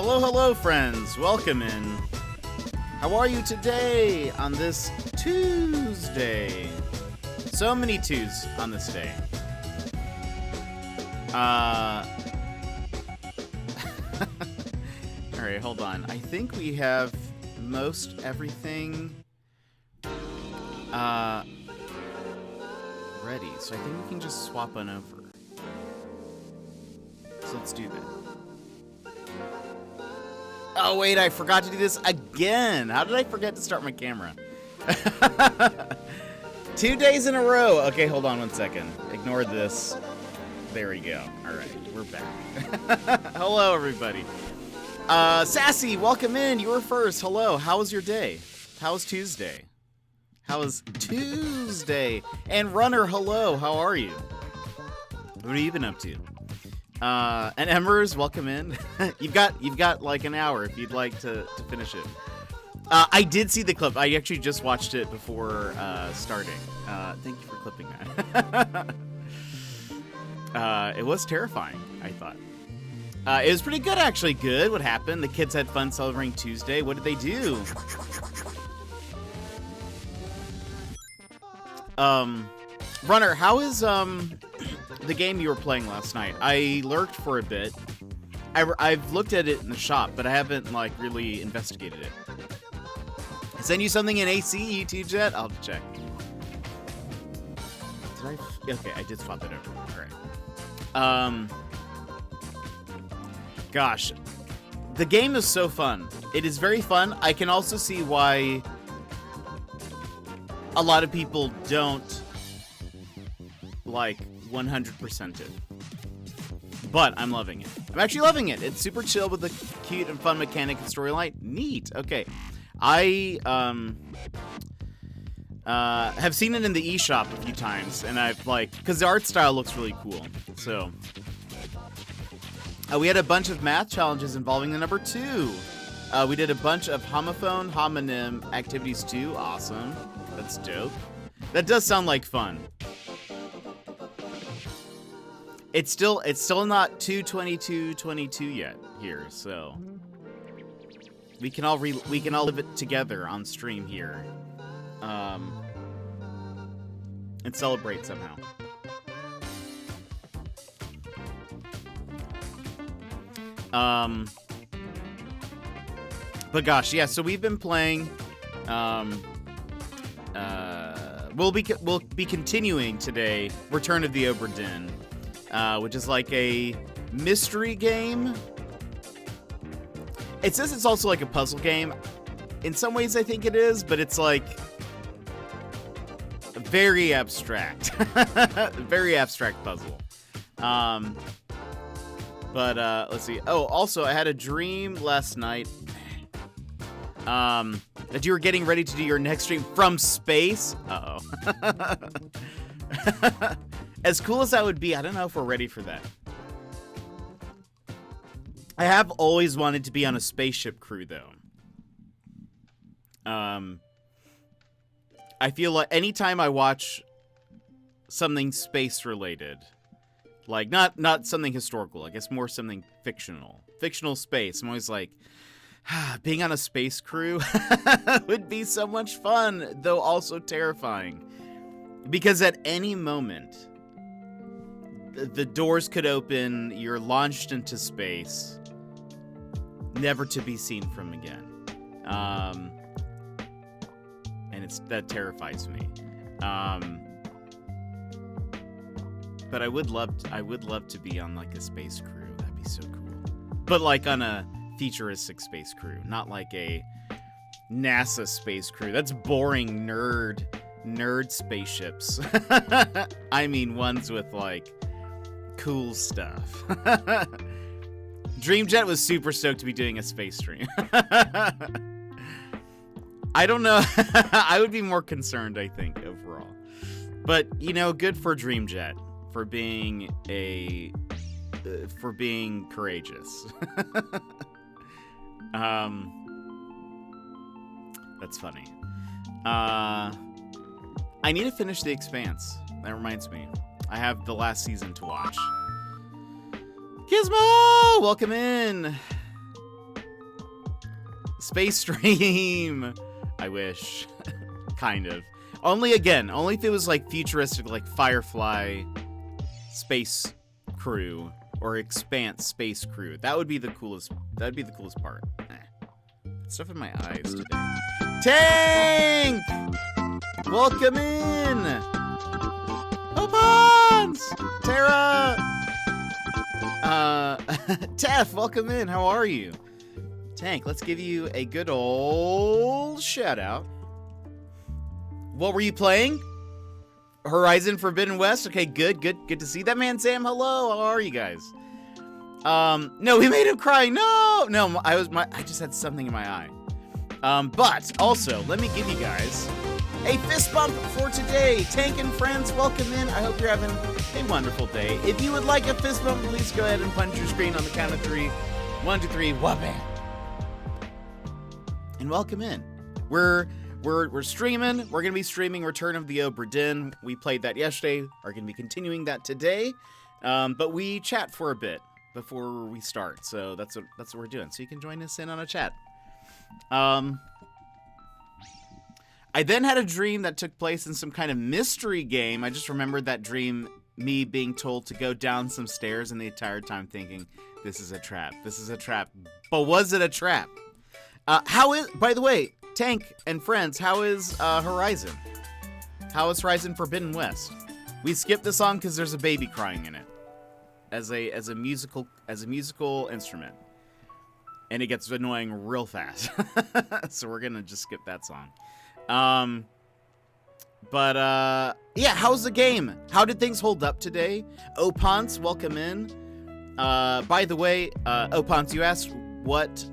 Hello, hello, friends. Welcome in. How are you today on this Tuesday? So many twos on this day. Alright, hold on. I think we have most everything ready. So I think we can just swap on over. So let's do that. Oh, wait, I forgot to do this again. How did I forget to start my camera? 2 days in a row. Okay, hold on 1 second. Ignore this. There we go. All right, we're back. Hello, everybody. Sassy, welcome in. You were first. Hello. How was your day? How was Tuesday? How was Tuesday? And Runner, hello. How are you? What have you been up to? And Embers, welcome in. you've got like an hour if you'd like to finish it. I did see the clip. I actually just watched it before starting. Thank you for clipping that. It was terrifying, I thought. It was pretty good, actually. Good. What happened? The kids had fun celebrating Tuesday. What did they do? Runner, how is the game you were playing last night? I lurked for a bit. I've looked at it in the shop, but I haven't like really investigated it. I send you something in AC, YouTube Jet? I'll check. Did I? Okay, I did swap it over. All right. Gosh, the game is so fun. It is very fun. I can also see why a lot of people don't like 100% it. but I'm loving it. I'm actually loving it. It's super chill with a cute and fun mechanic and storyline. Neat. Okay. I have seen it in the eShop a few times, and I've like, because the art style looks really cool. So we had a bunch of math challenges involving the number 2. We did a bunch of homonym activities too. Awesome. That's dope. That does sound like fun. It's still not 2/22/22 yet here, so we can all live it together on stream here, and celebrate somehow. But gosh, yeah. So we've been playing. We'll be continuing today. Return of the Obra Dinn, which is like a mystery game. It says it's also like a puzzle game. In some ways, I think it is, but it's like very abstract, very abstract puzzle. But let's see. Oh, also, I had a dream last night. That you were getting ready to do your next stream from space. Uh-oh. As cool as that would be, I don't know if we're ready for that. I have always wanted to be on a spaceship crew, though. I feel like anytime I watch something space-related, like not something historical, I guess more something fictional space, I'm always like, being on a space crew would be so much fun, though also terrifying. Because at any moment, the doors could open, you're launched into space, never to be seen from again. And that terrifies me. But I would love to be on like a space crew. That'd be so cool. But like on a futuristic space crew, not like a NASA space crew. That's boring nerd spaceships. I mean ones with like cool stuff. Dreamjet was super stoked to be doing a space stream. I don't know. I would be more concerned, I think, overall. But, you know, good for Dreamjet for being courageous. That's funny. I need to finish The Expanse. That reminds me. I have the last season to watch. Gizmo! Welcome in! Space Stream! I wish. Kind of. Only if it was like futuristic, like Firefly space crew or Expanse space crew. That would be the coolest. That'd be the coolest part. Stuff in my eyes today. Tank! Welcome in! Opans! Tara! Tef, welcome in. How are you? Tank, let's give you a good old shout out. What were you playing? Horizon Forbidden West? Okay, good to see that man. Sam, hello. How are you guys? No, we made him cry. No, I just had something in my eye. But also, let me give you guys a fist bump for today. Tank and friends, welcome in. I hope you're having a wonderful day. If you would like a fist bump, please go ahead and punch your screen on the count of 3. 1, 2, 3, wha-bam. And welcome in. We're streaming. We're gonna be streaming Return of the Obra Dinn. We played that yesterday. Are gonna be continuing that today. But we chat for a bit before we start. So that's what we're doing. So you can join us in on a chat. I then had a dream that took place in some kind of mystery game. I just remembered that dream, me being told to go down some stairs, and the entire time thinking, this is a trap. This is a trap. But was it a trap? By the way, Tank and friends, how is Horizon? How is Horizon Forbidden West? We skipped the song because there's a baby crying in it, as a musical instrument, and it gets annoying real fast. So we're gonna just skip that song. Yeah, how's the game? How did things hold up today? Opance, welcome in. By the way, Opons, you asked what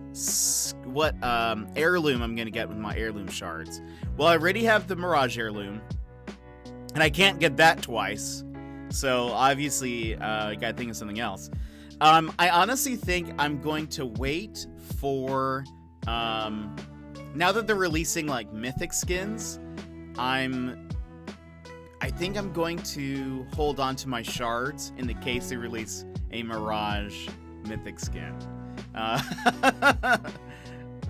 heirloom I'm gonna get with my heirloom shards. Well, I already have the Mirage heirloom, and I can't get that twice. So obviously, I gotta think of something else. I honestly think I'm going to wait for now that they're releasing like mythic skins. I think I'm going to hold on to my shards in the case they release a Mirage mythic skin.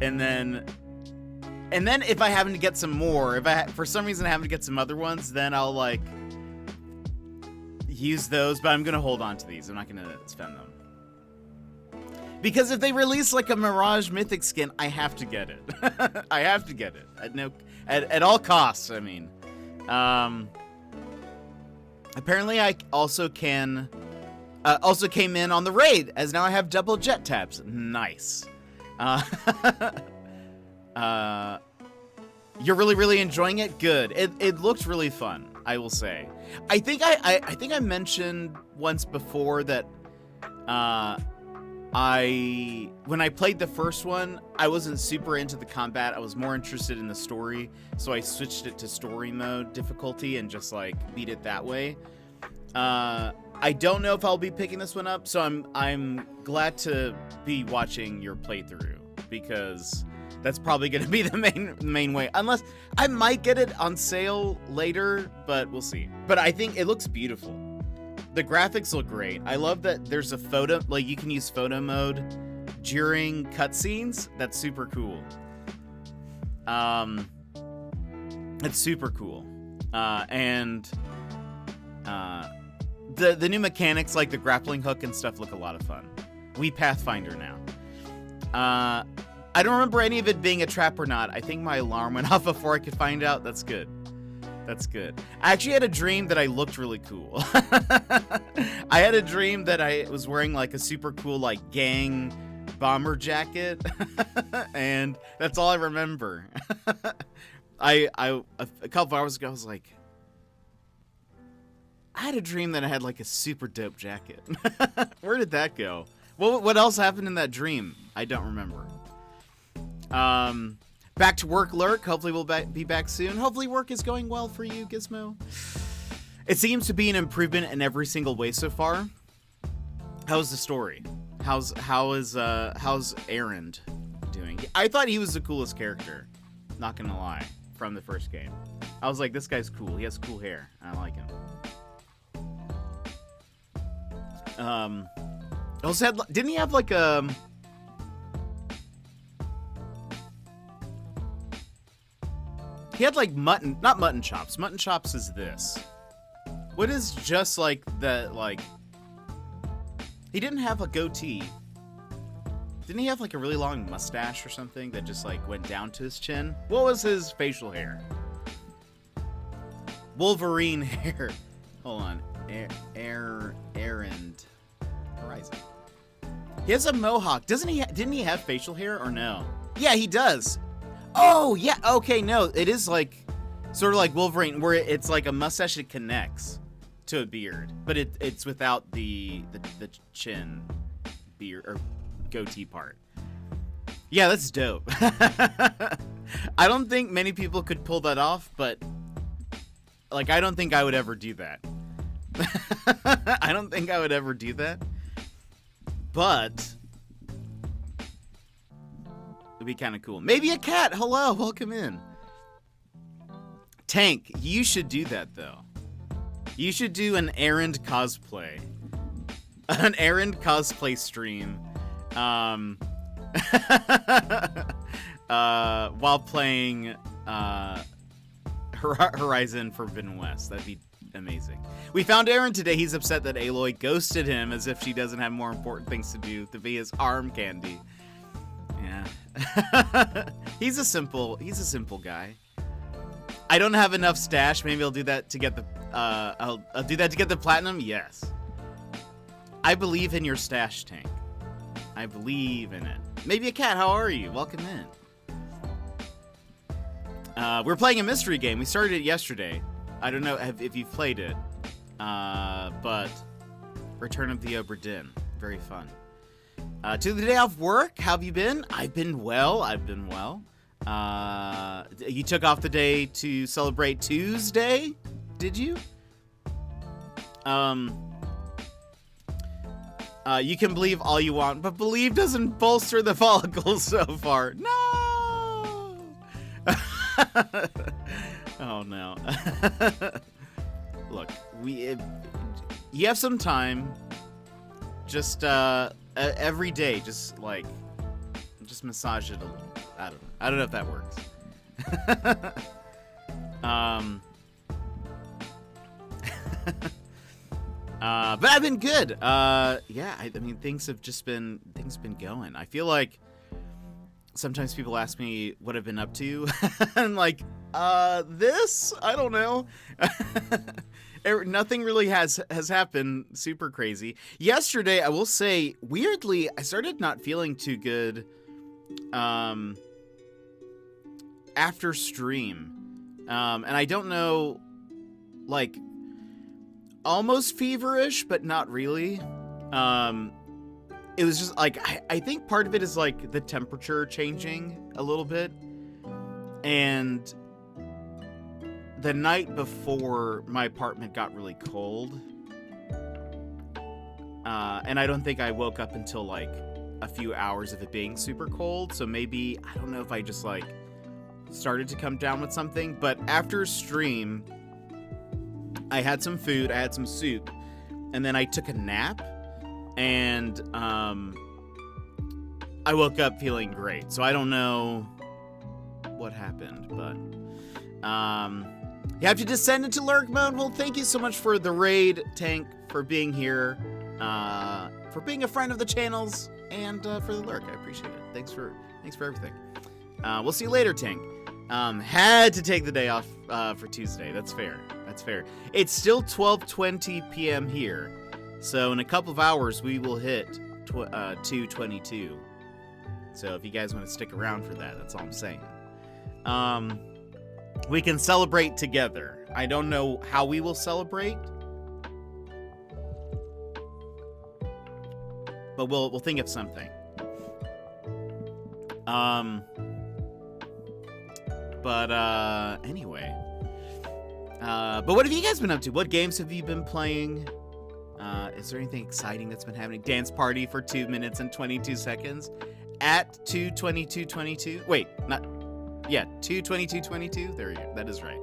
And then if I happen to get some more, for some reason I happen to get some other ones, then I'll like use those, but I'm gonna hold on to these. I'm not gonna spend them. Because if they release like a Mirage mythic skin, I have to get it. I have to get it at all costs. I mean, apparently I also came in on the raid, as now I have double jet tabs. Nice. You're really enjoying it? Good. It looks really fun, I will say. I think I mentioned once before that when I played the first one, I wasn't super into the combat. I was more interested in the story, so I switched it to story mode difficulty and just like beat it that way. I don't know if I'll be picking this one up, so I'm glad to be watching your playthrough, because that's probably going to be the main way. Unless I might get it on sale later, but we'll see. But I think it looks beautiful. The graphics look great. I love that there's a photo, like you can use photo mode during cutscenes. That's super cool. It's super cool. The new mechanics, like the grappling hook and stuff, look a lot of fun. We Pathfinder now. I don't remember any of it being a trap or not. I think my alarm went off before I could find out. That's good. That's good. I actually had a dream that I looked really cool. I had a dream that I was wearing like a super cool like gang bomber jacket, and that's all I remember. A couple hours ago I was like, I had a dream that I had like a super dope jacket. Where did that go? What else happened in that dream? I don't remember. Back to work, Lurk. Hopefully we'll be back soon. Hopefully work is going well for you, Gizmo. It seems to be an improvement in every single way so far. How's the story? How's Erend doing? I thought he was the coolest character, not gonna lie, from the first game. I was like, this guy's cool. He has cool hair. I like him. Also had, didn't he have like a... He had like not mutton chops. Mutton chops is this. What is just like the, like... He didn't have a goatee. Didn't he have like a really long mustache or something that just like went down to his chin? What was his facial hair? Wolverine hair. Hold on. Erend Horizon. He has a mohawk. Didn't he have facial hair or no? Yeah, he does. Oh, yeah. Okay, no. It is like sort of like Wolverine, where it's like a mustache that connects to a beard, but it's without the chin beard or goatee part. Yeah, that's dope. I don't think many people could pull that off, but like I don't think I would ever do that. I don't think I would ever do that. But it'd be kind of cool. Maybe a cat. Hello, welcome in. Tank, you should do that though. You should do an Erend cosplay. An Erend cosplay stream. While playing Horizon Forbidden West. That'd be amazing. We found Aaron today. He's upset that Aloy ghosted him as if she doesn't have more important things to do to be his arm candy. Yeah. He's a simple guy. I don't have enough stash. Maybe I'll do that to get the I'll do that to get the platinum. Yes. I believe in your stash, Tank. I believe in it. Maybe a cat. How are you? Welcome in. We're playing a mystery game. We started it yesterday. I don't know if you've played it, but Return of the Obra Dinn. Very fun. To the day off work, how have you been? I've been well. You took off the day to celebrate Tuesday, did you? You can believe all you want, but believe doesn't bolster the follicles so far. No! Oh, no. Look, you have some time. Just, every day, just massage it a little. I don't know if that works. But I've been good. Yeah, I mean, things have been going. I feel like sometimes people ask me what I've been up to. I'm like, this? I don't know. Nothing really has happened super crazy. Yesterday, I will say, weirdly, I started not feeling too good after stream. And I don't know, like, almost feverish, but not really. It was just, like, I think part of it is, like, the temperature changing a little bit. And the night before, my apartment got really cold. And I don't think I woke up until, like, a few hours of it being super cold. So maybe, I don't know if I just, like, started to come down with something. But after stream, I had some food, I had some soup, and then I took a nap. And I woke up feeling great. So I don't know what happened, but you have to descend into lurk mode. Well, thank you so much for the raid, Tank, for being here, for being a friend of the channels, and for the lurk. I appreciate it. Thanks for everything. We'll see you later, Tank. Had to take the day off for Tuesday. That's fair. It's still 12:20 p.m. here, so in a couple of hours we will hit 2:22. So if you guys want to stick around for that, that's all I'm saying. We can celebrate together. I don't know how we will celebrate, but we'll think of something. Anyway. But what have you guys been up to? What games have you been playing? Is there anything exciting that's been happening? Dance party for 2 minutes and 22 seconds at 2:22:22. Wait, not. Yeah, 2:22:22. There you go. That is right.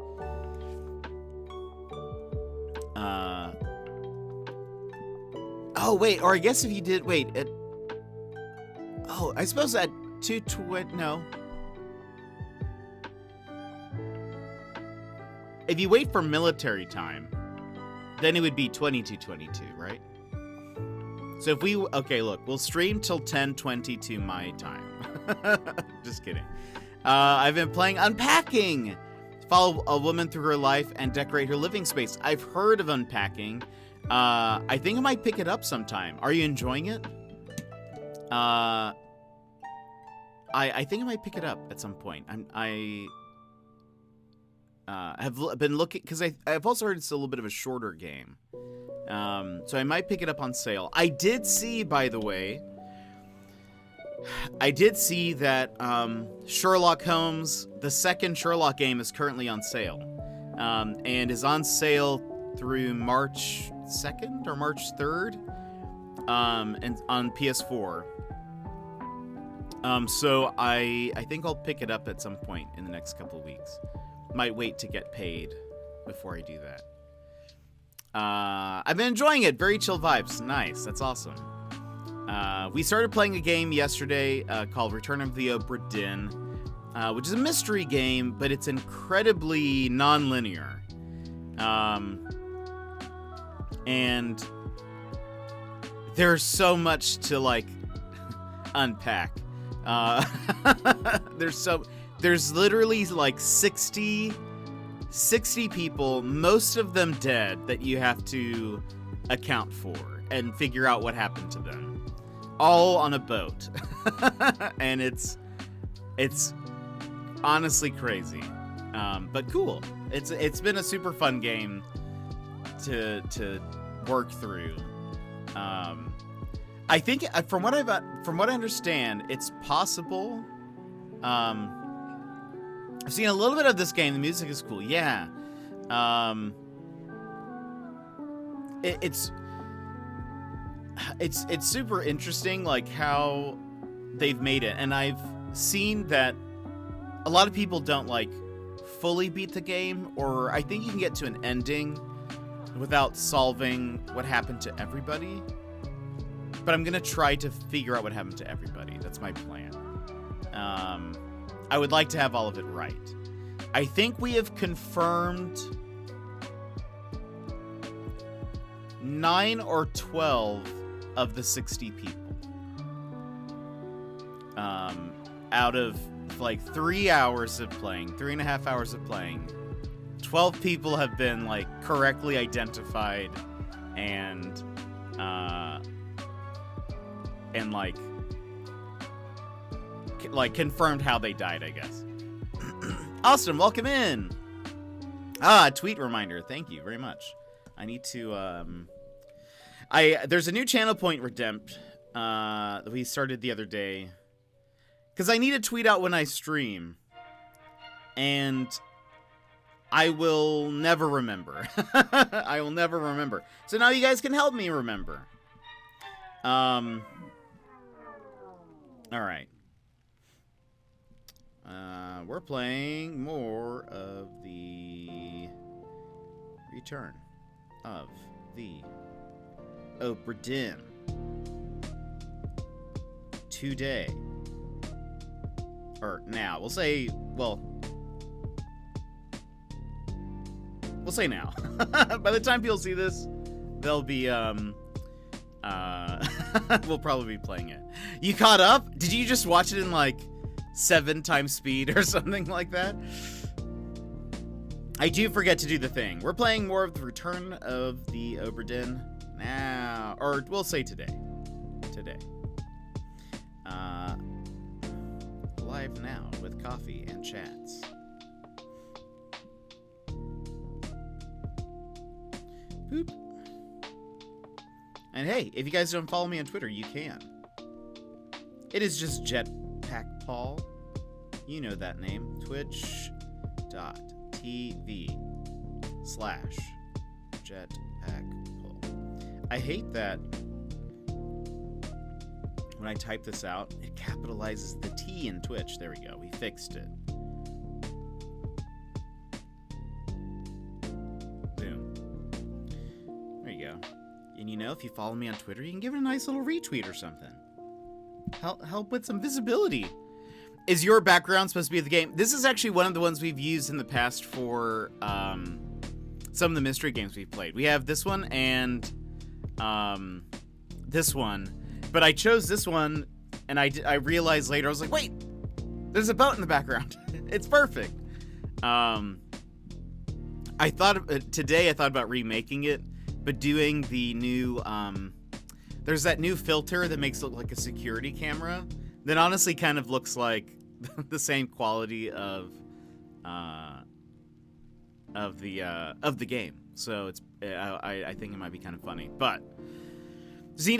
Oh wait, or I guess if you did wait at. Oh, I suppose at 2:20. No. If you wait for military time, then it would be 22:22, right? So if we look, we'll stream till 10:22 my time. Just kidding. I've been playing Unpacking. Follow a woman through her life and decorate her living space. I've heard of Unpacking. I think I might pick it up sometime. Are you enjoying it? I think I might pick it up at some point. I have been looking, because I've also heard it's a little bit of a shorter game. So I might pick it up on sale. I did see, by the way, that Sherlock Holmes, the second Sherlock game, is currently on sale. And is on sale through March 2nd or March 3rd, and on PS4. So I think I'll pick it up at some point in the next couple of weeks. Might wait to get paid before I do that. I've been enjoying it. Very chill vibes. Nice. That's awesome. We started playing a game yesterday called Return of the Obra Dinn, which is a mystery game, but it's incredibly non-linear. And there's so much to, like, unpack. There's literally like 60 people, most of them dead, that you have to account for and figure out what happened to them. All on a boat. And it's honestly crazy. But cool. It's been a super fun game to work through. I think from what I understand, it's possible. I've seen a little bit of this game. The music is cool. Yeah. It's super interesting, like how they've made it, and I've seen that a lot of people don't like fully beat the game, or I think you can get to an ending without solving what happened to everybody. But I'm gonna try to figure out what happened to everybody. That's my plan. I would like to have all of it right. I think we have confirmed 9 or 12 of the 60 people. Out of like 3 hours of playing, 3.5 hours of playing, 12 people have been like correctly identified and like confirmed how they died, I guess. Austin, welcome in. Tweet reminder. Thank you very much. I need to there's a new channel point redempt that we started the other day, because I need to tweet out when I stream, and I will never remember. I will never remember. So now you guys can help me remember. All right. We're playing more of the Return of the Obra Dinn today. Or now. We'll say now. By the time people see this, they'll be, we'll probably be playing it. You caught up? Did you just watch it in, like, 7 times speed or something like that? I do forget to do the thing. We're playing more of the Return of the Obra Dinn now. Or, we'll say today. Today. Live now with coffee and chats. Boop. And hey, if you guys don't follow me on Twitter, you can. It is just Jetpack Paul. You know that name. Twitch.tv/JetpackPaul. I hate that when I type this out, it capitalizes the T in Twitch. There we go. We fixed it. Boom. There you go. And you know, if you follow me on Twitter, you can give it a nice little retweet or something. Help with some visibility. Is your background supposed to be the game? This is actually one of the ones we've used in the past for some of the mystery games we've played. We have this one and this one. But I chose this one, and I realized later, I was like, wait, there's a boat in the background. It's perfect. Today I thought about remaking it, but doing the new, there's that new filter that makes it look like a security camera that honestly kind of looks like the same quality of the game. So it's, I think it might be kind of funny, but we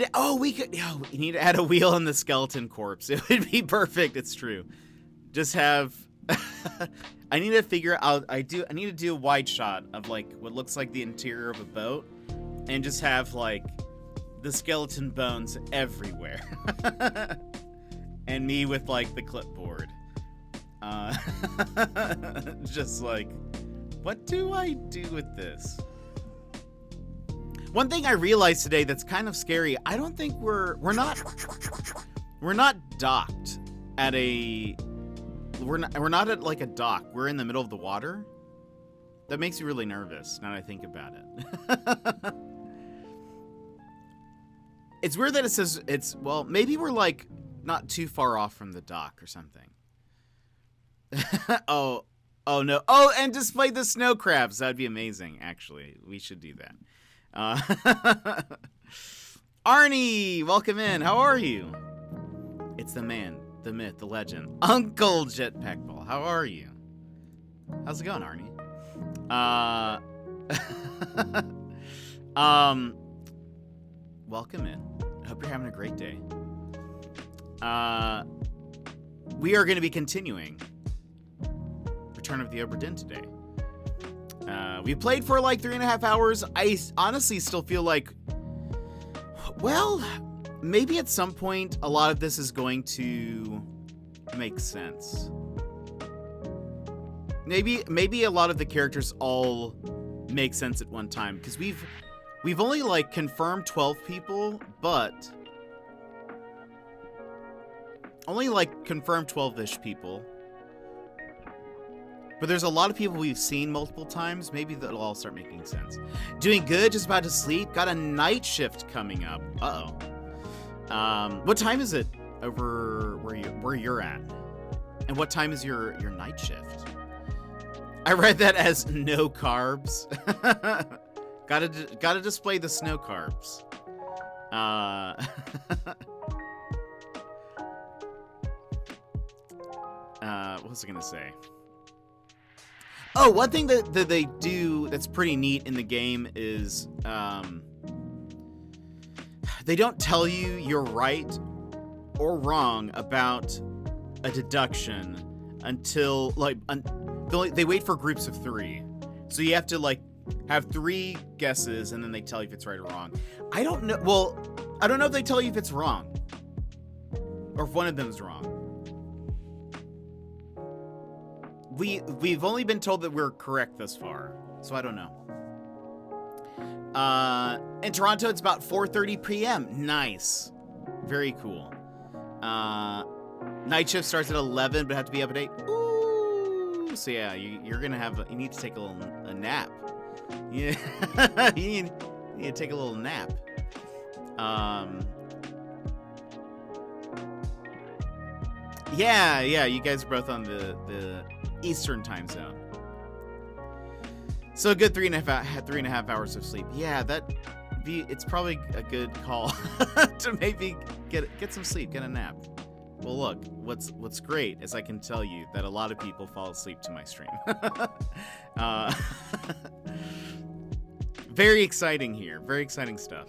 need to add a wheel in the skeleton corpse. It would be perfect. It's true. Just have, I need to figure out, I need to do a wide shot of like what looks like the interior of a boat and just have like the skeleton bones everywhere. And me with like the clipboard. Just like, what do I do with this? One thing I realized today that's kind of scary, I don't think we're not docked at a, we're not at like a dock. We're in the middle of the water. That makes me really nervous now that I think about it. It's weird that it says well, maybe we're like not too far off from the dock or something. Oh no. Oh, and display the snow crabs. That'd be amazing, actually. We should do that. Arnie, welcome in. How are you? It's the man, the myth, the legend, Uncle Jetpack Ball. How are you? How's it going, Arnie? Welcome in. Hope you're having a great day. We are going to be continuing Return of the Obra Dinn today. We played for like 3.5 hours. I honestly still feel like, well, maybe at some point a lot of this is going to make sense. Maybe a lot of the characters all make sense at one time, because we've only like confirmed 12 people, but only like confirmed 12-ish people. But there's a lot of people we've seen multiple times. Maybe that'll all start making sense. Doing good, just about to sleep. Got a night shift coming up. Uh-oh. What time is it over where you're at? And what time is your night shift? I read that as no carbs. Gotta display the snow carbs. What was I gonna say? Oh, one thing that they do that's pretty neat in the game is they don't tell you you're right or wrong about a deduction until like they wait for groups of 3. So you have to like have 3 guesses and then they tell you if it's right or wrong. I don't know. Well, I don't know if they tell you if it's wrong or if one of them is wrong. We've only been told that we're correct thus far, so I don't know. In Toronto, it's about 4:30 p.m. Nice. Very cool. Night shift starts at 11, but have to be up at 8. Ooh. So yeah, you're gonna have you need to take a nap. Yeah, you need to take a little nap. Yeah, you guys are both on the Eastern time zone. So a good 3.5 hours of sleep. Yeah, it's probably a good call to maybe get some sleep, get a nap. Well, look, what's great is I can tell you that a lot of people fall asleep to my stream. Very exciting here. Very exciting stuff.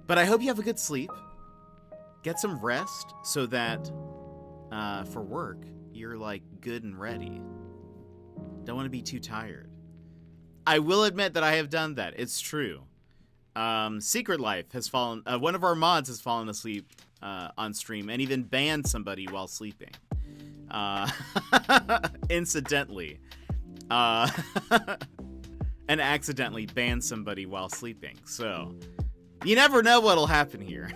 But I hope you have a good sleep. Get some rest so that for work, you're like good and ready. Don't want to be too tired. I will admit that I have done that. It's true. Secret Life has fallen. One of our mods has fallen asleep on stream and even banned somebody while sleeping. Incidentally. And accidentally banned somebody while sleeping. So, you never know what'll happen here.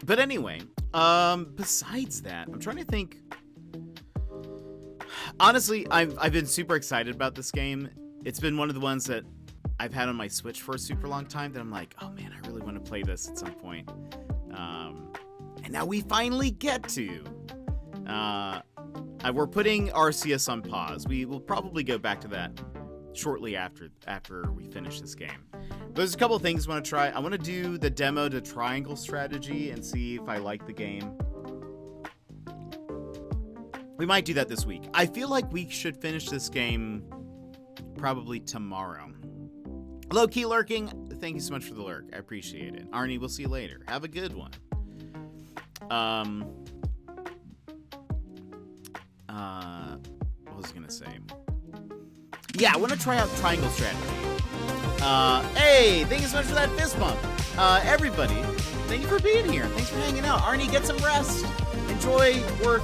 But anyway, besides that, I'm trying to think. Honestly, I've been super excited about this game. It's been one of the ones that I've had on my Switch for a super long time that I'm like, oh man, I really want to play this at some point. And now we finally get to. We're putting Arceus on pause. We will probably go back to that shortly after we finish this game. There's a couple of things I want to try. I want to do the demo to triangle strategy and see if I like the game. We might do that this week. I feel like we should finish this game probably tomorrow. Low key lurking, thank you so much for the lurk. I appreciate it. Arnie, we'll see you later. Have a good one. What was I gonna say? Yeah, I want to try out triangle strategy. Hey, thank you so much for that fist bump. Everybody, thank you for being here. Thanks for hanging out. Arnie, get some rest. Enjoy work.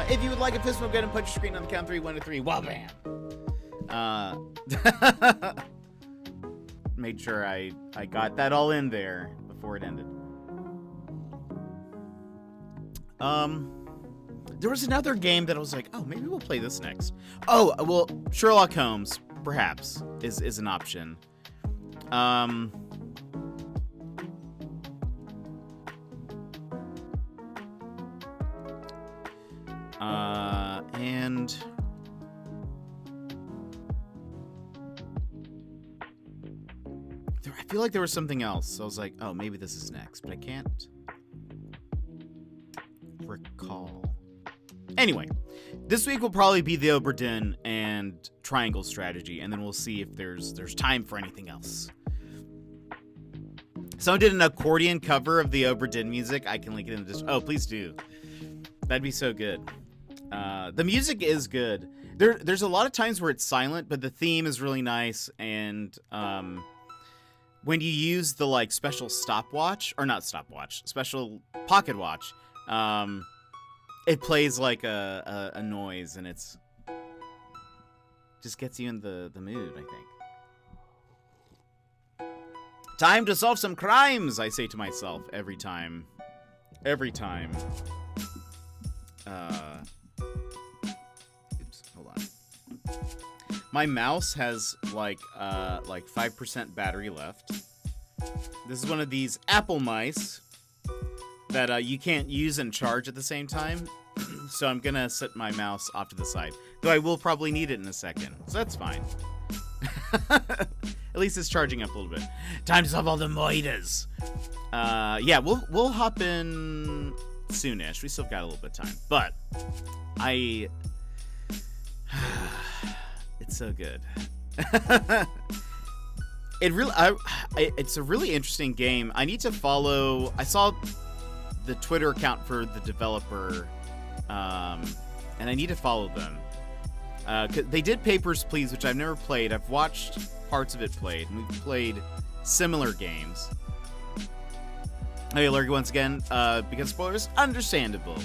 If you would like a fist bump, go ahead and put your screen on the count 3, 1 to 3. Well, bam. Made sure I got that all in there before it ended. There was another game that I was like, oh, maybe we'll play this next. Oh, well, Sherlock Holmes, perhaps, is an option. And I feel like there was something else. So I was like, oh, maybe this is next, but I can't recall. Anyway, this week will probably be the Obra Dinn and Triangle strategy, and then we'll see if there's time for anything else. Someone did an accordion cover of the Obra Dinn music. I can link it in the description. Oh, please do. That'd be so good. The music is good. There's a lot of times where it's silent, but the theme is really nice, and when you use the like special stopwatch, or not stopwatch, special pocket watch, it plays like a noise, and it's just gets you in the mood, I think. Time to solve some crimes, I say to myself every time. Every time. Oops, hold on. My mouse has like 5% battery left. This is one of these Apple mice that you can't use and charge at the same time. So I'm gonna set my mouse off to the side. Though I will probably need it in a second. So that's fine. At least it's charging up a little bit. Time to solve all the moitas. Yeah, we'll hop in soonish. We still got a little bit of time. But it's so good. It's a really interesting game. I need to follow. I saw the Twitter account for the developer, and I need to follow them. 'Cause they did Papers, Please, which I've never played. I've watched parts of it played, and we've played similar games. Hey, Lurgy, once again, because spoilers, understandable.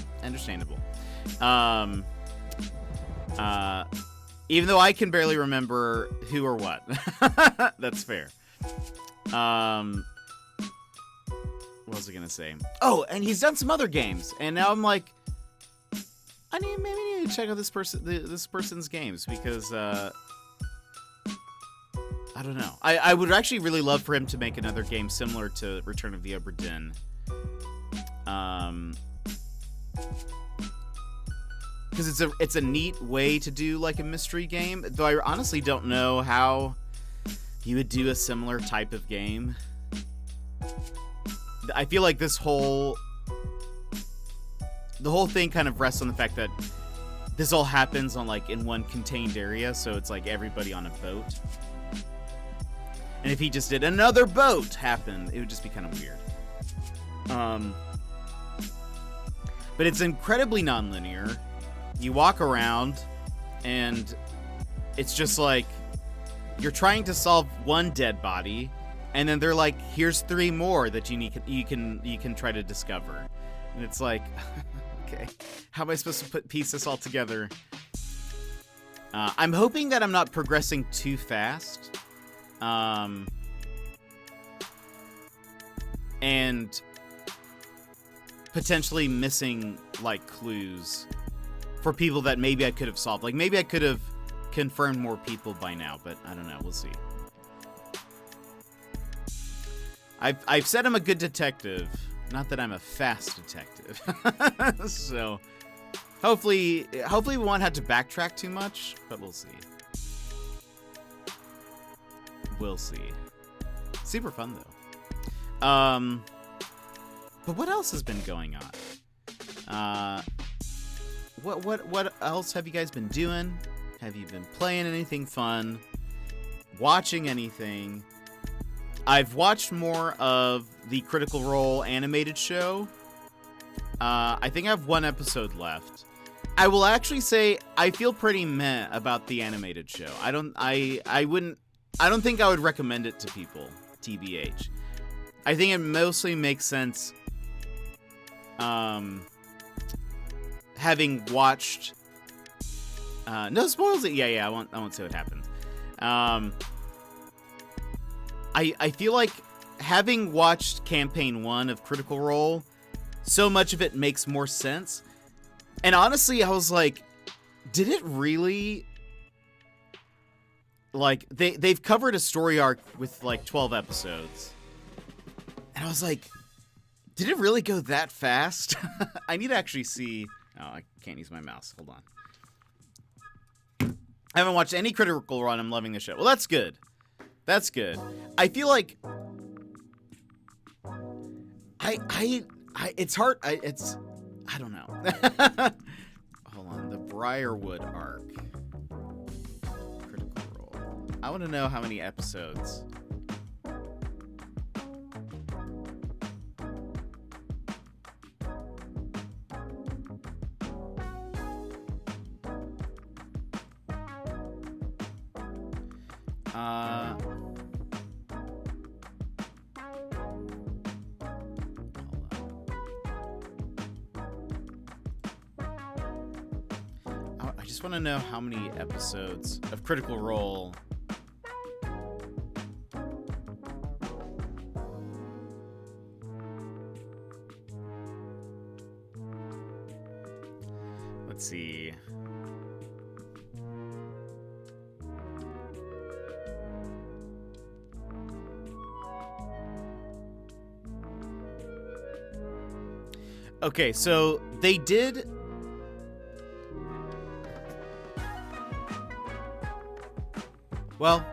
Even though I can barely remember who or what. That's fair. What was I gonna say? Oh, and he's done some other games, and now I'm like, maybe need to check out this person's games, because I don't know. I would actually really love for him to make another game similar to Return of the Obra Dinn. Because it's a neat way to do like a mystery game, though I honestly don't know how you would do a similar type of game. I feel like the whole thing kind of rests on the fact that this all happens on like in one contained area, so it's like everybody on a boat. And if he just did another boat happen, it would just be kind of weird. But it's incredibly non-linear. You walk around, and it's just like you're trying to solve one dead body, and then they're like, "Here's 3 more that you can try to discover," and it's like, okay, how am I supposed to piece this all together? I'm hoping that I'm not progressing too fast, and potentially missing like clues for people that maybe I could have solved. Like, maybe I could have confirmed more people by now, but I don't know. We'll see. I've said I'm a good detective. Not that I'm a fast detective. So, hopefully we won't have to backtrack too much, but we'll see. We'll see. Super fun, though. But what else has been going on? What else have you guys been doing? Have you been playing anything fun? Watching anything? I've watched more of the Critical Role animated show. I think I have 1 episode left. I will actually say I feel pretty meh about the animated show. I don't think I would recommend it to people, TBH. I think it mostly makes sense having watched no spoils it. Yeah, I won't say what happened. I feel like having watched campaign 1 of Critical Role, so much of it makes more sense. And honestly, I was like, did it really, like, they've covered a story arc with like 12 episodes. And I was like, did it really go that fast? I need to actually see. Oh, I can't use my mouse. Hold on. I haven't watched any Critical Role, and I'm loving the show. Well, that's good. That's good. I feel like it's hard. I don't know. Hold on. Briarwood arc. Critical Role. I want to know how many episodes. I just want to know how many episodes of Critical Role. Let's see. Okay, so they did. Well,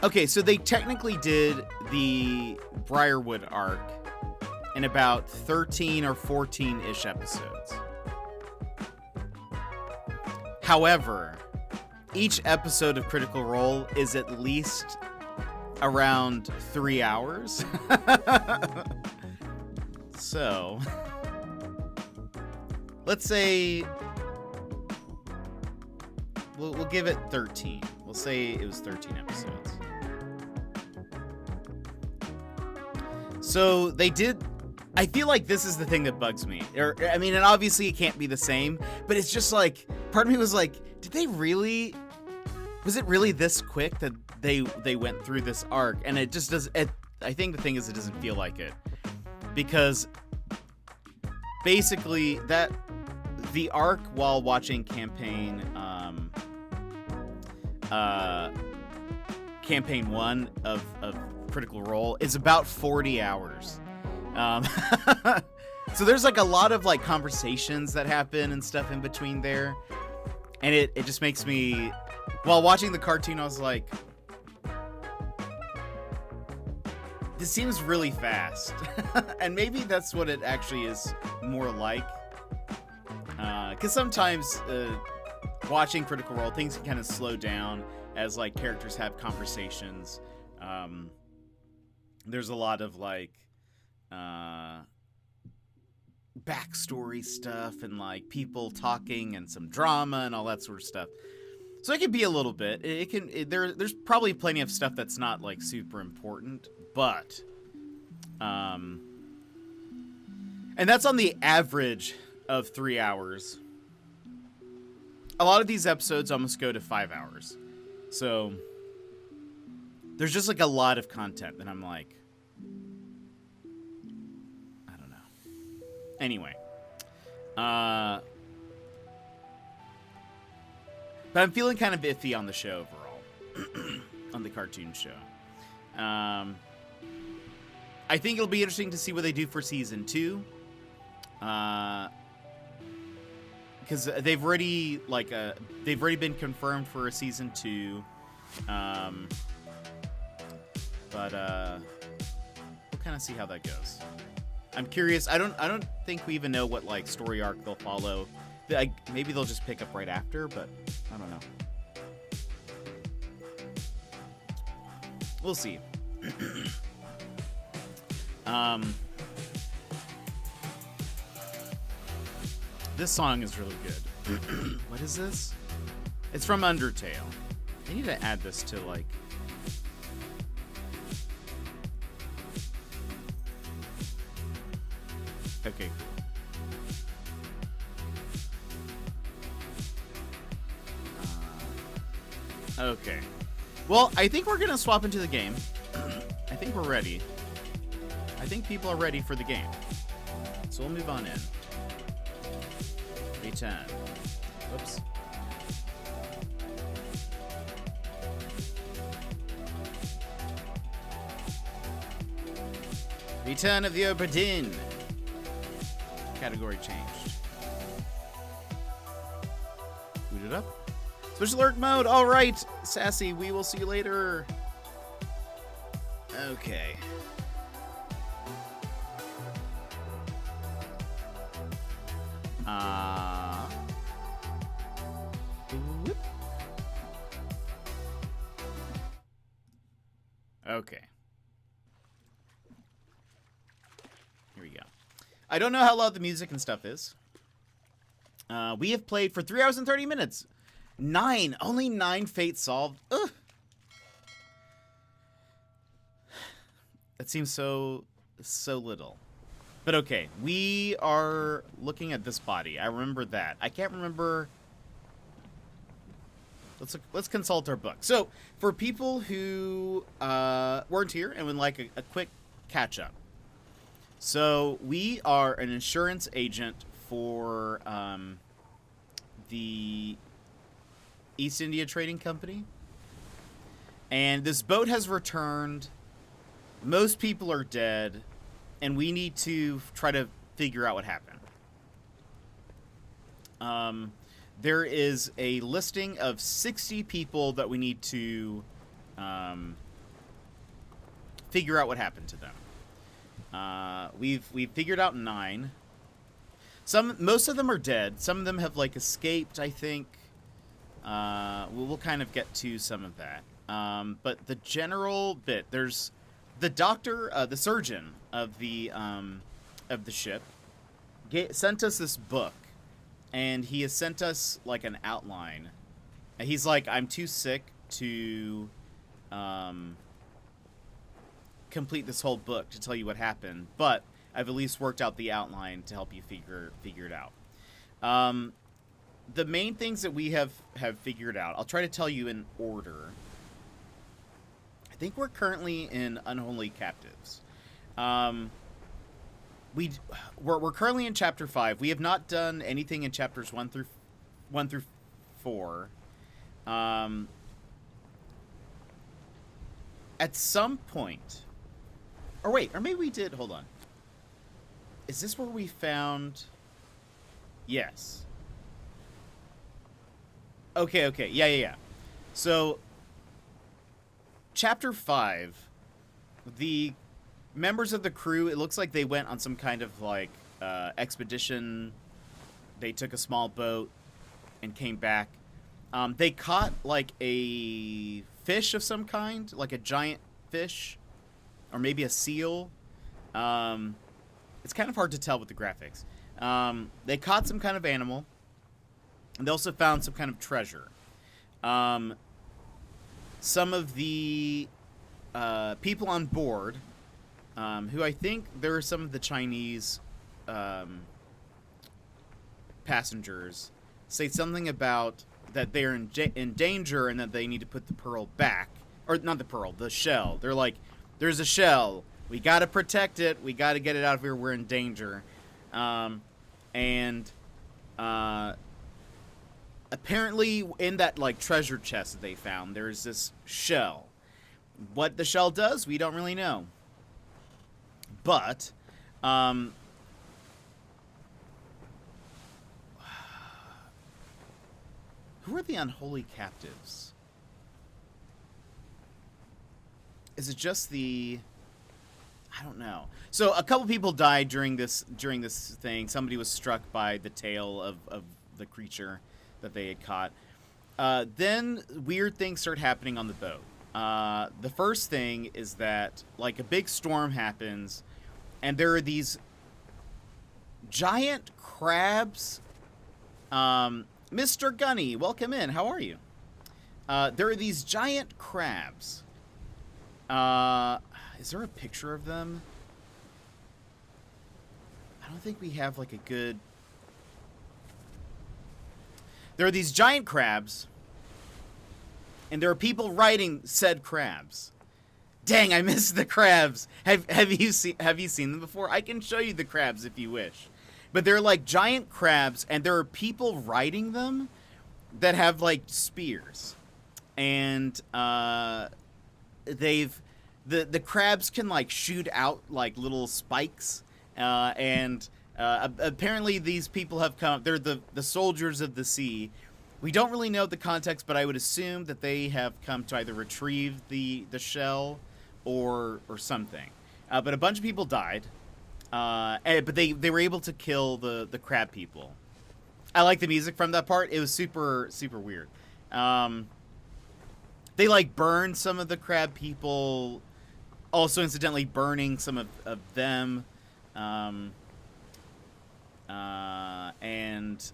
okay, so they technically did the Briarwood arc in about 13 or 14-ish episodes. However, each episode of Critical Role is at least around 3 hours. So, let's say we'll give it 13. We'll say it was 13 episodes. So they did. I feel like this is the thing that bugs me. I mean, and obviously it can't be the same, but it's just like, part of me was like, did they really? Was it really this quick that they went through this arc? And it just does. I think the thing is, it doesn't feel like it, because basically that the arc while watching campaign 1 of Critical Role is about 40 hours. So there's like a lot of like conversations that happen and stuff in between there, and it just makes me, while watching the cartoon, I was like, this seems really fast. And maybe that's what it actually is more like, because sometimes watching Critical Role, things can kind of slow down as like characters have conversations. There's a lot of like backstory stuff and like people talking and some drama and all that sort of stuff. So it can be a little bit. There's probably plenty of stuff that's not like super important, but and that's on the average of 3 hours. A lot of these episodes almost go to 5 hours. So there's just like a lot of content that I'm like, I don't know. Anyway, but I'm feeling kind of iffy on the show overall, on the cartoon show. I think it'll be interesting to see what they do for season 2. Because they've already been confirmed for a season 2. But we'll kind of see how that goes. I'm curious. I don't think we even know what like story arc they'll follow. Maybe they'll just pick up right after, but I don't know. We'll see. This song is really good. What is this? It's from Undertale. I need to add this to like. Okay, cool. Okay. Well, I think we're gonna swap into the game. I think we're ready. I think people are ready for the game. So we'll move on in. Return. Whoops. Return of the Obra Dinn. Category changed. Boot it up. Special alert mode. All right, Sassy. We will see you later. Okay. Okay. Here we go. I don't know how loud the music and stuff is. We have played for 3 hours and 30 minutes. Only 9 fates solved. Ugh. That seems so little. But okay, we are looking at this body. I remember that. I can't remember. Let's consult our book. So, for people who weren't here and would like a quick catch up. So, we are an insurance agent for the East India Trading Company. And this boat has returned. Most people are dead. And we need to try to figure out what happened. There is a listing of 60 people that we need to figure out what happened to them. We've figured out 9. Most of them are dead. Some of them have like escaped, I think. We'll kind of get to some of that. But the general bit, there's the doctor, the surgeon of the ship, sent us this book, and he has sent us like an outline. And he's like, I'm too sick to complete this whole book to tell you what happened, but I've at least worked out the outline to help you figure it out. The main things that we have figured out, I'll try to tell you in order. I think we're currently in Unholy Captives. We're currently in chapter 5. We have not done anything in chapters 1 through 4. At some point, or maybe we did. Hold on. Is this where we found? Yes. Okay. Yeah. So, chapter 5, the members of the crew, it looks like they went on some kind of like expedition. They took a small boat and came back. They caught like a fish of some kind, like a giant fish, or maybe a seal. It's kind of hard to tell with the graphics. They caught some kind of animal, and they also found some kind of treasure. Some of the people on board, who I think there are some of the Chinese passengers, say something about that they're in danger and that they need to put the pearl back. Or not the pearl, the shell. They're like, there's a shell. We got to protect it. We got to get it out of here. We're in danger. Apparently in that like treasure chest that they found, there's this shell. What the shell does, we don't really know. But who are the unholy captives? Is it just the... I don't know. So a couple people died during this thing. Somebody was struck by the tail of the creature that they had caught. Then weird things start happening on the boat. The first thing is that like a big storm happens, and there are these giant crabs. Mr. Gunny, welcome in. How are you? There are these giant crabs. Is there a picture of them? I don't think we have like a good... There are these giant crabs, and there are people riding said crabs. Dang, I missed the crabs. Have you seen them before? I can show you the crabs if you wish. But they're like giant crabs, and there are people riding them that have like spears. And the crabs can like shoot out like little spikes, and apparently these people have come. They're the soldiers of the sea. We don't really know the context, but I would assume that they have come to either retrieve the shell or something. But a bunch of people died, but they were able to kill the crab people. I like the music from that part. It was super weird. They like burned some of the crab people. also incidentally burning some of them. And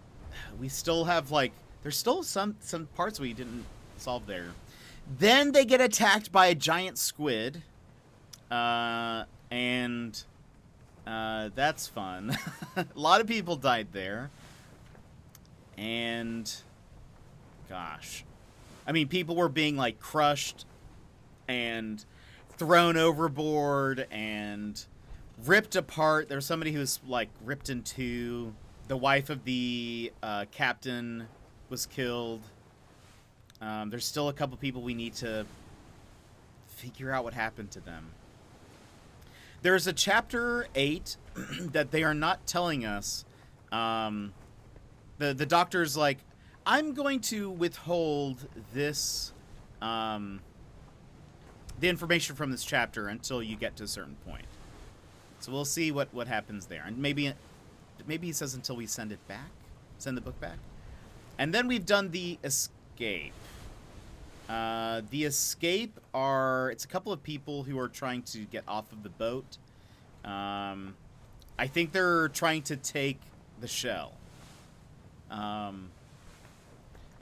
we still have, like, there's still some parts we didn't solve there. Then they get attacked by a giant squid. And that's fun. A lot of people died there. And gosh. I mean, people were being, like, crushed and thrown overboard and ripped apart. There was somebody who was, like, ripped in two. The wife of the captain was killed. There's still a couple people we need to figure out what happened to them. There's a chapter 8 that they are not telling us. The doctor's like, I'm going to withhold this, the information from this chapter until you get to a certain point. So we'll see what happens there. And maybe he says until we send it back, send the book back. And then we've done the escape. The escape it's a couple of people who are trying to get off of the boat. I think they're trying to take the shell. A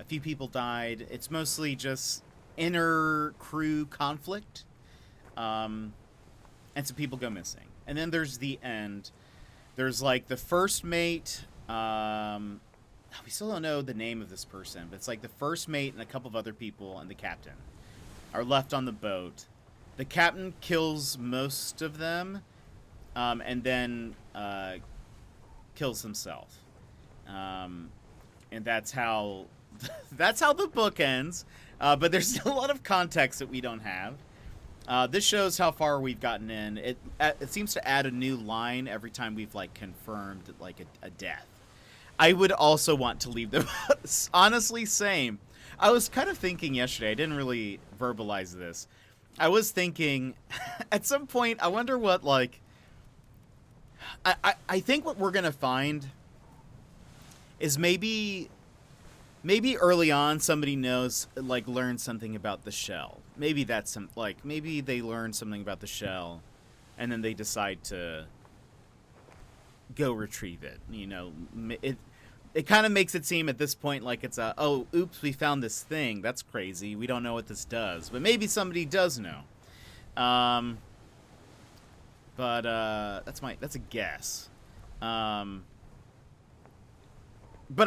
few people died. It's mostly just inner crew conflict. And some people go missing. And then there's the end. There's, like, the first mate. We still don't know the name of this person, but it's like the first mate and a couple of other people and the captain are left on the boat. The captain kills most of them, and then kills himself. And that's how the book ends. But there's still a lot of context that we don't have. This shows how far we've gotten in. It seems to add a new line every time we've, like, confirmed, like, a death. I would also want to leave the honestly, same. I was kind of thinking yesterday, I didn't really verbalize this. I was thinking, at some point, I wonder what, like, I think what we're going to find is maybe early on somebody knows, like, learned something about the shell. Maybe that's maybe they learned something about the shell and then they decide to go retrieve it. You know, it kind of makes it seem at this point like it's oh, oops, we found this thing. That's crazy. We don't know what this does. But maybe somebody does know. But that's a guess. But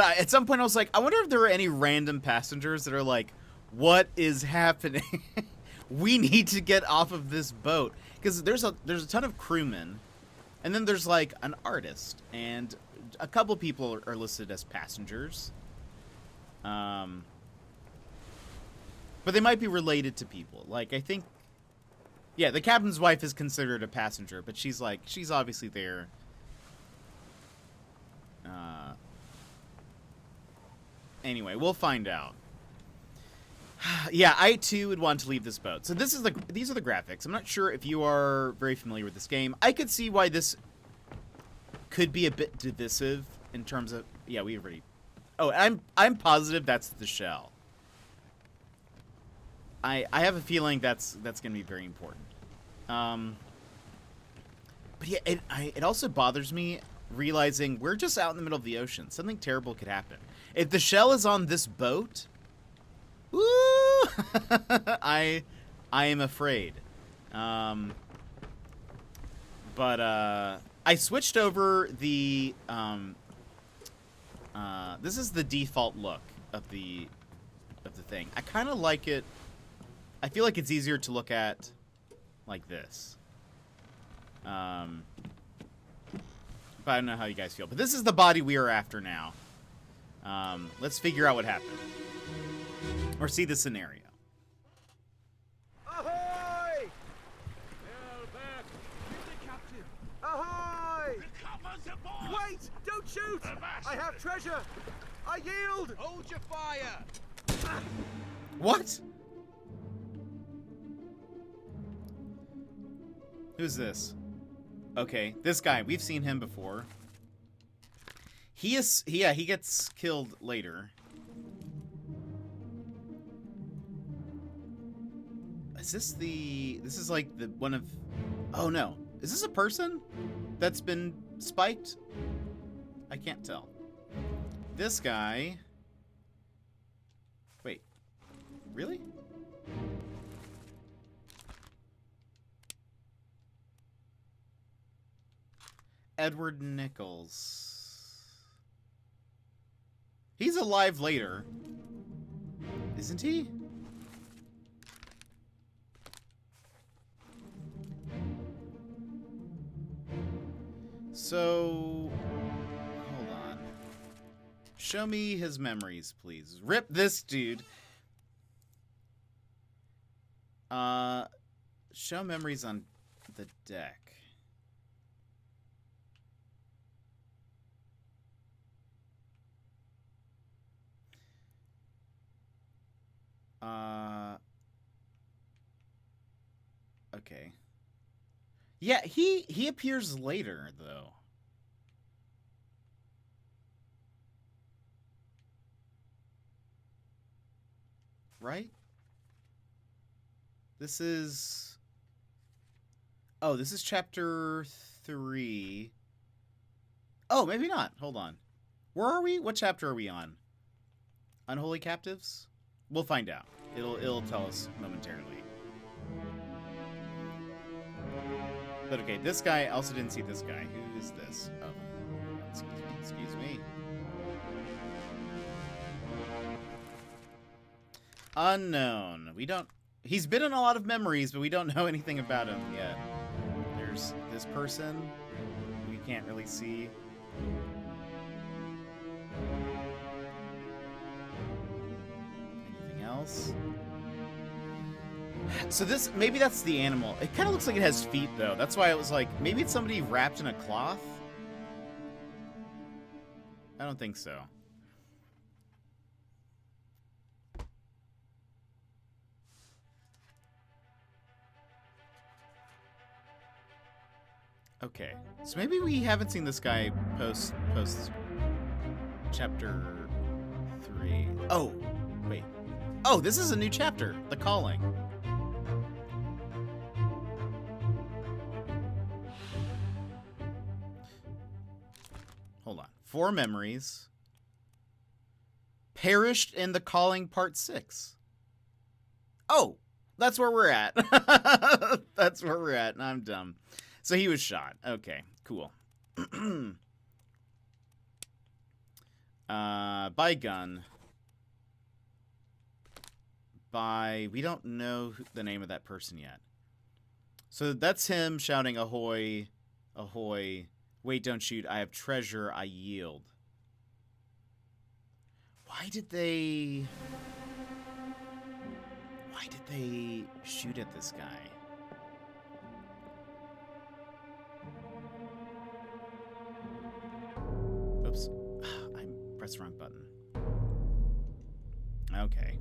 at some point I was like, I wonder if there are any random passengers that are like, what is happening? We need to get off of this boat. Because there's a ton of crewmen. And then there's, like, an artist. And a couple people are listed as passengers. But they might be related to people. Like, I think... Yeah, the captain's wife is considered a passenger. But she's obviously there. Anyway, we'll find out. Yeah, I too would want to leave this boat. So these are the graphics. I'm not sure if you are very familiar with this game. I could see why this could be a bit divisive in terms of... Yeah, we already... Oh, I'm positive that's the shell. I have a feeling that's going to be very important. But yeah, it also bothers me realizing we're just out in the middle of the ocean. Something terrible could happen. If the shell is on this boat... Woo! I am afraid. But I switched over the this is the default look of the thing. I kind of like it. I feel like it's easier to look at like this. But I don't know how you guys feel. But this is the body we are after now. Let's figure out what happened. Or see the scenario. Ahoy! Well, back. The captain. Ahoy! The coppers aboard! Wait! Don't shoot! I have treasure! I yield! Hold your fire! What? Who's this? Okay, this guy. We've seen him before. He gets killed later. Is this the... This is like the one of... Oh, no. Is this a person that's been spiked? I can't tell. This guy... Wait. Really? Edward Nichols. He's alive later. Isn't he? So, hold on. Show me his memories, please. Rip this dude. Show memories on the deck. Okay. Yeah, he appears later, though. Right? This is... Oh, this is chapter 3. Oh, maybe not. Hold on. Where are we? What chapter are we on? Unholy Captives? We'll find out. It'll tell us momentarily. But okay, this guy, I also didn't see this guy. Who is this? Oh, excuse me. Unknown. We don't... He's been in a lot of memories, but we don't know anything about him yet. There's this person we can't really see. Anything else? So this, maybe that's the animal. It kind of looks like it has feet, though. That's why it was like, maybe it's somebody wrapped in a cloth? I don't think so. Okay, so maybe we haven't seen this guy post chapter 3. Oh, wait. Oh, this is a new chapter, The Calling. Hold on. 4 memories. Perished in The Calling Part 6. Oh, that's where we're at. That's where we're at, and I'm dumb. So he was shot. Okay, cool. By gun. We don't know the name of that person yet. So that's him shouting, ahoy, ahoy. Wait, don't shoot. I have treasure. I yield. Why did they shoot at this guy? Oops. I pressed the wrong button. Okay.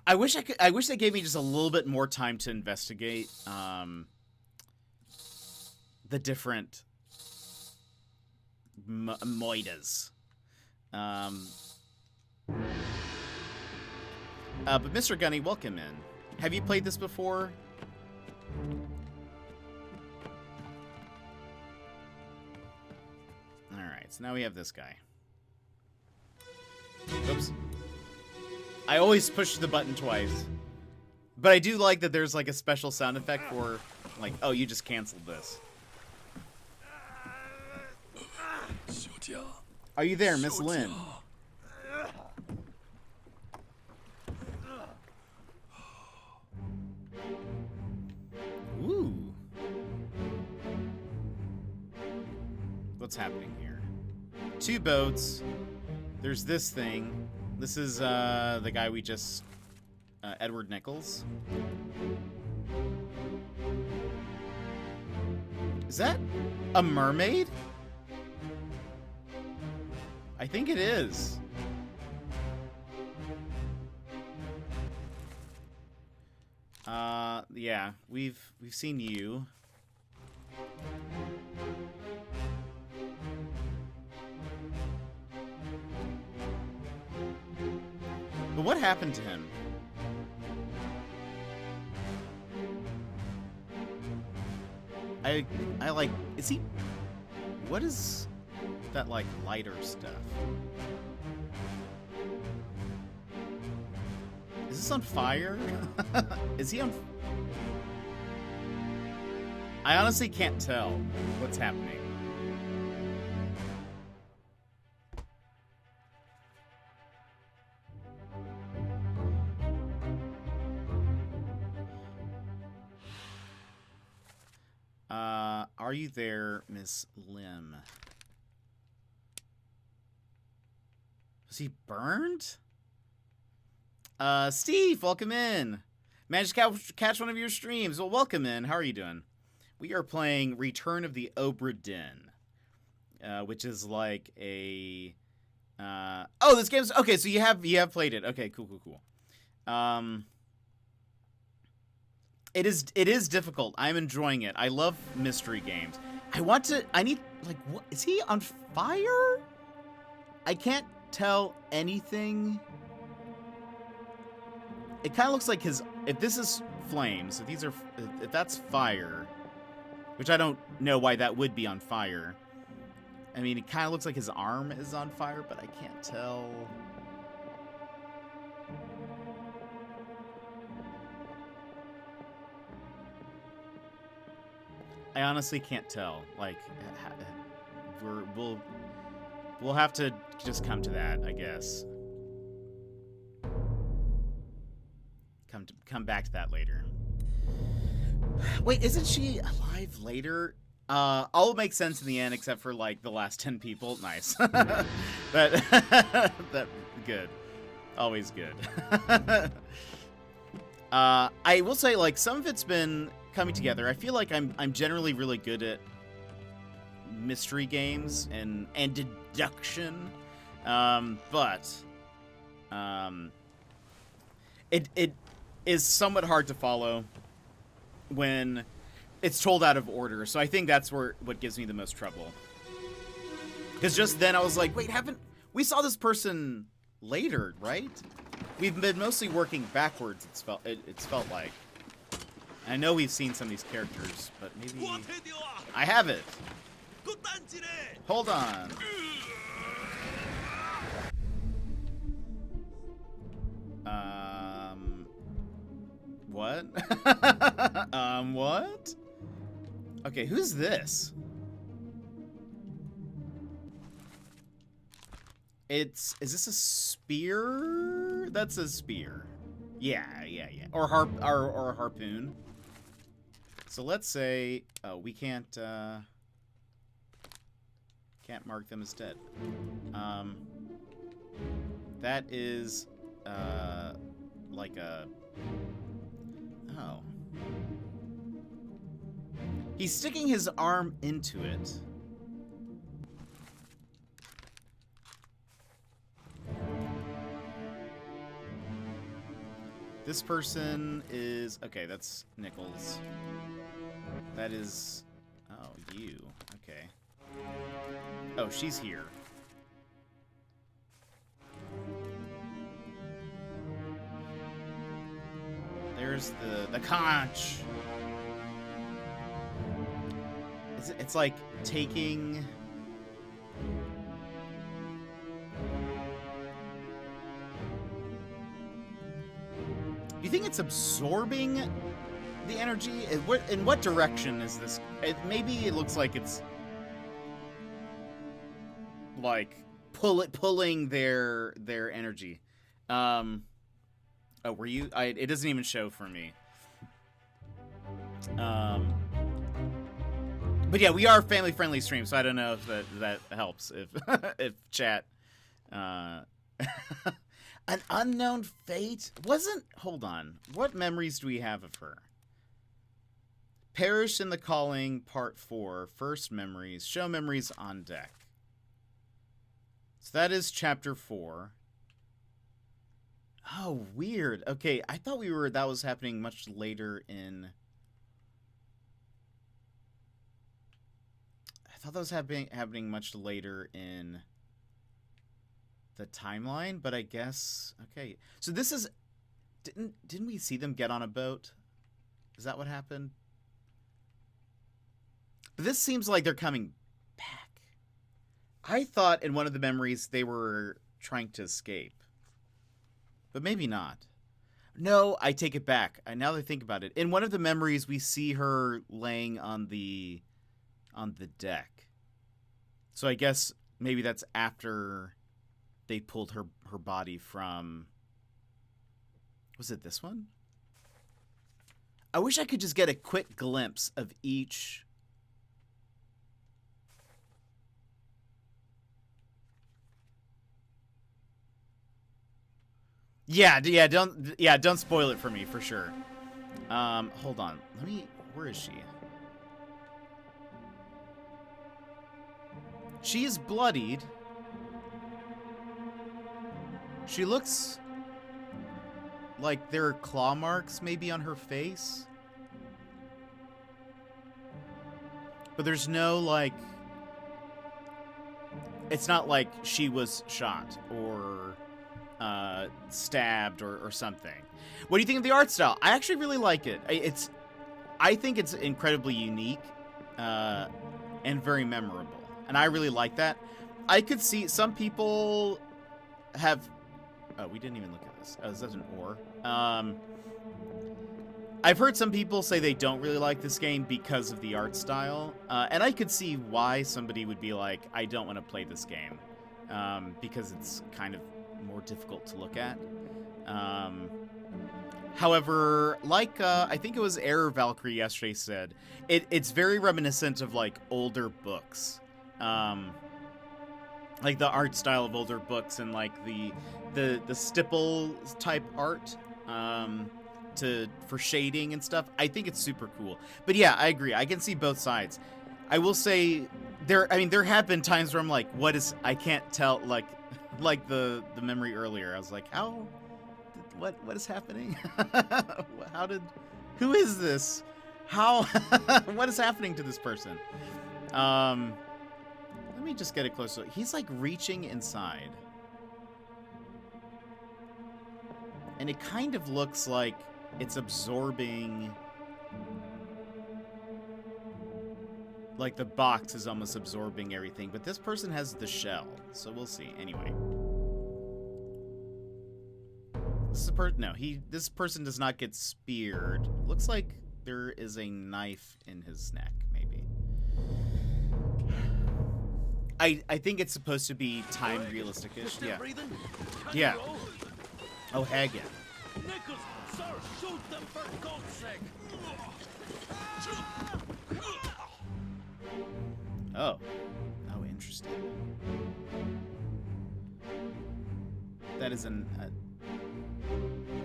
I wish they gave me just a little bit more time to investigate the different moidas. But Mr. Gunny, welcome in. Have you played this before? Alright, so now we have this guy. Oops. I always push the button twice. But I do like that there's like a special sound effect for, like, oh, you just canceled this. Are you there, Miss Lin? Ooh. What's happening here? 2 boats. There's this thing. This is the guy we just... Edward Nichols. Is that a mermaid? I think it is. Yeah, we've seen you. But what happened to him? I like, is he, what is that, like, lighter stuff? Is this on fire? Is he on... I honestly can't tell what's happening. Are you there, Miss Lim? Was he burned? Steve, welcome in. Managed to catch one of your streams. Well, welcome in. How are you doing? We are playing Return of the Obra Dinn, which is like a... oh, this game's... Okay, so you have played it. Okay, cool. It is difficult. I'm enjoying it. I love mystery games. I need, like, what? Is he on fire? I can't tell anything. It kind of looks like his, if this is flames, if that's fire, which I don't know why that would be on fire. I mean, it kind of looks like his arm is on fire, but I can't tell. I honestly can't tell. Like, we'll have to just come to that, I guess. Come back to that later. Wait, isn't she alive later? All make sense in the end, except for like the last 10 people. Nice. that good. Always good. I will say, like, some of it's been coming together. I feel like I'm generally really good at mystery games and deduction, but it is somewhat hard to follow when it's told out of order. So I think that's what gives me the most trouble. Because just then I was like, wait, we saw this person later, right? We've been mostly working backwards. It's felt like. I know we've seen some of these characters, but maybe I have it. Hold on. What? What? Okay, who's this? Is this a spear? That's a spear. Yeah. Or a harpoon. So let's say, oh, we can't mark them as dead. That is, like a, oh. He's sticking his arm into it. This person is, okay, that's Nichols. That is, oh, you, okay. Oh, she's here. There's the conch. It's like taking... Do you think it's absorbing the energy? In what direction is this? Maybe it looks like it's like pulling their energy. Oh, were you? It doesn't even show for me. But yeah, we are family friendly stream, so I don't know if that helps. If if chat. An unknown fate? Hold on. What memories do we have of her? Perish in the Calling, Part 4. First memories. Show memories on deck. So that is Chapter 4. Oh, weird. Okay, I thought that was happening much later in... I thought that was happening much later in the timeline, but I guess okay. So this is didn't we see them get on a boat? Is that what happened? But this seems like they're coming back. I thought in one of the memories they were trying to escape. But maybe not. No, I take it back. Now that I think about it, in one of the memories we see her laying on the deck. So I guess maybe that's after they pulled her body from... Was it this one? I wish I could just get a quick glimpse of each... Yeah, don't spoil it for me, for sure. Hold on. Where is she? She is bloodied. She looks like there are claw marks maybe on her face. But there's no, like... It's not like she was shot or stabbed or something. What do you think of the art style? I actually really like it. I think it's incredibly unique and very memorable. And I really like that. I could see some people have... Oh, we didn't even look at this. Oh, is that an ore? I've heard some people say they don't really like this game because of the art style. And I could see why somebody would be like, I don't want to play this game. Because it's kind of more difficult to look at. However, like I think it was Error Valkyrie yesterday said, it's very reminiscent of like older books. Like the art style of older books and like the stipple type art for shading and stuff. I think it's super cool. But yeah, I agree. I can see both sides. I will say there have been times where I'm like, I can't tell, like the memory earlier. I was like, what is happening? Who is this? What is happening to this person? Let me just get it closer. He's like reaching inside. And it kind of looks like it's absorbing... Like the box is almost absorbing everything. But this person has the shell. So we'll see. Anyway. This person does not get speared. Looks like there is a knife in his neck, maybe. I think it's supposed to be time realistic-ish. Yeah. Yeah. Oh, Hagen. Nichols, sir, shoot them for God's sake. Oh. Oh, interesting. That is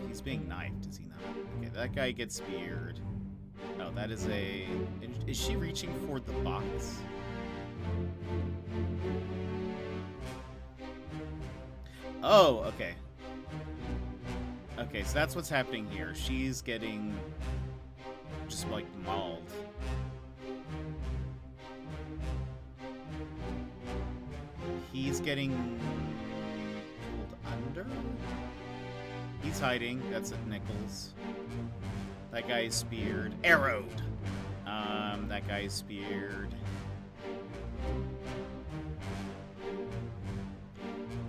he's being knifed, is he not? Okay, that guy gets speared. Oh, that is is she reaching for the box? Oh, okay. Okay, so that's what's happening here. She's getting just like mauled. He's getting pulled under. He's hiding. That's at Nichols. That guy is speared. Arrowed. That guy is speared.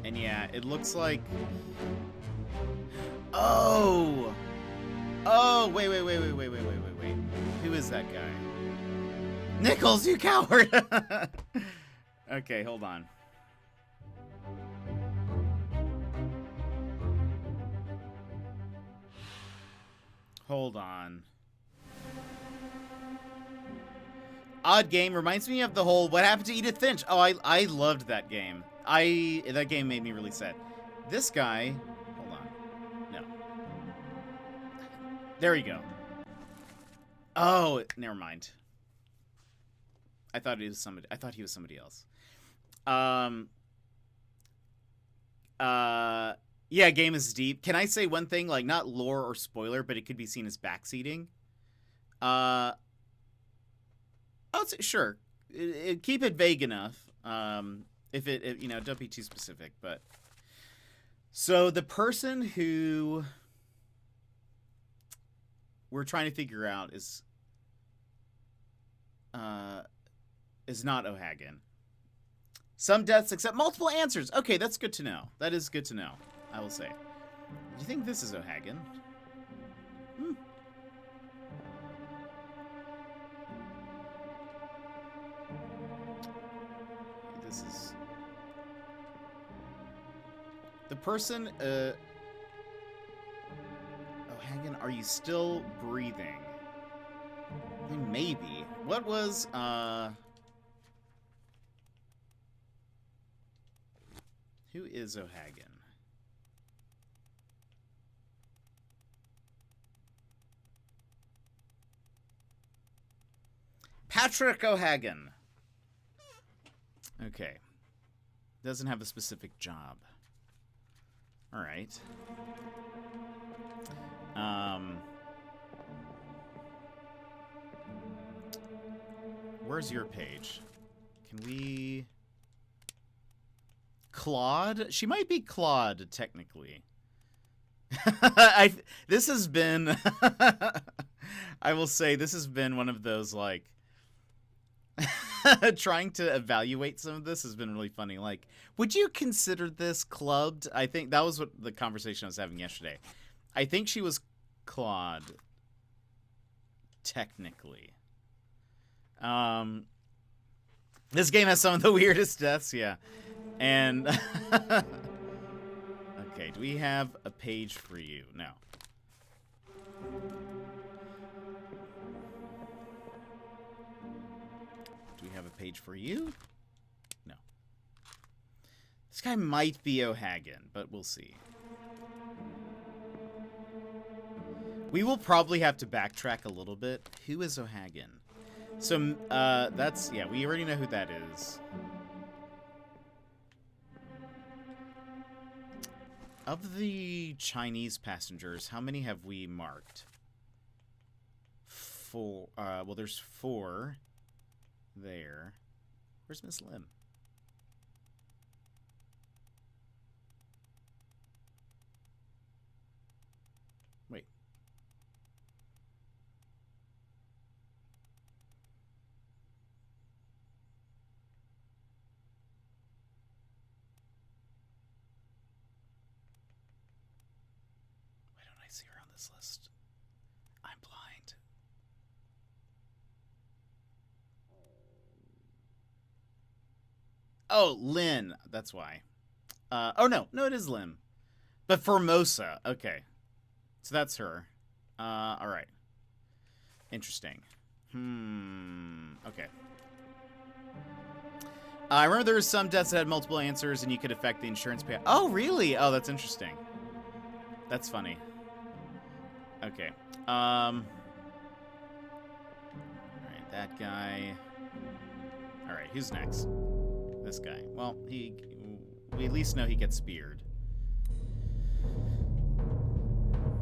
And yeah, it looks like... Oh! Oh, wait. Who is that guy? Nichols, you coward! Okay, hold on. Hold on. Odd Game reminds me of the whole What Happened to Edith Finch. Oh, I loved that game. That game made me really sad. This guy... Hold on. No. There we go. Oh, never mind. I thought he was somebody else. Yeah, game is deep. Can I say one thing? Like, not lore or spoiler, but it could be seen as backseating. Sure. Keep it vague enough. If don't be too specific, but So the person who we're trying to figure out is not O'Hagan. Some deaths accept multiple answers. Okay, that's good to know. That is good to know, I will say. Do you think this is O'Hagan? This is... The person, O'Hagan, are you still breathing? Maybe. What was, who is O'Hagan? Patrick O'Hagan. Okay. Doesn't have a specific job. All right. Where's your page? Can we... Claude? She might be Claude, technically. This has been... I will say, this has been one of those, like... trying to evaluate some of this has been really funny. Like, would you consider this clubbed? I think that was what the conversation I was having yesterday. I think she was Claude, technically. This game has some of the weirdest deaths, yeah. And okay, do we have a page for you? No. Do we have a page for you? No. This guy might be O'Hagan, but we'll see. We will probably have to backtrack a little bit. Who is O'Hagan? So, that's... Yeah, we already know who that is. Of the Chinese passengers, how many have we marked? 4. Well, there's 4 there. Where's Miss Lim? Wait. Why don't I see her on this list? I'm blind. Oh, Lynn. That's why. Oh, no. No, it is Lim. But Formosa. Okay. So that's her. All right. Interesting. Okay. I remember there were some deaths that had multiple answers and you could affect the insurance payout. Oh, really? Oh, that's interesting. That's funny. Okay. All right, that guy. All right, who's next? This guy. Well, we at least know he gets speared.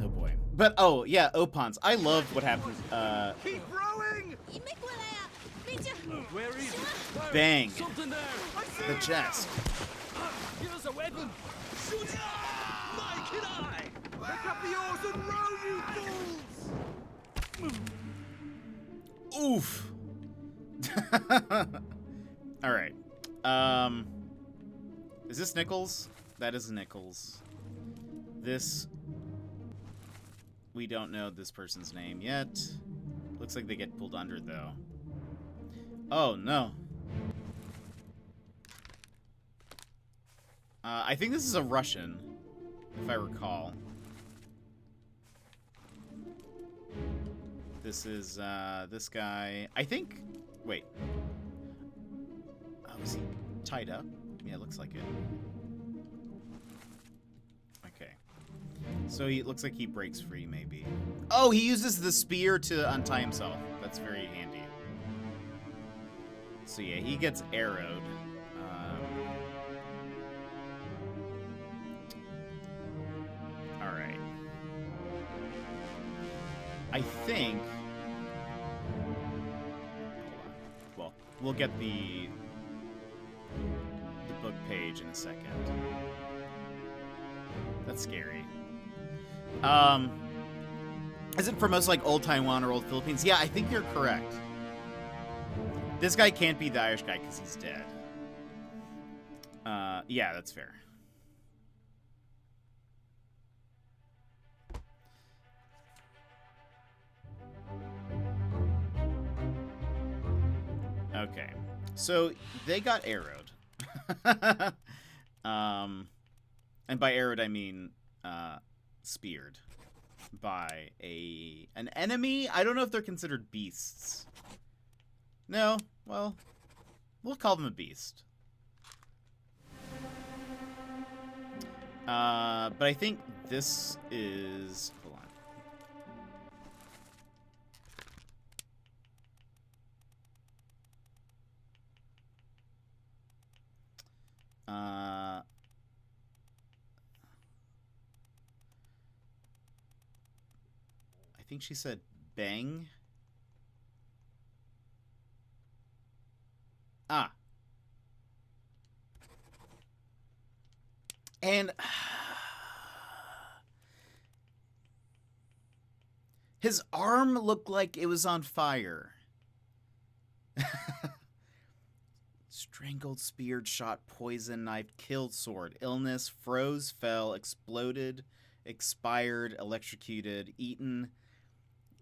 Oh boy. But oh yeah, Opons. I loved what happened. Keep rowing! Where is it? Bang. Something there. The chest. Here's a weapon. Shoot it! My kid eye! Pick up the oars and row, you fools! Oof. All right. Is this Nichols? That is Nichols. This... We don't know this person's name yet. Looks like they get pulled under, though. Oh, no. I think this is a Russian, if I recall. This is, this guy... I think... Wait. Oh, is he tied up? Yeah, it looks like it. Okay. So he looks like he breaks free, maybe. Oh, he uses the spear to untie himself. That's very handy. So yeah, he gets arrowed. Alright. I think... Hold on. Well, we'll get the book page in a second. That's scary. Is it for most like old Taiwan or old Philippines? Yeah, I think you're correct. This guy can't be the Irish guy because he's dead. Yeah, that's fair. Okay, so they got arrowed. And by arrowed I mean speared by an enemy. I don't know if they're considered beasts. No, well, we'll call them a beast. But I think this is... Hold on. I think she said bang. Ah. And his arm looked like it was on fire. Strangled, speared, shot, poison, knife, killed, sword, illness, froze, fell, exploded, expired, electrocuted, eaten,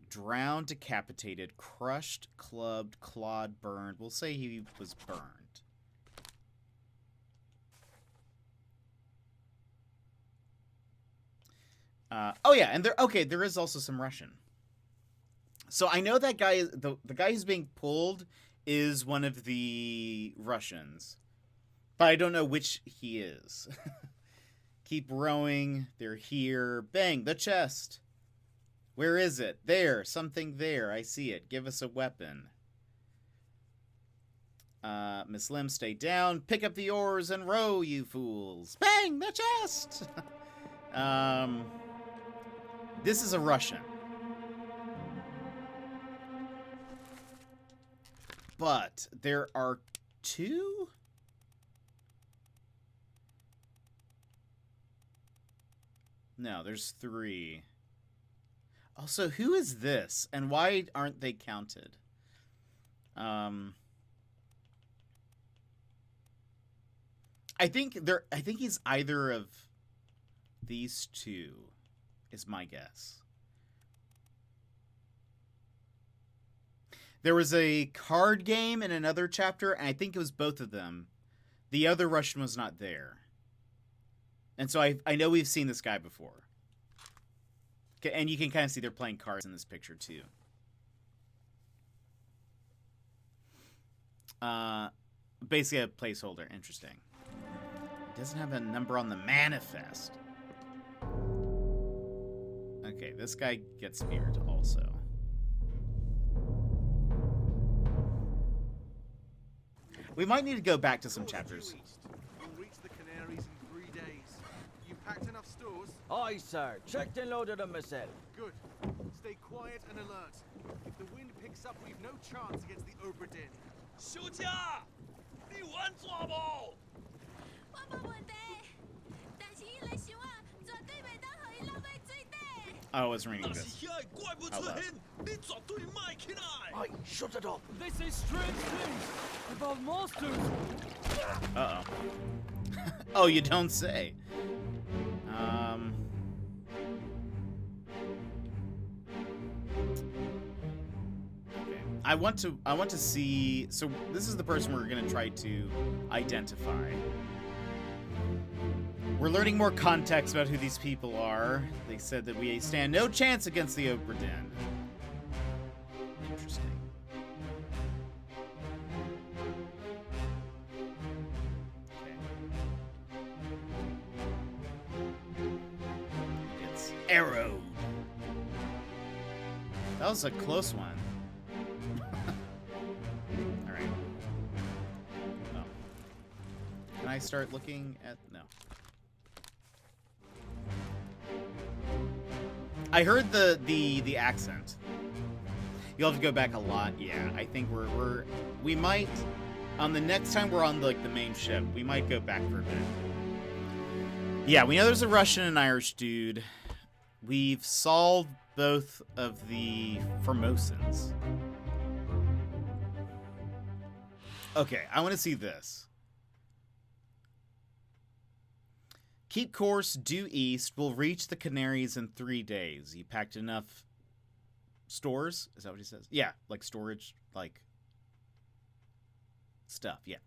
drowned, decapitated, crushed, clubbed, clawed, burned. We'll say he was burned. Oh yeah, and there is also some Russian. So I know that guy, the guy who's being pulled is one of the Russians, but I don't know which he is. Keep rowing. They're here. Bang, the chest. Where is it? There, something there. I see it. Give us a weapon. Miss Lim, stay down. Pick up the oars and row, you fools. Bang, the chest. This is a Russian. But there are two? No, there's three. Also, who is this? And why aren't they counted? I think he's either of these two, is my guess. There was a card game in another chapter, and I think it was both of them. The other Russian was not there. And so I know we've seen this guy before. Okay, and you can kind of see they're playing cards in this picture, too. Basically a placeholder. Interesting. It doesn't have a number on the manifest. Okay, this guy gets speared also. We might need to go back to some chapters. You'll reach the Canaries in 3 days. You packed enough stores? Aye, sir. Checked and loaded them myself. Good. Stay quiet and alert. If the wind picks up, we've no chance against the Obra Dinn. 休假，你玩抓不？我冇问题，但是伊来想啊，绝对袂当互伊落去水底。 Oh, I wasn't reading 但是 this. 遐个怪物出现，你绝对卖起来。 Aye, shut it up. They say strange things about monsters. Uh-oh. Oh, you don't say. Okay. I want to see. So this is the person we're gonna try to identify. We're learning more context about who these people are. They said that we stand no chance against the Obra Dinn. Interesting. It's arrowed. That was a close one. Alright. Oh. Can I start looking at... No. I heard the accent. You'll have to go back a lot. Yeah, I think we might... On the next time we're on the main ship, we might go back for a bit. Yeah, we know there's a Russian and Irish dude. We've solved both of the Formosans. Okay, I want to see this. Keep course due east. We'll reach the Canaries in 3 days. You packed enough stores? Is that what he says? Yeah, like storage, like stuff, yeah.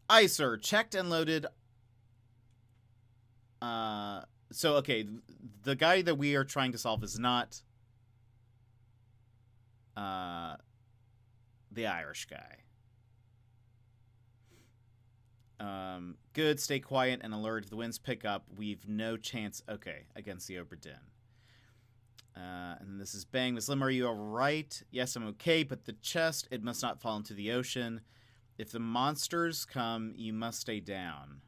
Aye, sir. Checked and loaded. So, okay, the guy that we are trying to solve is not the Irish guy. Good, stay quiet and alert. If the winds pick up, we've no chance, okay, against the Obra Dinn. And this is Bang. Miss Lim, are you alright? Yes, I'm okay, but the chest, it must not fall into the ocean. If the monsters come, you must stay down.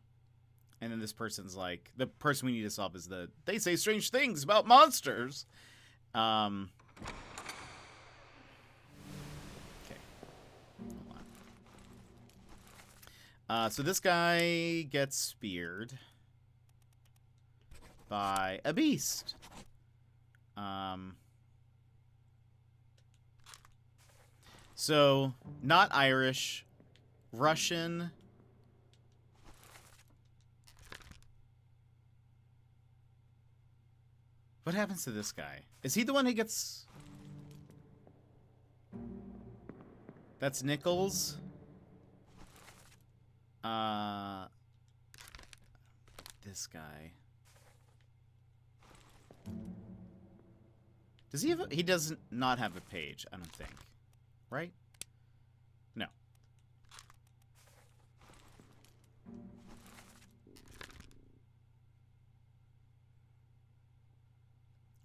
And then this person's like, the person we need to solve is they say strange things about monsters. Okay. Hold on. So this guy gets speared by a beast. So, not Irish, Russian. What happens to this guy? Is he the one who gets... That's Nichols. This guy. Does he have a... He does not have a page, I don't think. Right? No.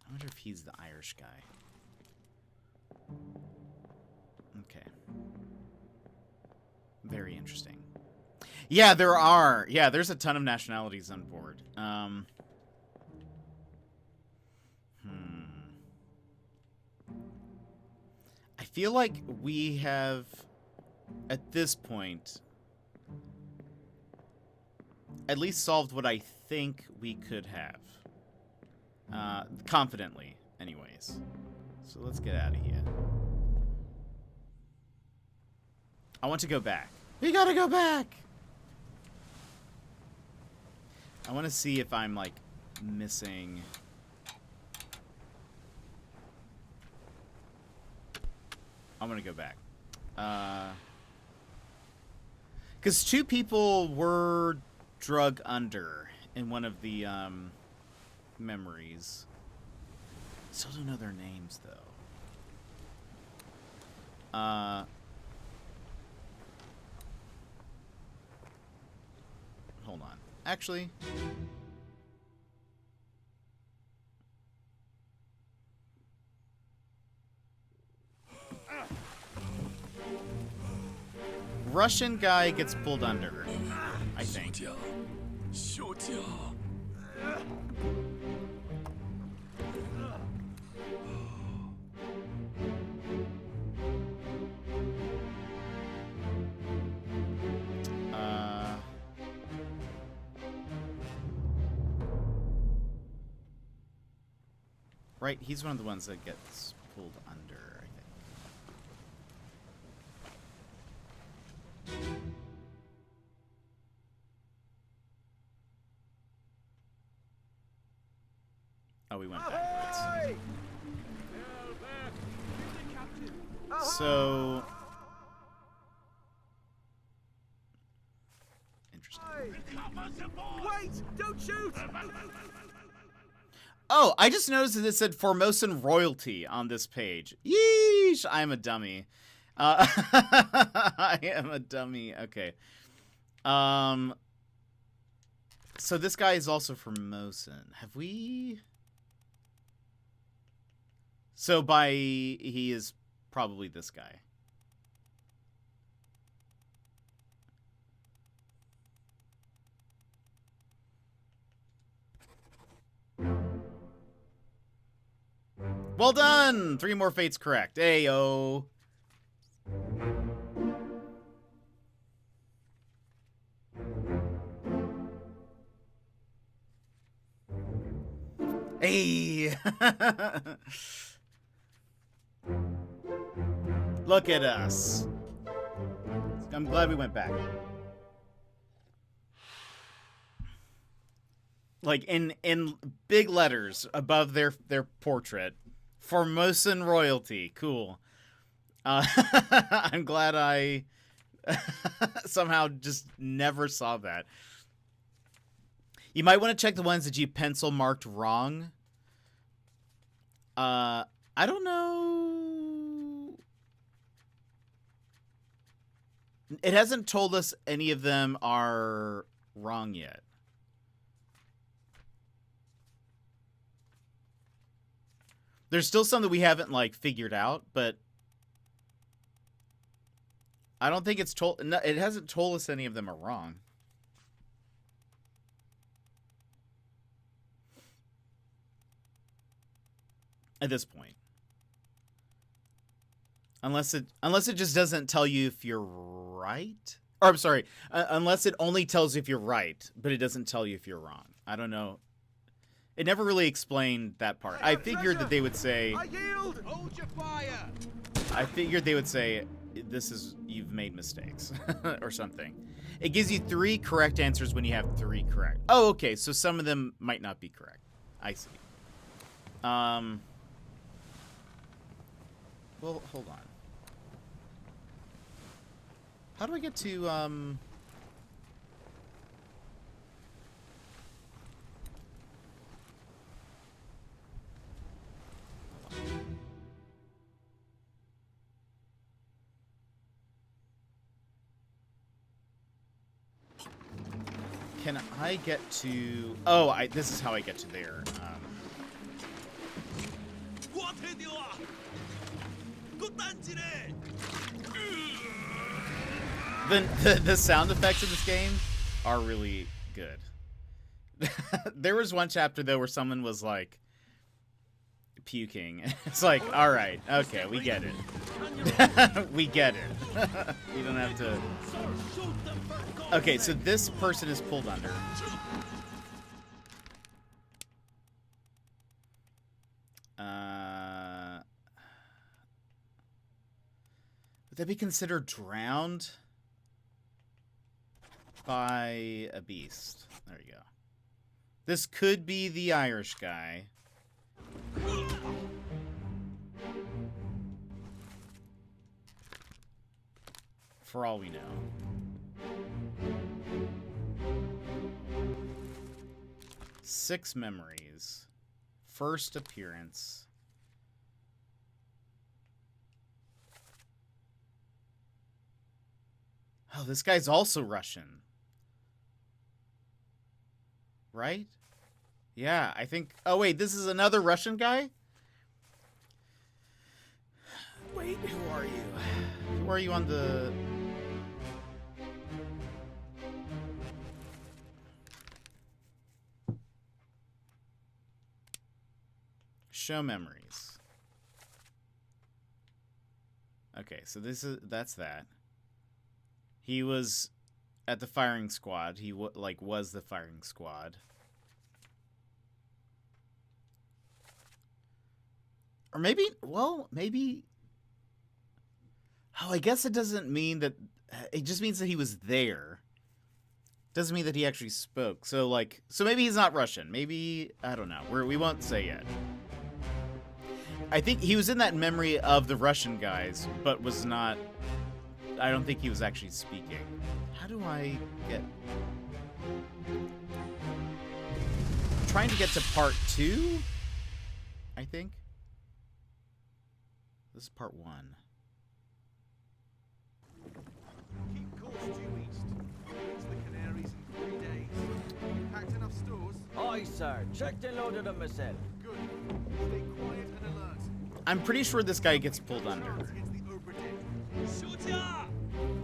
I wonder if he's the Irish guy. Okay. Very interesting. Yeah, there are. Yeah, there's a ton of nationalities on board. I feel like we have, at this point, at least solved what I think we could have. Confidently, anyways. So let's get out of here. I want to go back. We gotta go back! I want to see if I'm, like, missing... I'm gonna go back. Because 2 people were drug under in one of the, memories. Still don't know their names, though. Hold on. Actually... Russian guy gets pulled under, I think. Right, he's one of the ones that gets pulled under, I think. Oh, we went backwards. So... Interesting. Wait! Don't shoot! Oh, I just noticed that it said Formosan royalty on this page. Yeesh! I'm a dummy. I am a dummy. Okay. So this guy is also Formosan. Have we... So by... He is probably this guy. Well done! 3 more fates correct. Ayo. Hey! Look at us. I'm glad we went back. Like in big letters above their portrait, Formosan royalty. Cool. I'm glad I somehow just never saw that. You might want to check the ones that you pencil marked wrong. I don't know. It hasn't told us any of them are wrong yet. There's still some that we haven't, like, figured out, but I don't think it's told... No, it hasn't told us any of them are wrong. At this point. Unless it just doesn't tell you if you're right. Or, I'm sorry. Unless it only tells you if you're right, but it doesn't tell you if you're wrong. I don't know. It never really explained that part. I figured that they would say... I yield! Hold your fire! I figured they would say, you've made mistakes. Or something. It gives you 3 correct answers when you have 3 correct. Oh, okay. So some of them might not be correct. I see. Well, hold on. How do I get to, Can I get to... Oh, this is how I get to there. The sound effects in this game are really good. There was one chapter, though, where someone was, like, puking. It's like, all right, okay, we get it. We get it. You don't have to... Okay, so this person is pulled under. Would that be considered drowned by a beast? There you go. This could be the Irish guy. For all we know. Six memories. First appearance. Oh, this guy's also Russian. Right? Yeah, I think... Oh, wait, this is another Russian guy? Wait, who are you? Who are you on the... Show memories. Okay, so that's that. He was at the firing squad. He was the firing squad. Or maybe, well, maybe... Oh, I guess it doesn't mean that... It just means that he was there. Doesn't mean that he actually spoke. So, like... So maybe he's not Russian. Maybe... I don't know. We won't say yet. I think he was in that memory of the Russian guys, but was not... I don't think he was actually speaking. How do I get... I'm trying to get to part 2, I think. This is part 1. Keep course due east. Reach the Canaries in 3 days. You packed enough stores? Aye, sir. Checked and loaded them myself. Good. Stay quiet and alert. I'm pretty sure this guy gets pulled under. Against the Obra Dinn. Shoot ya!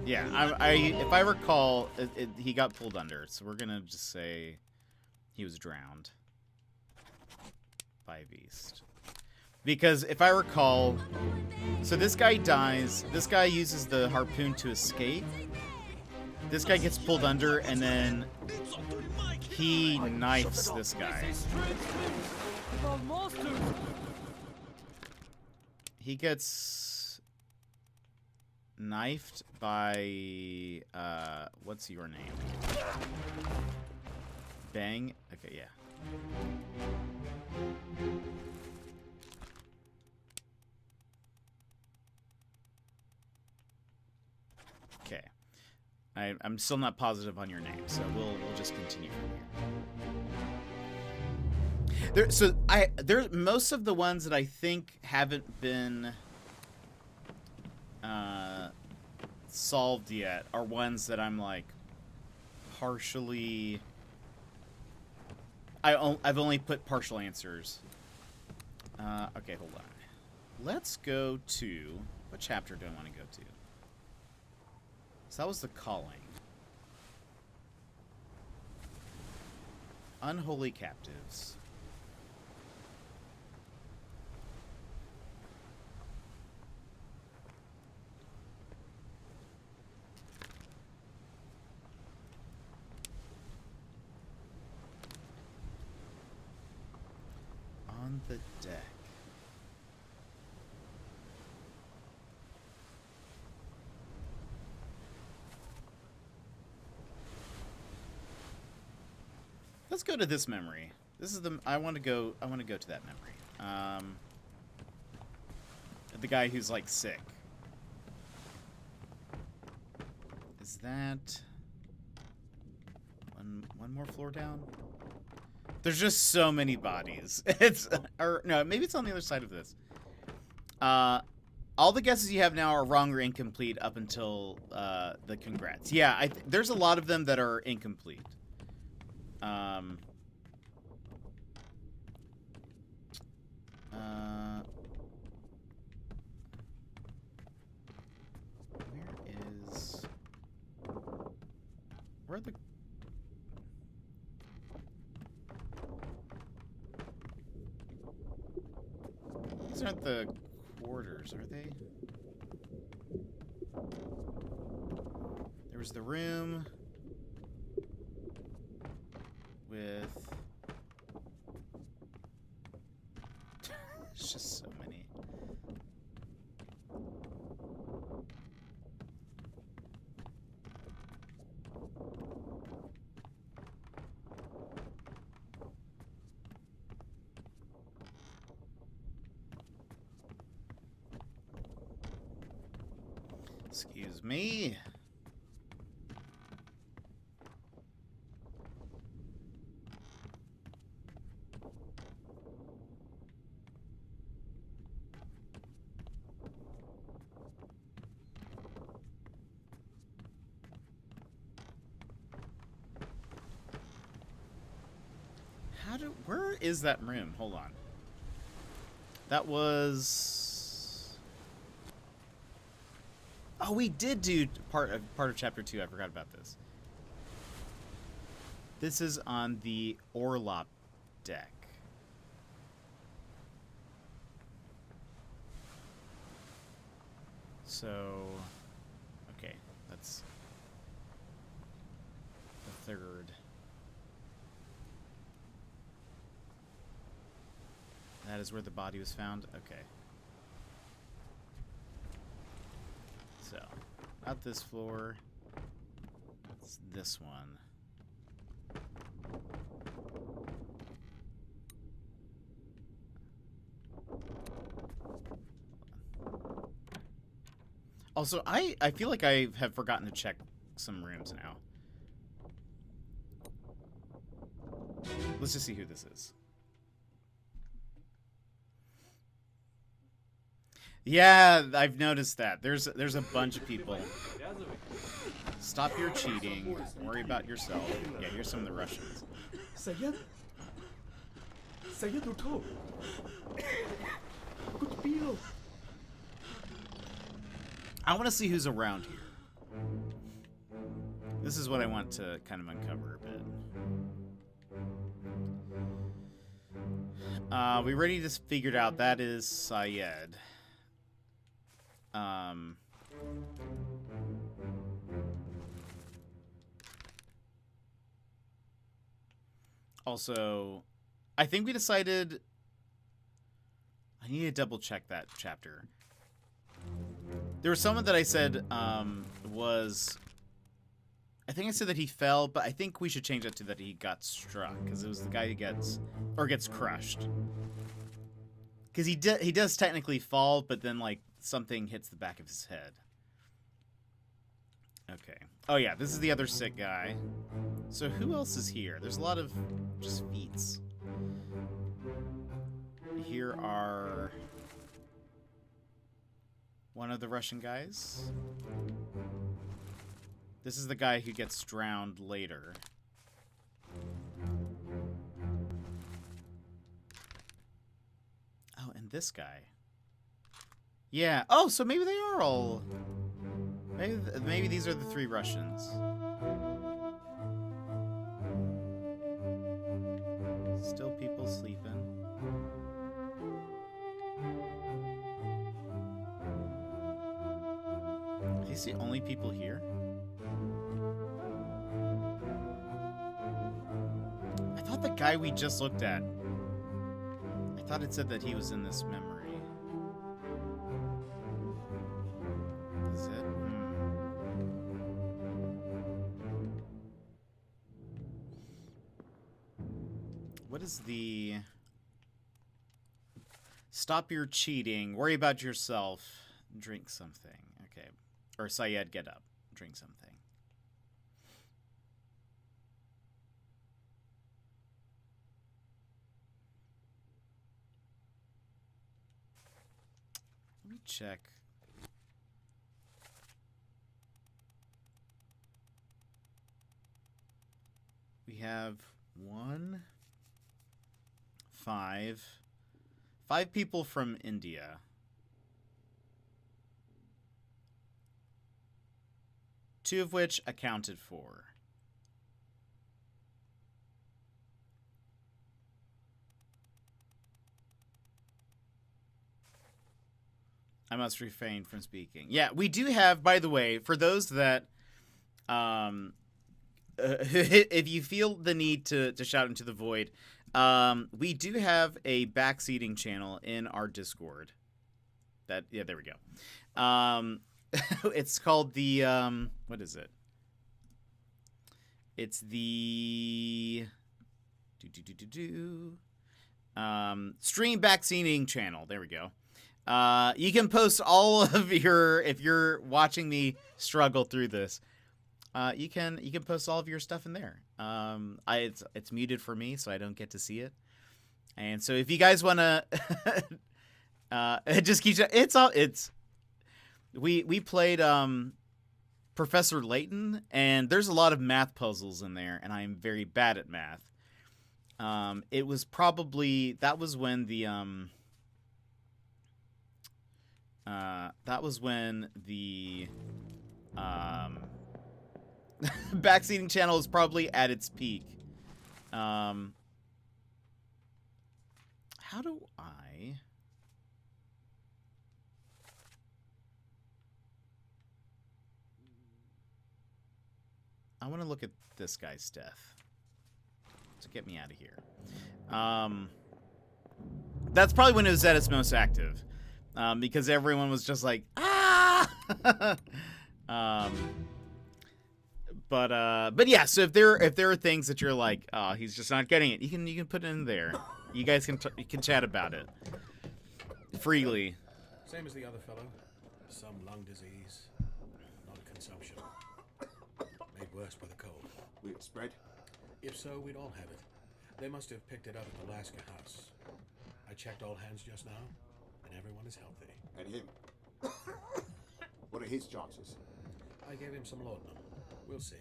Yeah, if I recall, he got pulled under, so we're gonna just say he was drowned by a beast. Because if I recall, so this guy dies, this guy uses the harpoon to escape, this guy gets pulled under, and then he knifes this guy. The monsters! He gets knifed by what's your name? Bang. Okay, yeah. Okay. I'm still not positive on your name, so we'll just continue from here. There's most of the ones that I think haven't been solved yet are ones that I'm like partially. I've only put partial answers. Okay, hold on. Let's go to what chapter do I want to go to? So that was the calling. Unholy captives. On the deck. Let's go to this memory. This is the I want to go to that memory. The guy who's like sick. Is that one more floor down? There's just so many bodies. It's or no, maybe it's on the other side of this. All the guesses you have now are wrong or incomplete up until the congrats. Yeah, there's a lot of them that are incomplete. Where are the... These aren't the quarters, are they? There was the room with... It's just so many. Excuse me. Where is that room? Hold on. That was... Oh, we did do part of chapter 2. I forgot about this. This is on the Orlop deck. So, okay, that's the third. That is where the body was found? Okay. So, not this floor. It's this one. Also, I feel like I have forgotten to check some rooms now. Let's just see who this is. Yeah, I've noticed that. There's a bunch of people. Stop your cheating. Worry about yourself. Yeah, here's some of the Russians. Sayed? Sayed uto. Good deal. I want to see who's around here. This is what I want to kind of uncover a bit. We already just figured out that is Syed. Also, I think we decided I need to double check that chapter. There was someone that I said was... I think I said that he fell, but I think we should change it to that he got struck, because it was the guy who gets crushed. Because he does technically fall, but then like something hits the back of his head. Okay. Oh yeah, this is the other sick guy. So who else is here? There's a lot of just feats. Here are one of the Russian guys. This is the guy who gets drowned later. Oh, and this guy. Yeah. Oh, so maybe they are all... Maybe these are the 3 Russians. Still people sleeping. Are these the only people here? I thought the guy we just looked at... I thought it said that he was in this memory. Is it? What is the... Stop your cheating. Worry about yourself. Drink something. Okay. Or Syed, get up. Drink something. Let me check. We have 5 people from India. Two of which accounted for. I must refrain from speaking. Yeah, we do have, by the way, for those that, if you feel the need to shout into the void, we do have a backseating channel in our Discord. Yeah, there we go. It's called the, what is it? It's the, stream backseating channel. There we go. You can post all of your, if you're watching me struggle through this, you can post all of your stuff in there. It's muted for me, so I don't get to see it. And so if you guys want to, just keep, we played, Professor Layton, and there's a lot of math puzzles in there, and I'm very bad at math. It was probably, that was when the backseating channel is probably at its peak. How do I want to look at this guy's death to get me out of here. That's probably when it was at its most active, because everyone was just like, ah. But yeah. So if there are things that you're like, oh, he's just not getting it, you can put it in there. You guys can chat about it freely. Same as the other fellow. Some lung disease, not a consumption. Made worse by the cold. Will it spread? If so, we'd all have it. They must have picked it up at the Alaska house. I checked all hands just now, and everyone is healthy. And him? What are his chances? I gave him some laudanum. We'll see.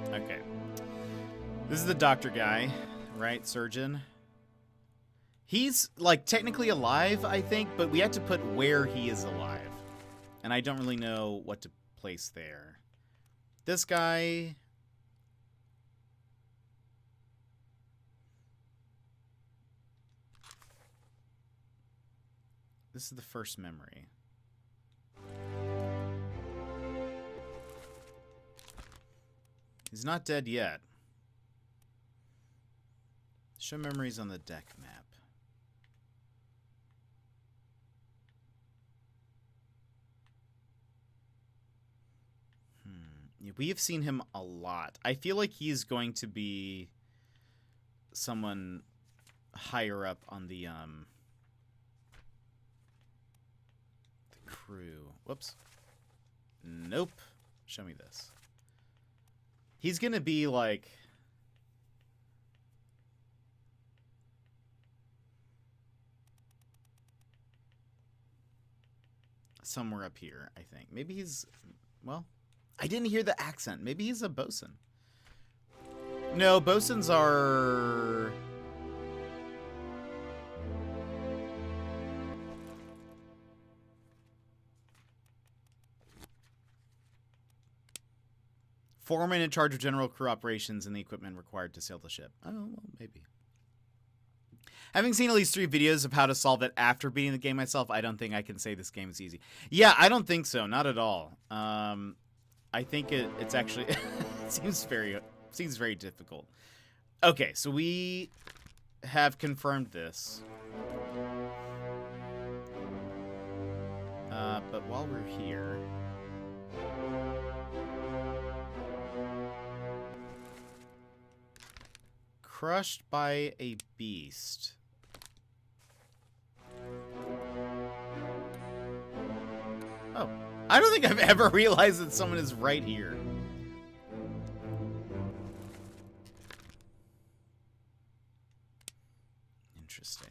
Okay. This is the doctor guy, right? Surgeon. He's, like, technically alive, I think, but we have to put where he is alive. And I don't really know what to place there. This guy... This is the first memory. He's not dead yet. Show memories on the deck map. Yeah, we have seen him a lot. I feel like he's going to be someone higher up on the crew. Whoops. Nope. Show me this. He's gonna be like... somewhere up here, I think. Maybe he's... well, I didn't hear the accent. Maybe he's a bosun. No, bosuns are... foreman in charge of general crew operations and the equipment required to sail the ship. Oh, well, maybe. Having seen at least 3 videos of how to solve it after beating the game myself, I don't think I can say this game is easy. Yeah, I don't think so. Not at all. I think it's actually... it seems very difficult. Okay, so we have confirmed this. But while we're here... crushed by a beast. Oh, I don't think I've ever realized that someone is right here. Interesting.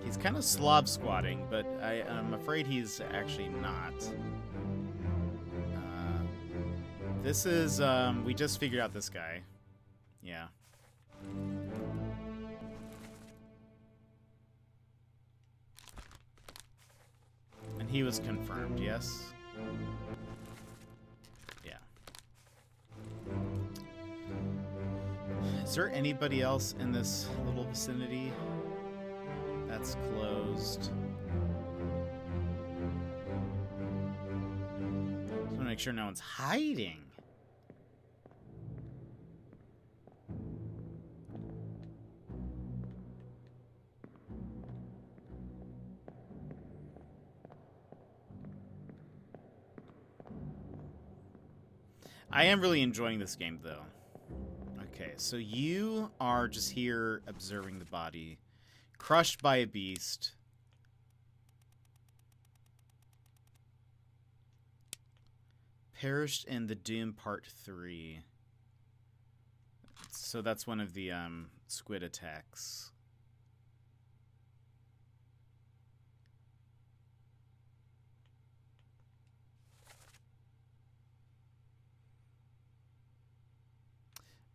He's kind of slob squatting, but I'm afraid he's actually not. This is, we just figured out this guy. Yeah. And he was confirmed, yes? Yeah. Is there anybody else in this little vicinity? That's closed. Just want to make sure no one's hiding. I am really enjoying this game, though. Okay, so you are just here observing the body. Crushed by a beast. Perished in the Doom Part 3. So that's one of the squid attacks.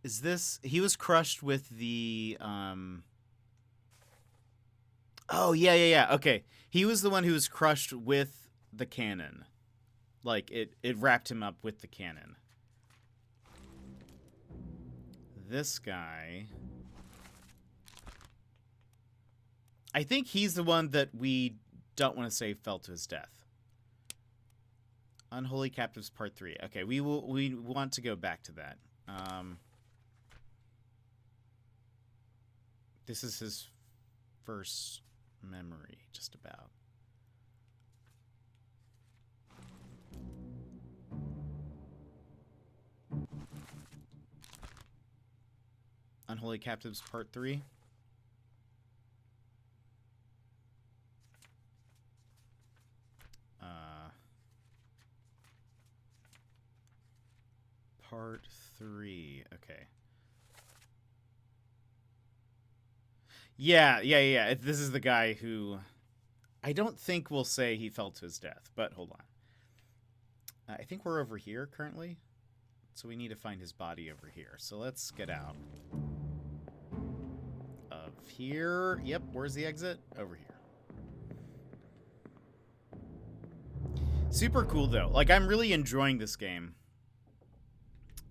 Is this... he was crushed with the... oh, yeah. Okay. He was the one who was crushed with the cannon. Like, it wrapped him up with the cannon. This guy... I think he's the one that we don't want to say fell to his death. Unholy Captives Part 3. Okay, we want to go back to that. This is his first memory, just about. Unholy Captives Part 3. Part 3. Okay. Yeah. This is the guy who... I don't think we'll say he fell to his death, but hold on. I think we're over here currently. So we need to find his body over here. So let's get out of here. Yep, where's the exit? Over here. Super cool, though. Like, I'm really enjoying this game.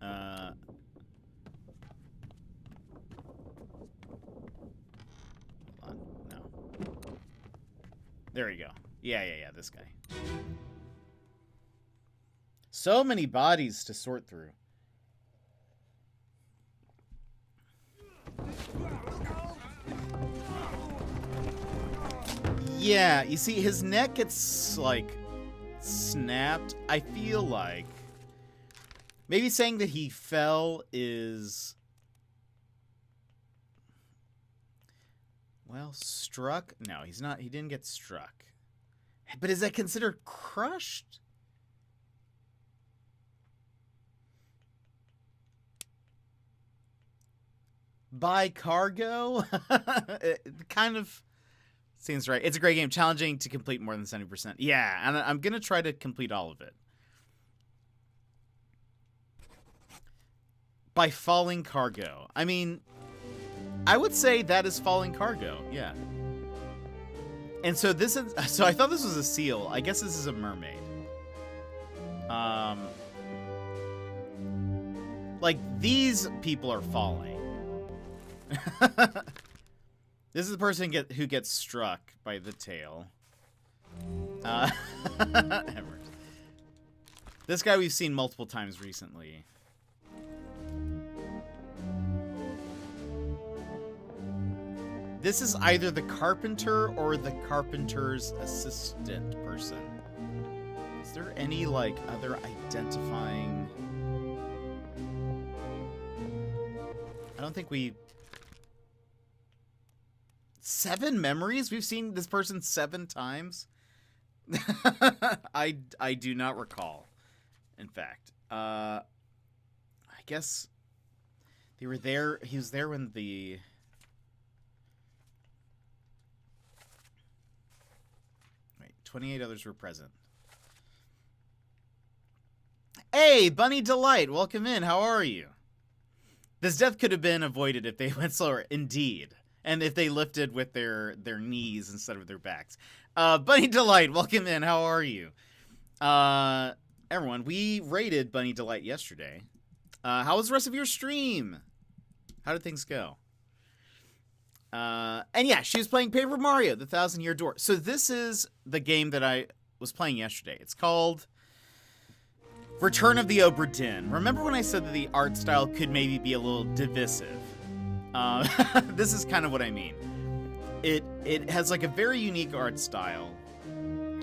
Hold on. No. There we go. Yeah, this guy. So many bodies to sort through. Yeah, you see, his neck gets, like, snapped. I feel like maybe saying that he fell is... Well, struck? No, he's not. He didn't get struck. But is that considered crushed? By cargo? It kind of seems right. It's a great game. Challenging to complete more than 70%. Yeah, and I'm going to try to complete all of it. By falling cargo. I mean, I would say that is falling cargo. Yeah. And so this is... So I thought this was a seal. I guess this is a mermaid. Like, these people are falling. This is the person who gets struck by the tail. This guy we've seen multiple times recently. This is either the carpenter or the carpenter's assistant person. Is there any, like, other identifying... I don't think we... 7 memories? We've seen this person 7 times? I do not recall, in fact. I guess they were there... He was there when the... Wait, 28 others were present. Hey, Bunny Delight, welcome in. How are you? This death could have been avoided if they went slower. Indeed. And if they lifted with their knees instead of their backs. Bunny Delight, welcome in. How are you? Everyone, we rated Bunny Delight yesterday. How was the rest of your stream? How did things go? And yeah, she was playing Paper Mario, the 1,000-Year Door. So this is the game that I was playing yesterday. It's called Return of the Obra Dinn. Remember when I said that the art style could maybe be a little divisive? This is kind of what I mean. It has like a very unique art style.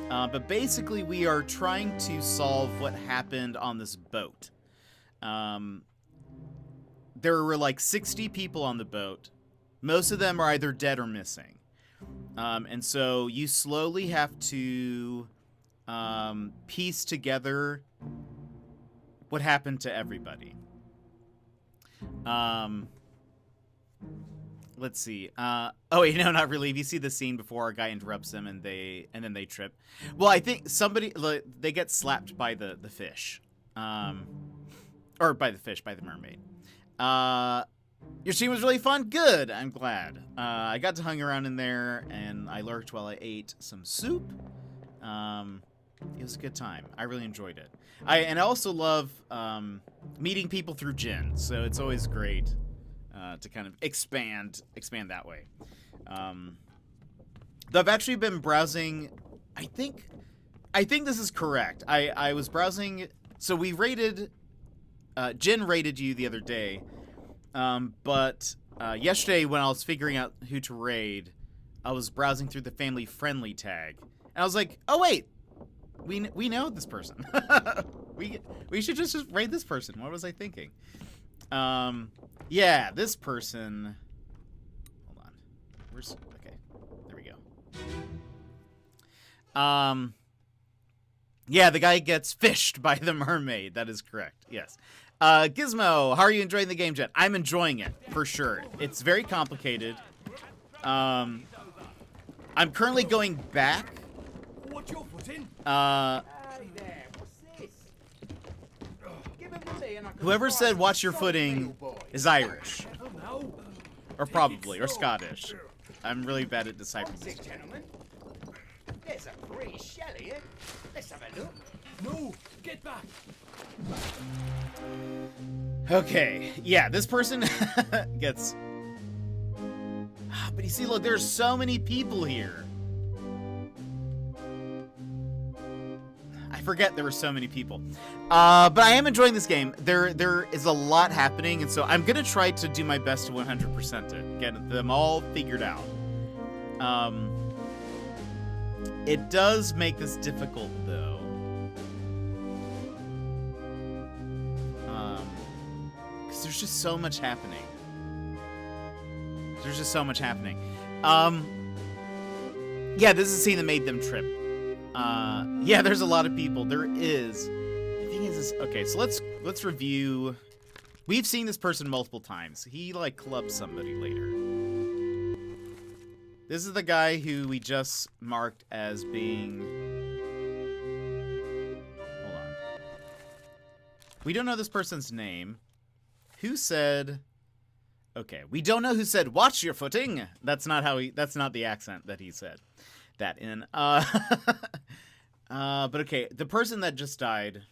But basically we are trying to solve what happened on this boat. There were like 60 people on the boat. Most of them are either dead or missing. And so you slowly have to piece together what happened to everybody. Let's see. Oh wait, no, not really. If you see the scene before a guy interrupts them and then they trip. Well, I think they get slapped by the fish. Or by the mermaid. Your stream was really fun? Good, I'm glad. I got to hang around in there and I lurked while I ate some soup. It was a good time. I really enjoyed it. I also love meeting people through Jin, so it's always great to kind of expand that way. Though I've actually been browsing. I think this is correct. I was browsing. So we rated. Jin rated you the other day, but yesterday when I was figuring out who to raid, I was browsing through the family friendly tag, and I was like, oh wait. We know this person. we should just raid this person. What was I thinking? Yeah, this person. Hold on. Okay? There we go. Yeah, the guy gets fished by the mermaid. That is correct. Yes. Gizmo, how are you enjoying the game, Jet? I'm enjoying it for sure. It's very complicated. I'm currently going back. Whoever said watch your footing is Irish. Or probably, or Scottish. I'm really bad at deciphering this. There's a pretty shell here. Let's have a look. No, get back. Okay, yeah, this person gets... But you see, look, there's so many people here. I forget there were so many people. But I am enjoying this game. There is a lot happening, and so I'm going to try to do my best to 100% it. Get them all figured out. It does make this difficult, though. Because there's just so much happening. There's just so much happening. Yeah, this is the scene that made them trip. Yeah, there's a lot of people. There is. The thing is, okay, so let's review. We've seen this person multiple times. He, like, clubs somebody later. This is the guy who we just marked as being... Hold on. We don't know this person's name. Who said... Okay, we don't know who said, "Watch your footing." That's not how he... That's not the accent that he said that in. But okay, the person that just died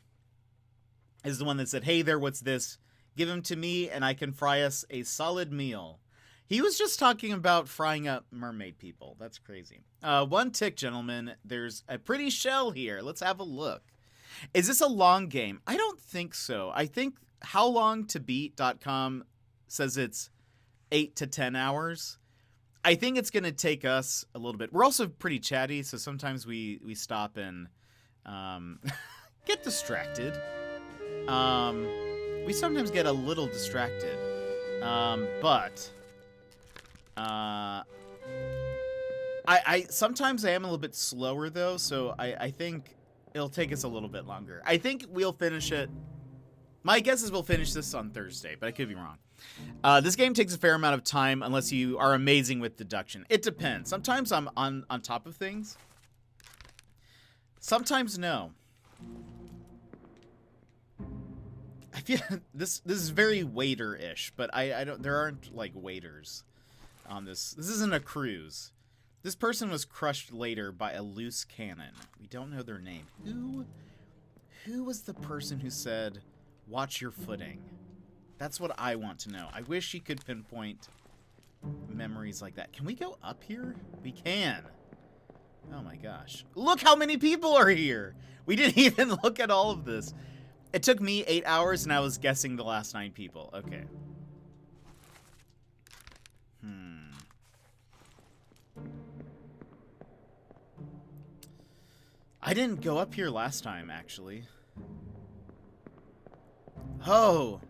is the one that said, "Hey there, what's this? Give him to me and I can fry us a solid meal." He was just talking about frying up mermaid people. That's crazy. One tick, gentlemen. There's a pretty shell here. Let's have a look. Is this a long game? I don't think so. I think howlongtobeat.com says it's 8 to 10 hours. I think it's going to take us a little bit. We're also pretty chatty, so sometimes we stop and get distracted. We sometimes get a little distracted. But I sometimes I am a little bit slower, though, so I think it'll take us a little bit longer. I think we'll finish it. My guess is we'll finish this on Thursday, but I could be wrong. This game takes a fair amount of time unless you are amazing with deduction. It depends. Sometimes I'm on top of things. Sometimes no. I feel this is very waiter-ish, but I don't. There aren't like waiters on this. This isn't a cruise. This person was crushed later by a loose cannon. We don't know their name. Who was the person who said, "Watch your footing"? That's what I want to know. I wish you could pinpoint memories like that. Can we go up here? We can. Oh my gosh. Look how many people are here. We didn't even look at all of this. It took me 8 hours and I was guessing the last 9 people. Okay. I didn't go up here last time, actually. Oh.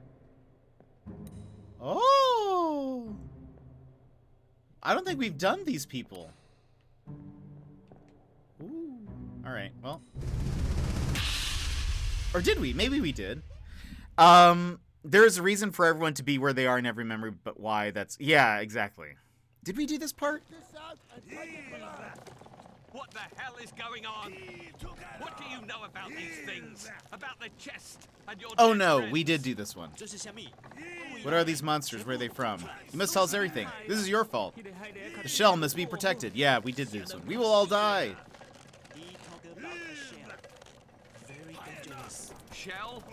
Oh! I don't think we've done these people. Ooh. Alright, well. Or did we? Maybe we did. There's a reason for everyone to be where they are in every memory, but why? That's... Yeah, exactly. Did we do this part? What the hell is going on? What do you know about these things? About the chest and your Oh dead no, friends? we did do this one. What are these monsters? Where are they from? You must tell us everything. This is your fault. The shell must be protected. Yeah, we did this one. We will all die. Shell?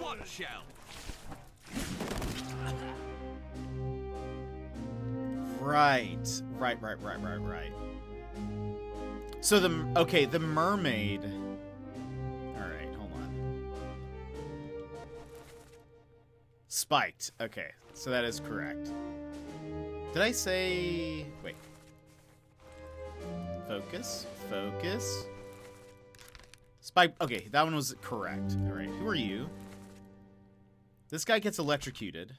What shell? Right. So the mermaid. All right, hold on. Spiked. Okay, so that is correct. Did I say? Wait. Focus. Spike. Okay, that one was correct. All right, who are you? This guy gets electrocuted.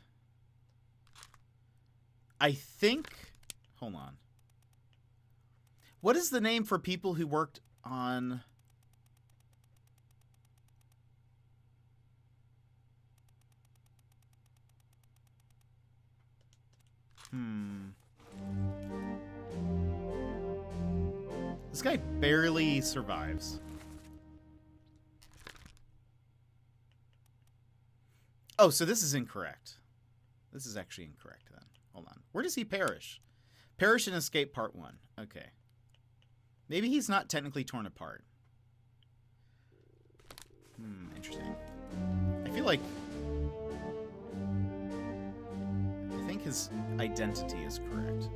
I think. Hold on. What is the name for people who worked on... This guy barely survives. Oh, so this is incorrect. This is actually incorrect then. Hold on. Where does he perish? Perish and escape part 1. Okay. Maybe he's not technically torn apart. Interesting. I feel like... I think his identity is correct.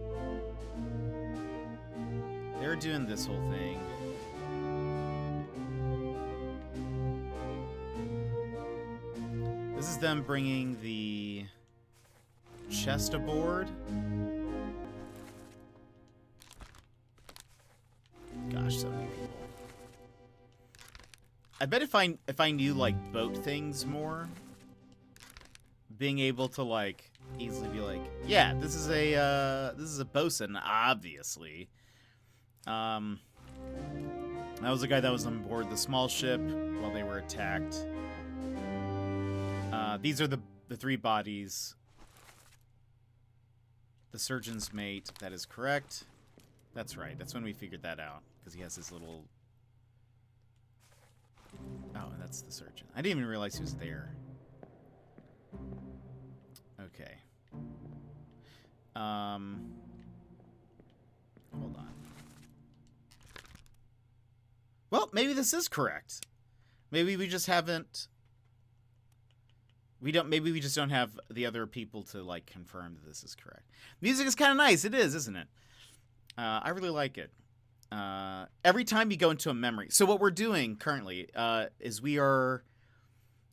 They're doing this whole thing. This is them bringing the chest aboard. Gosh, so many I bet if I knew like boat things more, being able to like easily be like, yeah, this is a bosun, obviously. That was the guy that was on board the small ship while they were attacked. These are the three bodies. The surgeon's mate, that is correct. That's right, that's when we figured that out, because he has his little... Oh, and that's the surgeon. I didn't even realize he was there. Okay. Hold on. Well, maybe this is correct. Maybe we just haven't... Maybe we just don't have the other people to, like, confirm that this is correct. Music is kind of nice. It is, isn't it? I really like it. Every time you go into a memory. So what we're doing currently is we're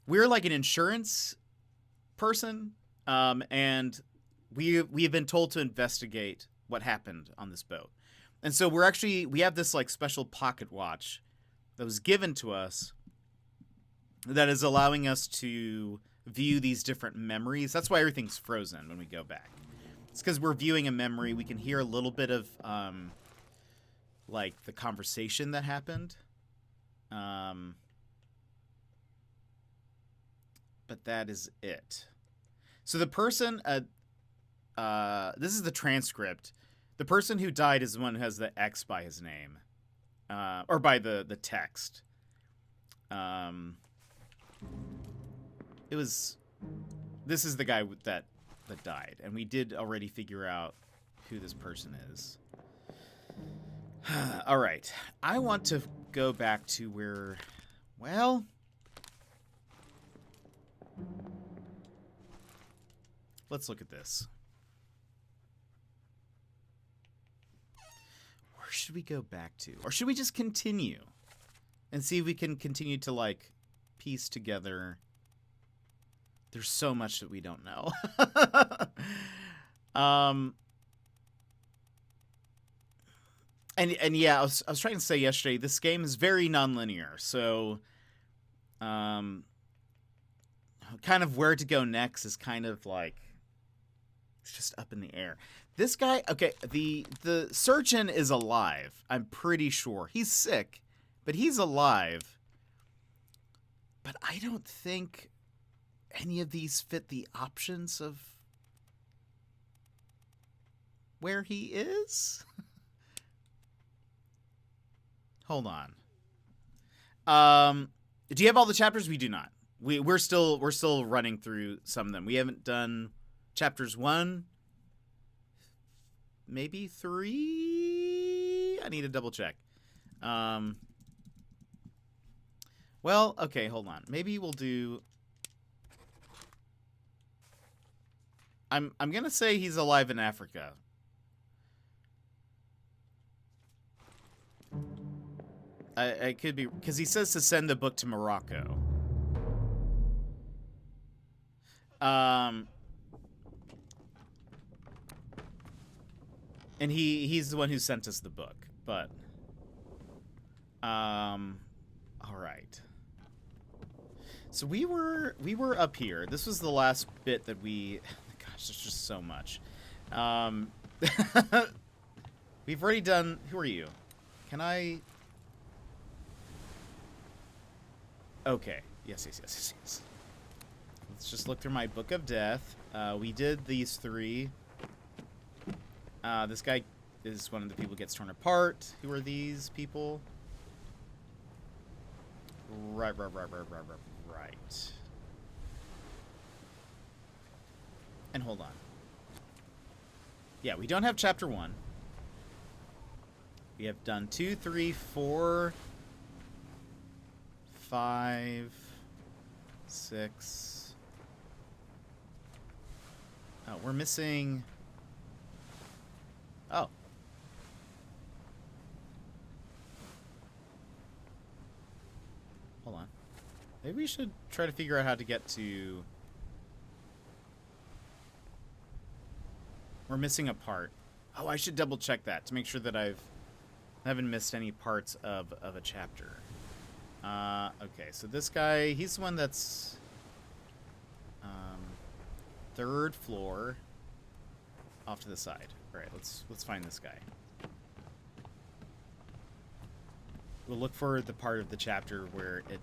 like an insurance person, and we have been told to investigate what happened on this boat. And so we have this like special pocket watch that was given to us that is allowing us to view these different memories. That's why everything's frozen when we go back. It's because we're viewing a memory. We can hear a little bit of like the conversation that happened. But that is it. So the person, this is the transcript. The person who died is the one who has the X by his name, or by the text. This is the guy that died, and we did already figure out who this person is. All right, I want to go back to where, well, let's look at this. Where should we go back to? Or should we just continue and see if we can continue to, like, piece together? There's so much that we don't know. And yeah, I was trying to say yesterday, this game is very nonlinear, so kind of where to go next is kind of like, it's just up in the air. This guy, okay, the surgeon is alive, I'm pretty sure. He's sick, but he's alive. But I don't think any of these fit the options of where he is. Hold on. Do you have all the chapters? We do not. We're still running through some of them. We haven't done chapters 1, maybe 3. I need to double check. Well, okay, hold on. Maybe we'll do. I'm gonna say he's alive in Africa. I could be, because he says to send the book to Morocco. And he's the one who sent us the book, but all right. So we were up here. This was the last bit that we. Gosh, there's just so much. We've already done. Who are you? Can I? Okay. Yes. Let's just look through my book of death. We did these 3. This guy is one of the people who gets torn apart. Who are these people? Right. And hold on. Yeah, we don't have chapter 1. We have done 2, 3, 4, 5, 6. Oh, we're missing. Oh. Hold on. Maybe we should try to figure out how to get to. We're missing a part. Oh, I should double check that to make sure that I haven't missed any parts of a chapter. Okay, so this guy, he's the one that's third floor off to the side. All right, let's find this guy. We'll look for the part of the chapter where it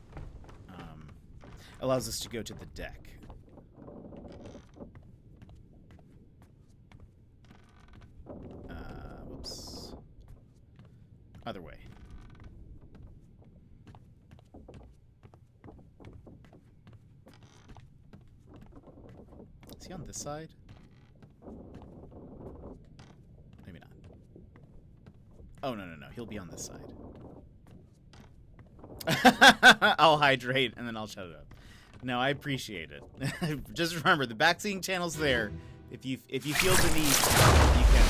allows us to go to the deck. Whoops. Other way. Is he on this side? Maybe not. Oh, no. He'll be on this side. I'll hydrate and then I'll shut it up. No, I appreciate it. Just remember, the backseating channel's there. If you feel the need, you can.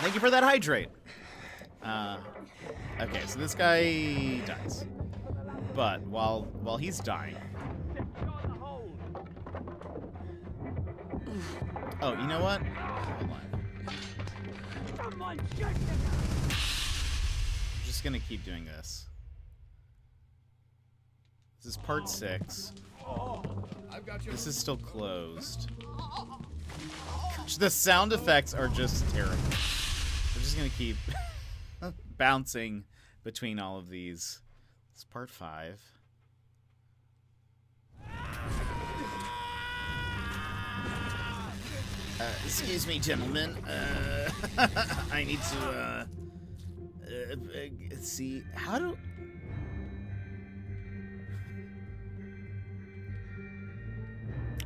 Thank you for that hydrate. Okay, so this guy dies, but while he's dying. Oh, you know what? Hold on. I'm just gonna keep doing this. This is part 6. This is still closed. Gosh, the sound effects are just terrible. We're just gonna keep bouncing between all of these. It's part 5. Excuse me, gentlemen. I need to, see, how do...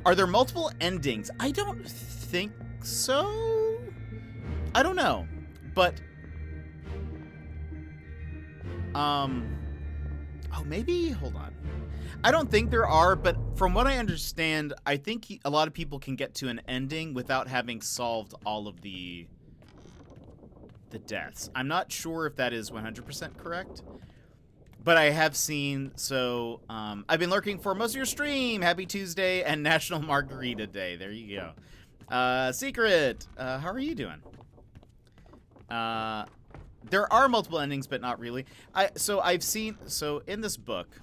Are there multiple endings? I don't think so. I don't know. But, oh, maybe, hold on. I don't think there are, but from what I understand, I think a lot of people can get to an ending without having solved all of the deaths. I'm not sure if that is 100% correct, but I have seen, so I've been lurking for most of your stream. Happy Tuesday and National Margarita Day. There you go. Secret, how are you doing? There are multiple endings, but not really. So in this book,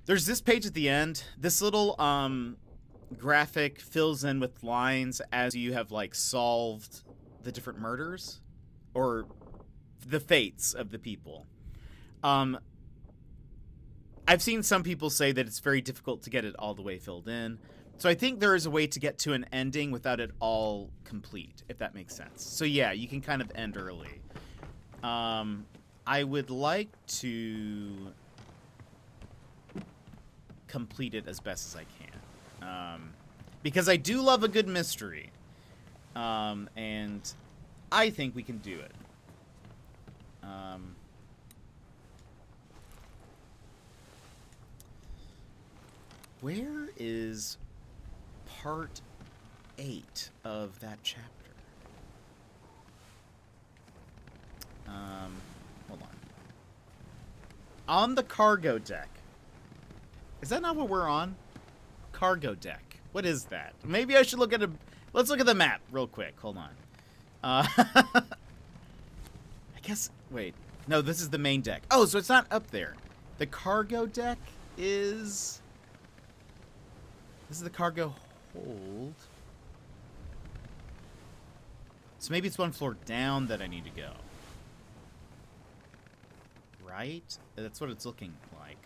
there's this page at the end. This little graphic fills in with lines as you have like solved the different murders or the fates of the people. I've seen some people say that it's very difficult to get it all the way filled in. So I think there is a way to get to an ending without it all complete, if that makes sense. So yeah, you can kind of end early. I would like to complete it as best as I can. Because I do love a good mystery. And I think we can do it. Where is part 8 of that chapter? Hold on. On the cargo deck. Is that not what we're on? Cargo deck. What is that? Maybe I should look at a... Let's look at the map real quick. Hold on. I guess... Wait. No, this is the main deck. Oh, so it's not up there. The cargo deck is... This is the cargo hold. So maybe it's one floor down that I need to go. Right? That's what it's looking like.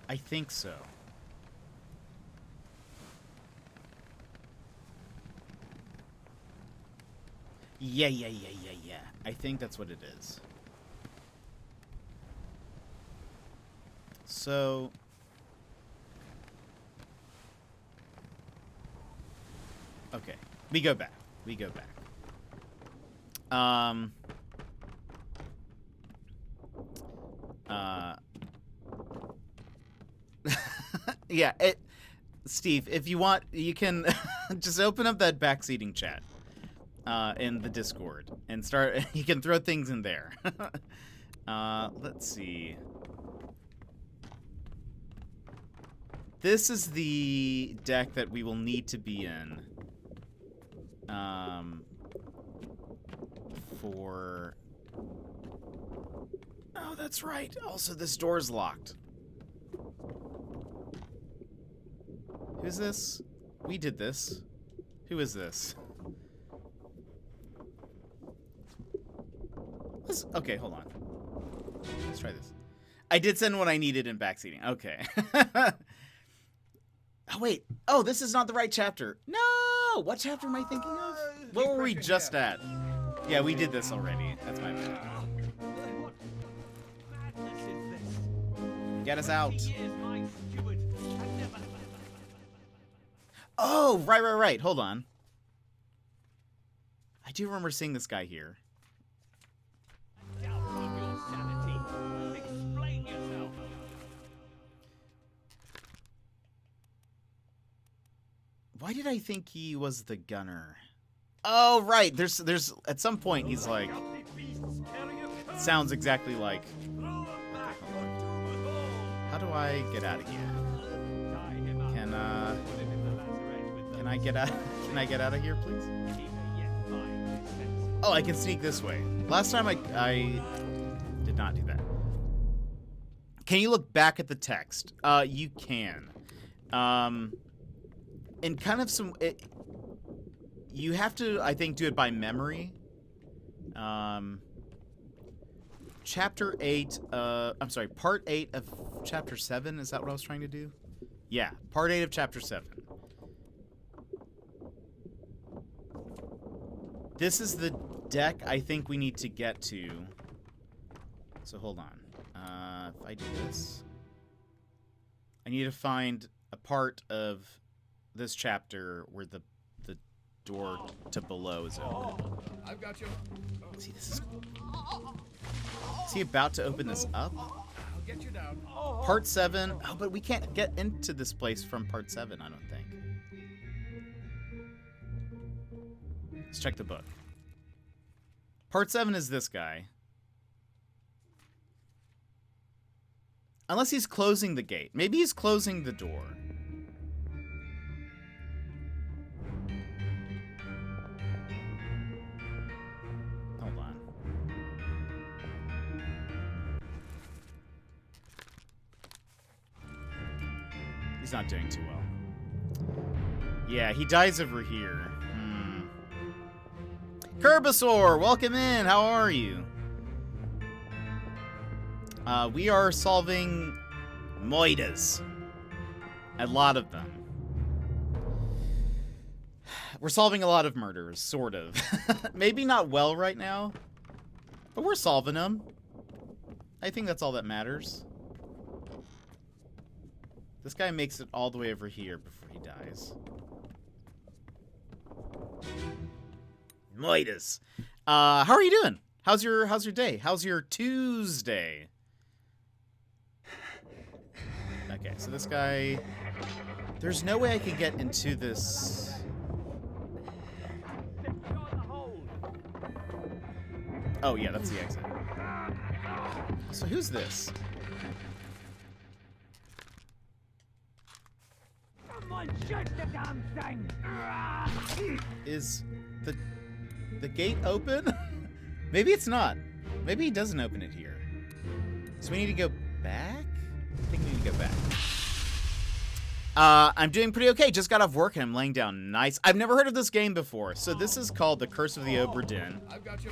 I think so. Yeah. I think that's what it is. So... Okay. We go back. Yeah, Steve, if you want, you can just open up that backseating chat in the Discord and start. You can throw things in there. Let's see. This is the deck that we will need to be in. For... Oh, that's right. Also, this door's locked. Who's this? We did this. Who is this? Okay, hold on. Let's try this. I did send what I needed in backseating. Okay. Oh, wait. Oh, this is not the right chapter. No! What chapter am I thinking of? What were we just at? Yeah, we did this already. That's my bad. What madness is this? Get us out. 20 years my steward had never... Oh, right. Hold on. I do remember seeing this guy here. Doubt of your sanity. Explain yourself. Why did I think he was the gunner? Oh, right. There's at some point he's like, sounds exactly like. How do I get out of here? Can I get out? Can I get out of here, please? Oh, I can sneak this way. Last time I did not do that. Can you look back at the text? You can. And kind of some... you have to, I think, do it by memory. Chapter 8... I'm sorry, Part 8 of Chapter 7. Is that what I was trying to do? Yeah, Part 8 of Chapter 7. This is the deck I think we need to get to. So hold on. If I do this... I need to find a part of this chapter where the door to below is open. I've got you. See, this is... Is he about to open this up? I'll get you down. Part 7. Oh, but we can't get into this place from Part 7, I don't think. Let's check the book. Part 7 is this guy. Unless he's closing the gate. Maybe he's closing the door. Hold on. He's not doing too well. Yeah, he dies over here. Curbasaur, welcome in. How are you? We are solving moitas. A lot of them. We're solving a lot of murders, sort of. Maybe not well right now, but we're solving them. I think that's all that matters. This guy makes it all the way over here before he dies. Moitas. How are you doing? How's your day? How's your Tuesday? Okay, so this guy... There's no way I can get into this... Oh, yeah, that's the exit. So who's this? Someone shoot the damn thing! Is the gate open? Maybe it's not. Maybe he doesn't open it here. So we need to go back? I think we need to go back. I'm doing pretty okay. Just got off work and I'm laying down nice. I've never heard of this game before. So this is called The Curse of the Obra Dinn. I've got you.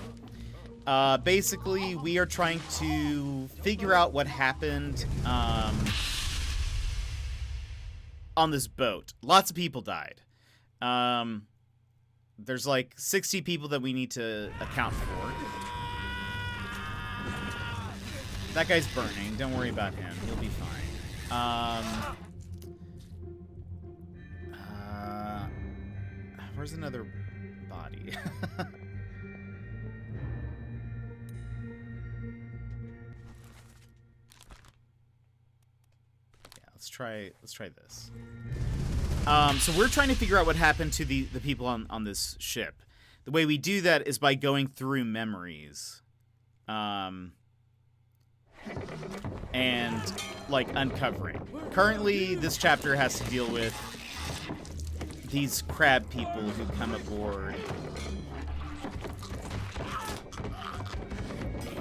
Basically, we are trying to figure out what happened on this boat. Lots of people died. There's like 60 people that we need to account for. That guy's burning. Don't worry about him. He'll be fine. Where's another body? Let's try this. So we're trying to figure out what happened to the people on this ship. The way we do that is by going through memories. and like uncovering. Currently, this chapter has to deal with these crab people who come aboard.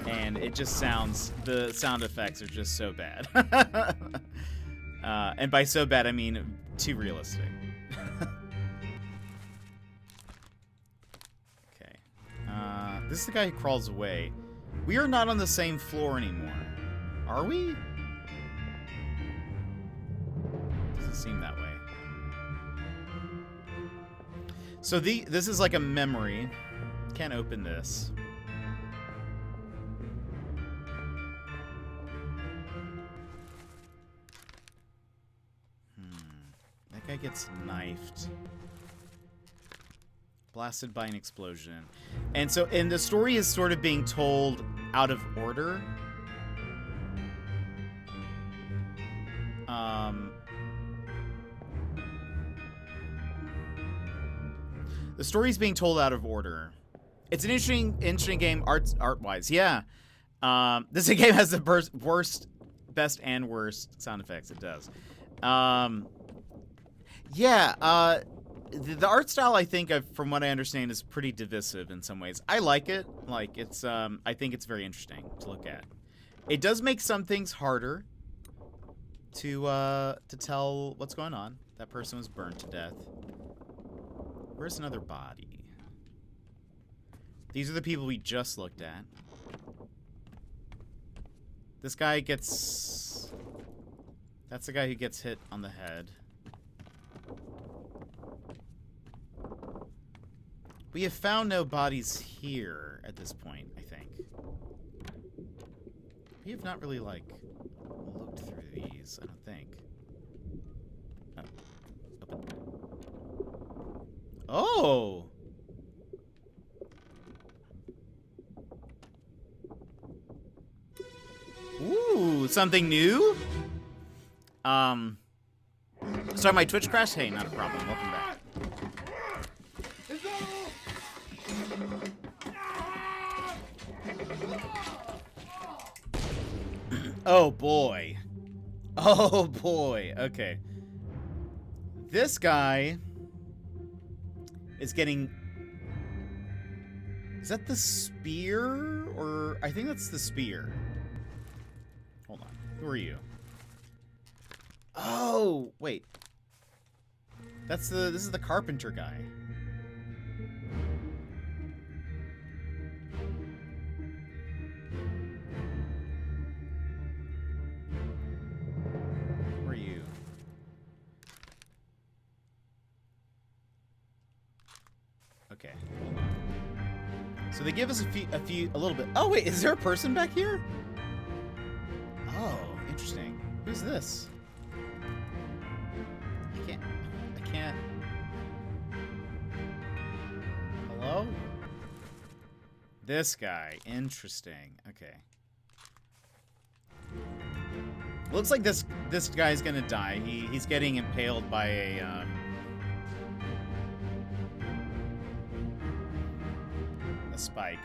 And it just sounds, the sound effects are just so bad. And by so bad, I mean too realistic. Okay. This is the guy who crawls away. We are not on the same floor anymore. Are we? Doesn't seem that way. So this is like a memory. Can't open this. That guy gets knifed. Blasted by an explosion. And the story is sort of being told out of order. The story's being told out of order. It's an interesting game art-wise. Yeah. This game has the best and worst sound effects. It does. Yeah, the art style, I think, from what I understand, is pretty divisive in some ways. I like it. Like, it's, I think it's very interesting to look at. It does make some things harder to tell what's going on. That person was burned to death. Where's another body? These are the people we just looked at. This guy gets... That's the guy who gets hit on the head. We have found no bodies here at this point, I think. We have not really, like, looked through these, I don't think. Oh. Open. Oh! Ooh, something new? Sorry, my Twitch crashed? Hey, not a problem. Welcome back. Oh, boy. Oh, boy. Okay. This guy is getting... Is that the spear? Or... I think that's the spear. Hold on. Who are you? Oh, wait. This is the carpenter guy. Who are you? Okay. So they give us a little bit. Oh wait, is there a person back here? Oh, interesting. Who's this? I can't. Hello? This guy. Interesting. Okay. Looks like this guy's gonna die. He's getting impaled by a spike.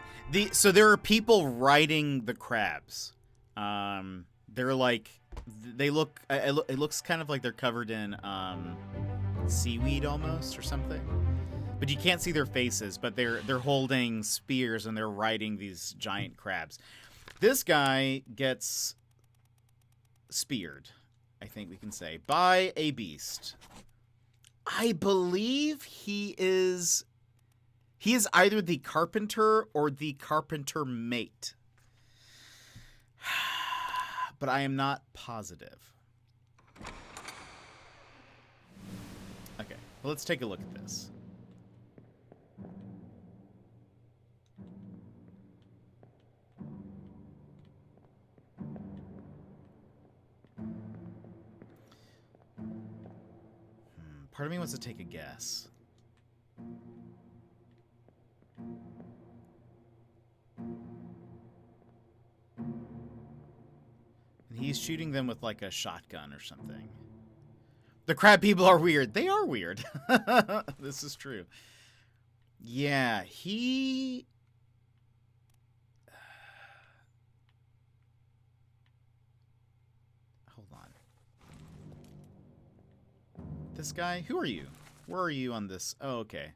So there are people riding the crabs. They're like, they look. It looks kind of like they're covered in seaweed almost or something. But you can't see their faces. But they're holding spears and they're riding these giant crabs. This guy gets speared, I think we can say, by a beast. I believe he is either the carpenter or the carpenter mate. But I am not positive. Okay, well, let's take a look at this. Part of me wants to take a guess. And he's shooting them with like a shotgun or something. The crab people are weird. They are weird. This is true. Yeah, this guy? Who are you? Where are you on this? Oh, okay.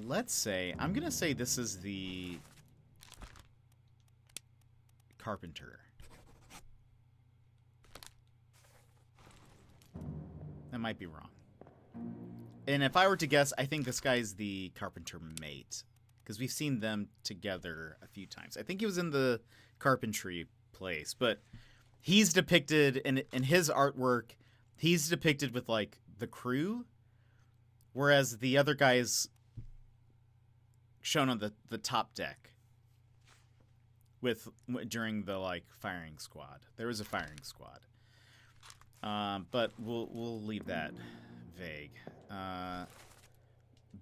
Let's say, I'm gonna say this is the carpenter. That might be wrong. And if I were to guess, I think this guy's the carpenter mate. Because we've seen them together a few times. I think he was in the carpentry place. But he's depicted, in his artwork, he's depicted with, like, the crew. Whereas the other guy is shown on the top deck. During the, like, firing squad. There was a firing squad. But we'll leave that vague.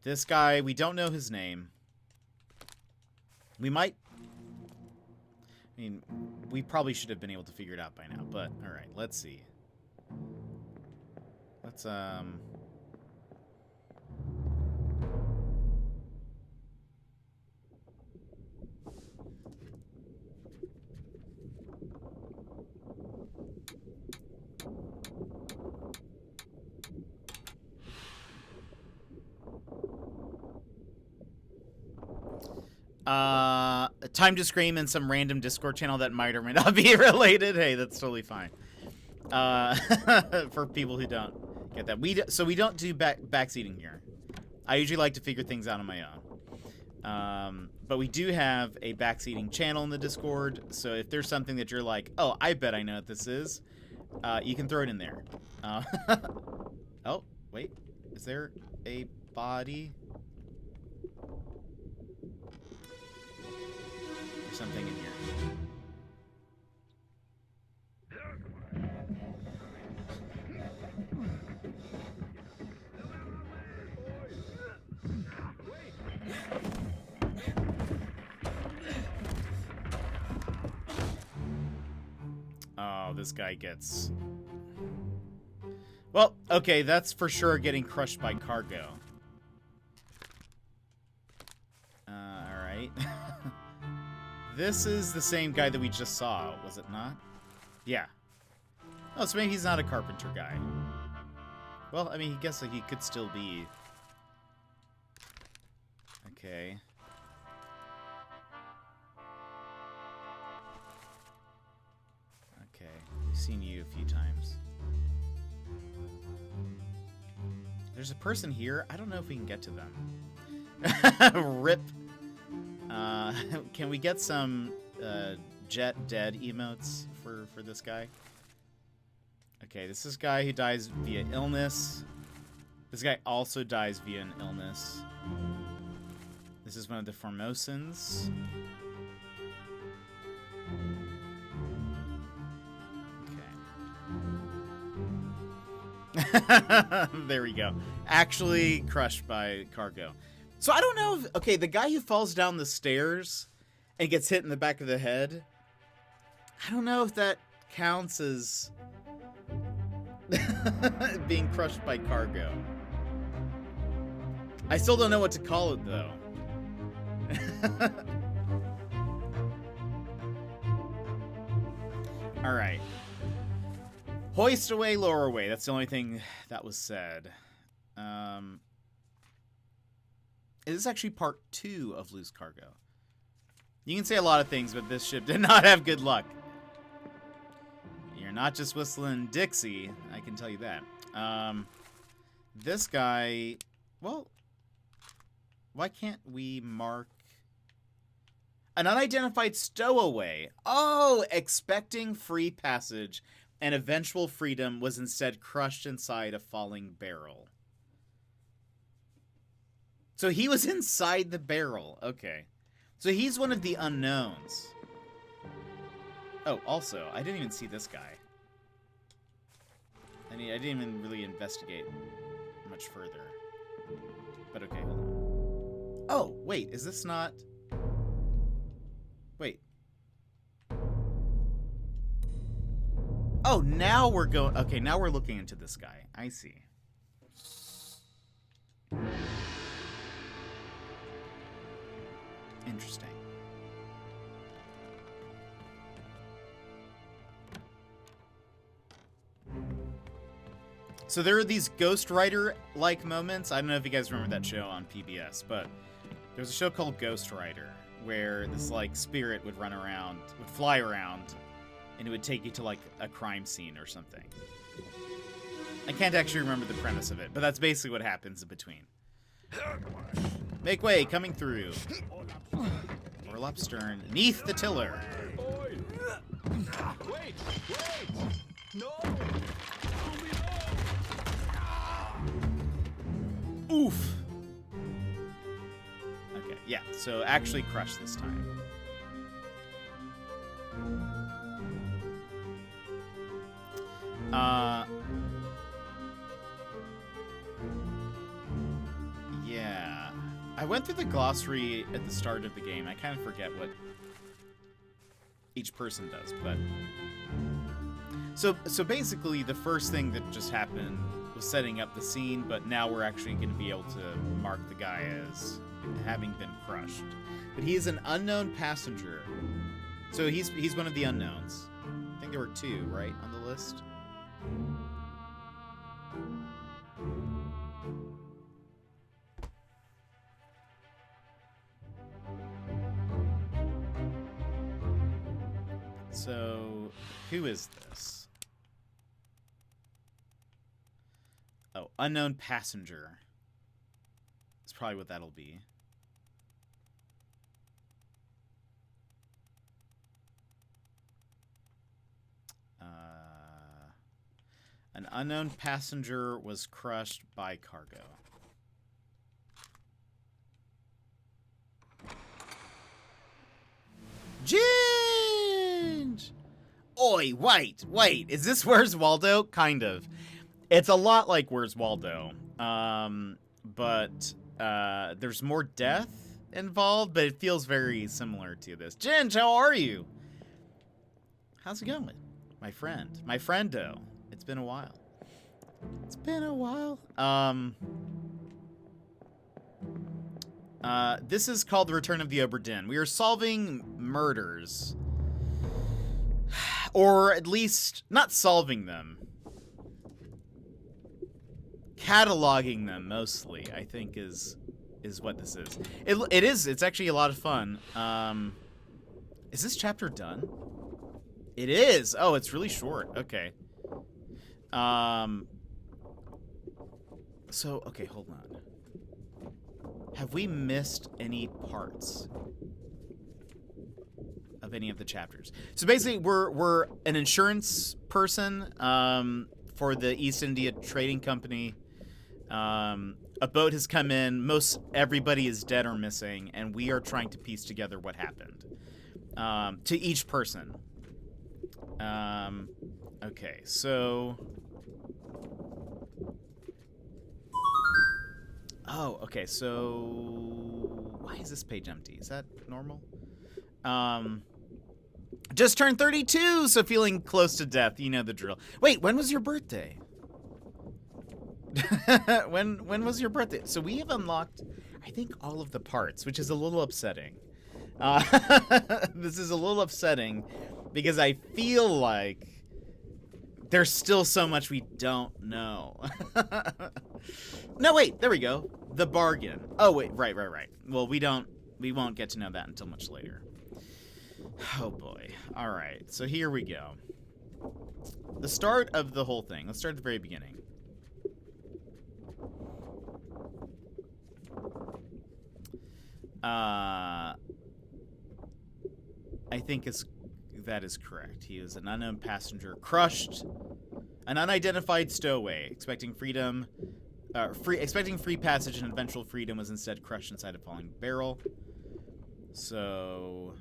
This guy, we don't know his name. We might... I mean, we probably should have been able to figure it out by now, but alright, let's see. Let's, time to scream in some random Discord channel that might or may not be related. Hey, that's totally fine. For people who don't get that. So we don't do backseating here. I usually like to figure things out on my own. But we do have a backseating channel in the Discord, so if there's something that you're like, oh, I bet I know what this is, you can throw it in there. Oh, wait. Is there a body? There's something in here. Oh, this guy gets... Well, okay, that's for sure getting crushed by cargo. Alright. This is the same guy that we just saw, was it not? Yeah. Oh, so maybe he's not a carpenter guy. Well, I mean, I guess he could still be. Okay. Okay, we've seen you a few times. There's a person here. I don't know if we can get to them. Rip. Can we get some Jet Dead emotes for this guy? Okay, this is a guy who dies via illness. This guy also dies via an illness. This is one of the Formosans. Okay. There we go. Actually crushed by cargo. So I don't know if... Okay, the guy who falls down the stairs and gets hit in the back of the head, I don't know if that counts as being crushed by cargo. I still don't know what to call it, though. Alright. Hoist away, lower away. That's the only thing that was said. Is this actually part 2 of Loose Cargo? You can say a lot of things, but this ship did not have good luck. You're not just whistling Dixie, I can tell you that. This guy... Well, why can't we mark... An unidentified stowaway. Oh, expecting free passage and eventual freedom was instead crushed inside a falling barrel. So he was inside the barrel. Okay. So he's one of the unknowns. Oh, also, I didn't even see this guy. I mean, I didn't even really investigate much further. But okay, hold on. Oh, wait, is this not... Wait. Oh, now we're going... Okay, now we're looking into this guy. I see. Interesting. So there are these Ghost Rider-like moments. I don't know if you guys remember that show on PBS, but there was a show called Ghost Rider where this like spirit would fly around, and it would take you to like a crime scene or something. I can't actually remember the premise of it, but that's basically what happens in between. Make way, coming through. Orlop stern, neath the tiller. Wait! No! Oof. Okay, yeah, so actually crush this time. Yeah. I went through the glossary at the start of the game. I kind of forget what each person does, but... So basically, the first thing that just happened was setting up the scene, but now we're actually going to be able to mark the guy as having been crushed. But he is an unknown passenger. So he's one of the unknowns. I think there were 2, right, on the list? So, who is this? Oh, unknown passenger. That's probably what that'll be. An unknown passenger was crushed by cargo. Ginge! Oi, wait. Is this Where's Waldo? Kind of. It's a lot like Where's Waldo. But there's more death involved, but it feels very similar to this. Ginge, how are you? How's it going? My friendo. It's been a while. This is called The Return of the Obra Dinn. We are solving murders. Or at least, not solving them. Cataloging them, mostly, I think is what this is. It's actually a lot of fun. Is this chapter done? It is! Oh, it's really short. Okay. So, okay, hold on. Have we missed any parts of any of the chapters? So basically, we're an insurance person for the East India Trading Company. A boat has come in. Most everybody is dead or missing, and we are trying to piece together what happened to each person. Okay, so... Oh, okay, so... Why is this page empty? Is that normal? Just turned 32, so feeling close to death. You know the drill. Wait, when was your birthday? when was your birthday? So we have unlocked, I think, all of the parts, which is a little upsetting. This is a little upsetting because I feel like there's still so much we don't know. No, wait, there we go. The bargain. Oh, wait, right. Well, we won't get to know that until much later. Oh boy. All right. So here we go. The start of the whole thing. Let's start at the very beginning. I think that is correct. He is an unknown passenger crushed, an unidentified stowaway, expecting free passage and eventual freedom, was instead crushed inside a falling barrel. So,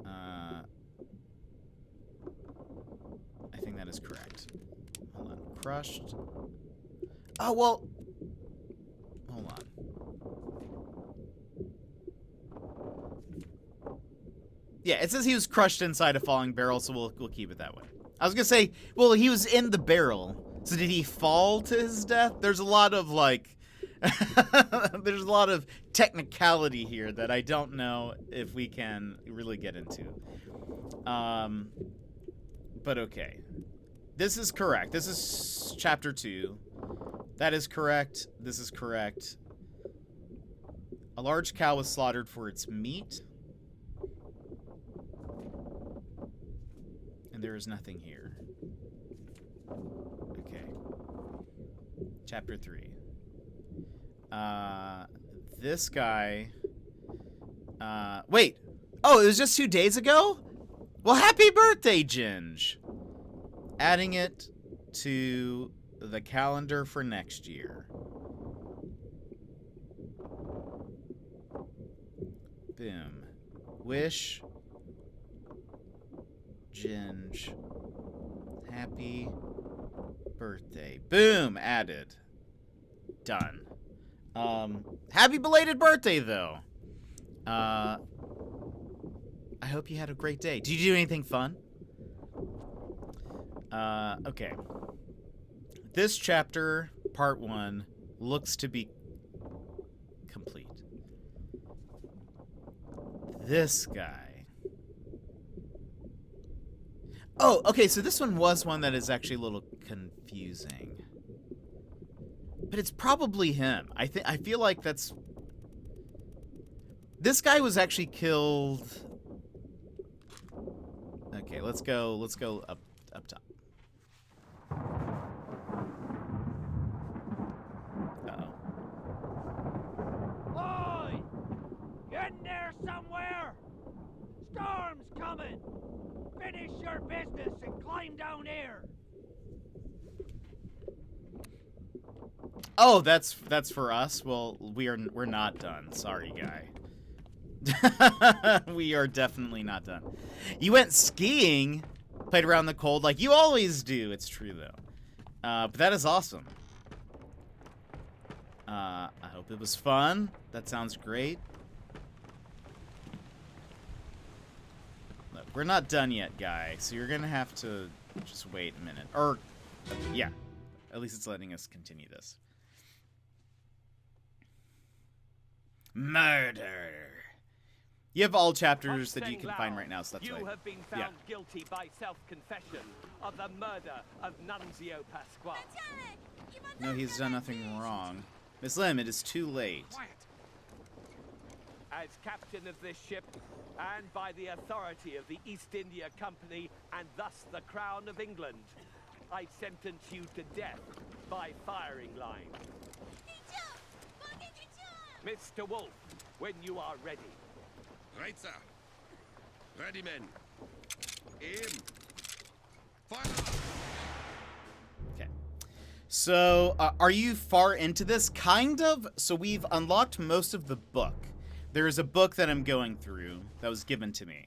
I think that is correct. Hold on, crushed. Oh well. Hold on. Yeah, it says he was crushed inside a falling barrel, so we'll keep it that way. I was gonna say, well, he was in the barrel, so did he fall to his death? There's a lot of like, there's a lot of technicality here that I don't know if we can really get into. But okay. This is correct. This is chapter 2. That is correct. This is correct. A large cow was slaughtered for its meat. And there is nothing here. Okay. Chapter 3. This guy... wait! Oh, it was just 2 days ago? Well, happy birthday, Ginge! Adding it to the calendar for next year. Boom. Wish Ginge happy birthday. Boom! Added. Done. Happy belated birthday, though. I hope you had a great day. Did you do anything fun? Okay. This chapter, part 1, looks to be complete. This guy. Oh, okay, so this one was one that is actually a little confusing. But it's probably him. I feel like that's... This guy was actually killed... Okay, let's go up top. Uh-oh. Oi! Get in there somewhere! Storm's coming! Finish your business and climb down here! Oh, that's for us? Well, we're not done. Sorry, guy. We are definitely not done. You went skiing, played around the cold like you always do. It's true, though. But that is awesome. I hope it was fun. That sounds great. Look, we're not done yet, guy. So you're going to have to just wait a minute. Or, yeah. At least it's letting us continue this. Murder. You have all chapters that you can find right now, so that's why. You have been found guilty by self-confession of the murder of Nunzio Pasqua. No, he's done nothing wrong. Miss Lim, it is too late. Quiet. As captain of this ship, and by the authority of the East India Company, and thus the Crown of England, I sentence you to death by firing line. Mr. Wolf, when you are ready. Right, sir. Ready, men. Aim. Fire! Okay. So, are you far into this? Kind of. So we've unlocked most of the book. There is a book that I'm going through that was given to me.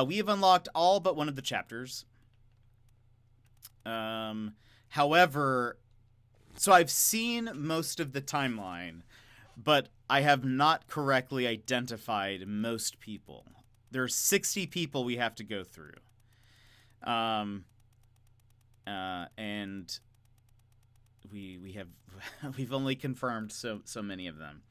We have unlocked all but one of the chapters. However, so I've seen most of the timeline, but I have not correctly identified most people. There are 60 people we have to go through. And we have we've only confirmed so many of them.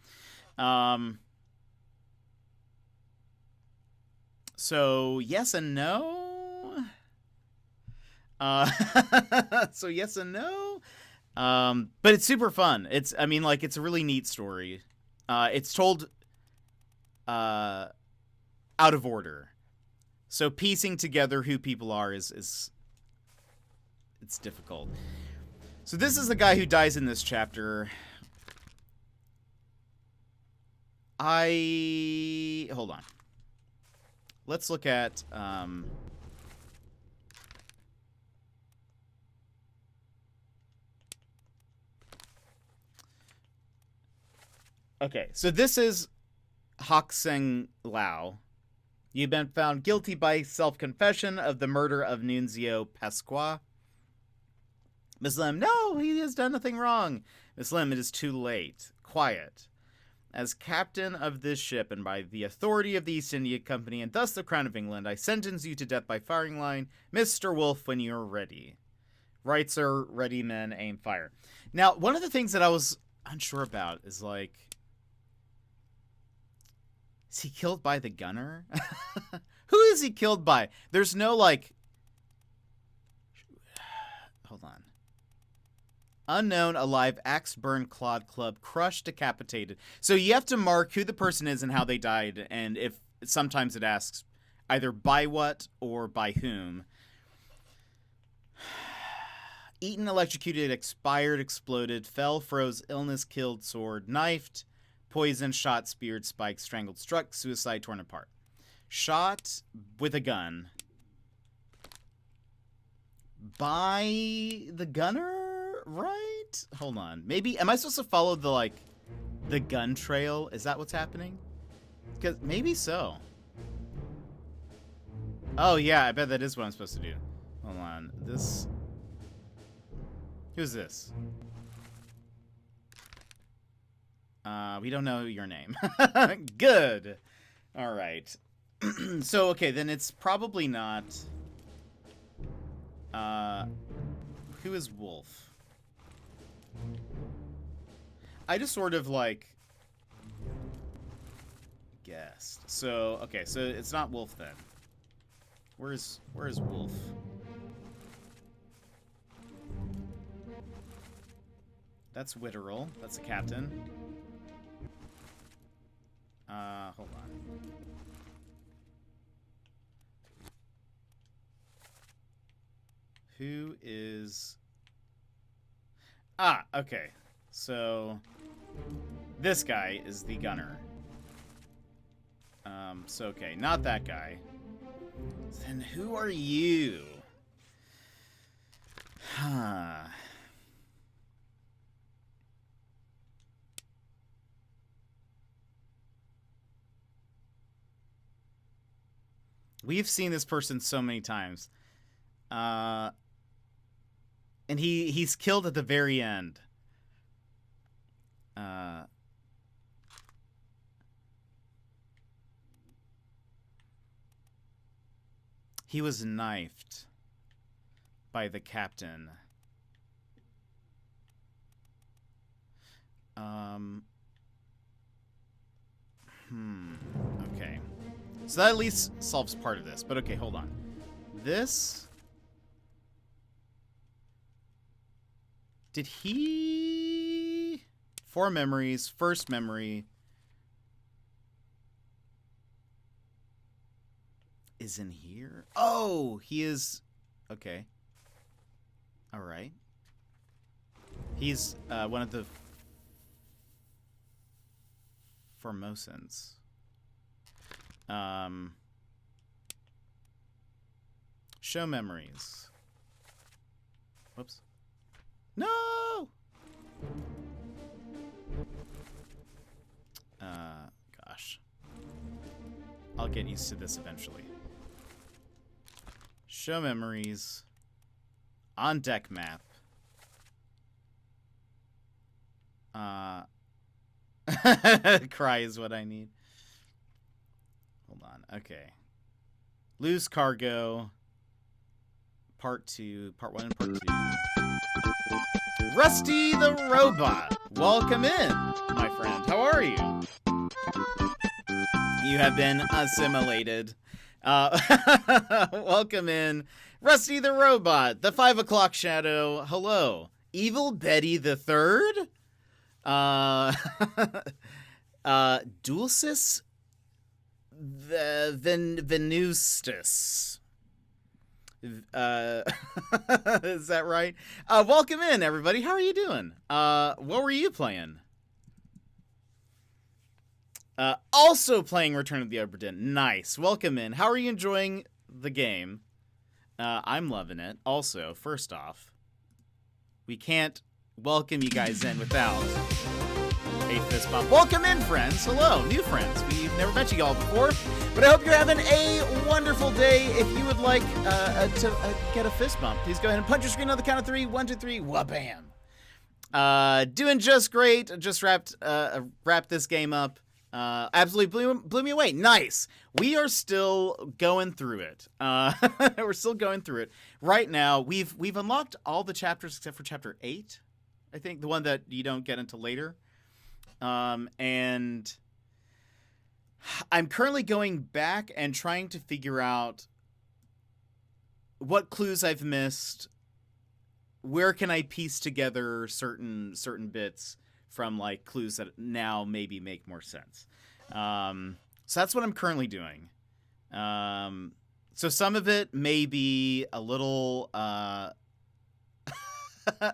So yes and no. So yes and no. But it's super fun. It's a really neat story. It's told out of order. So piecing together who people are is it's difficult. So this is the guy who dies in this chapter. Hold on. Let's look at okay, so this is Hak Seng Lao. You've been found guilty by self-confession of the murder of Nunzio Pasqua. Miss Lim, no, he has done nothing wrong. Miss Lim, it is too late. Quiet. As captain of this ship and by the authority of the East India Company and thus the Crown of England, I sentence you to death by firing line. Mr. Wolf, when you're ready. Right, sir. Ready, men. Aim, fire. Now, one of the things that I was unsure about is, like, is he killed by the gunner? Who is he killed by? There's no, like... hold on. Unknown, alive, axe, burn, clawed, club, crushed, decapitated. So you have to mark who the person is and how they died, and if sometimes it asks either by what or by whom. Eaten, electrocuted, expired, exploded, fell, froze, illness, killed, sword, knifed, poisoned, shot, speared, spiked, strangled, struck, suicide, torn apart. Shot with a gun. By the gunner, right? Hold on. Maybe, am I supposed to follow the, like, the gun trail? Is that what's happening? Because maybe so. Oh, yeah, I bet that is what I'm supposed to do. Hold on. This... Who's this? We don't know your name. Good. All right. So, okay, then it's probably not... who is Wolf? I just sort of, like, guessed. So, okay, so it's not Wolf then. Where's Wolf? That's Witterel. That's the captain. Hold on. Who is... Ah, okay. So, this guy is the gunner. So, okay, not that guy. Then who are you? Huh. We've seen this person so many times. And he's killed at the very end. He was knifed by the captain. Okay. So that at least solves part of this. But okay, hold on. This... Did he... 4 memories. First memory... is in here? Oh! He is... Okay. Alright. He's one of the... Formosans. Show memories. Whoops. No! Gosh. I'll get used to this eventually. Show memories. On deck map. Cry is what I need. Hold on. Okay. Lose cargo. Part 2. Part 1 and Part 2. Rusty the Robot. Welcome in, my friend. How are you? You have been assimilated. Welcome in. Rusty the Robot. The 5 o'clock shadow. Hello. Evil Betty the Third. Dulcis Venustus. Is that right? Welcome in, everybody. How are you doing? What were you playing? Also playing Return of the Obra Dinn. Nice. Welcome in. How are you enjoying the game? I'm loving it. Also, first off, we can't welcome you guys in without a fist bump. Welcome in, friends. Hello, new friends. We've never met you all before, but I hope you're having a wonderful day. If you would like to get a fist bump, please go ahead and punch your screen on the count of 3. 1, 2, 3. Wha-bam. Doing just great. Just wrapped this game up. Absolutely blew me away. Nice. We are still going through it. We're still going through it. Right now, we've unlocked all the chapters except for chapter 8. I think the one that you don't get until later. And I'm currently going back and trying to figure out what clues I've missed where can I piece together certain bits from like clues that now maybe make more sense. So that's what I'm currently doing. So some of it may be a little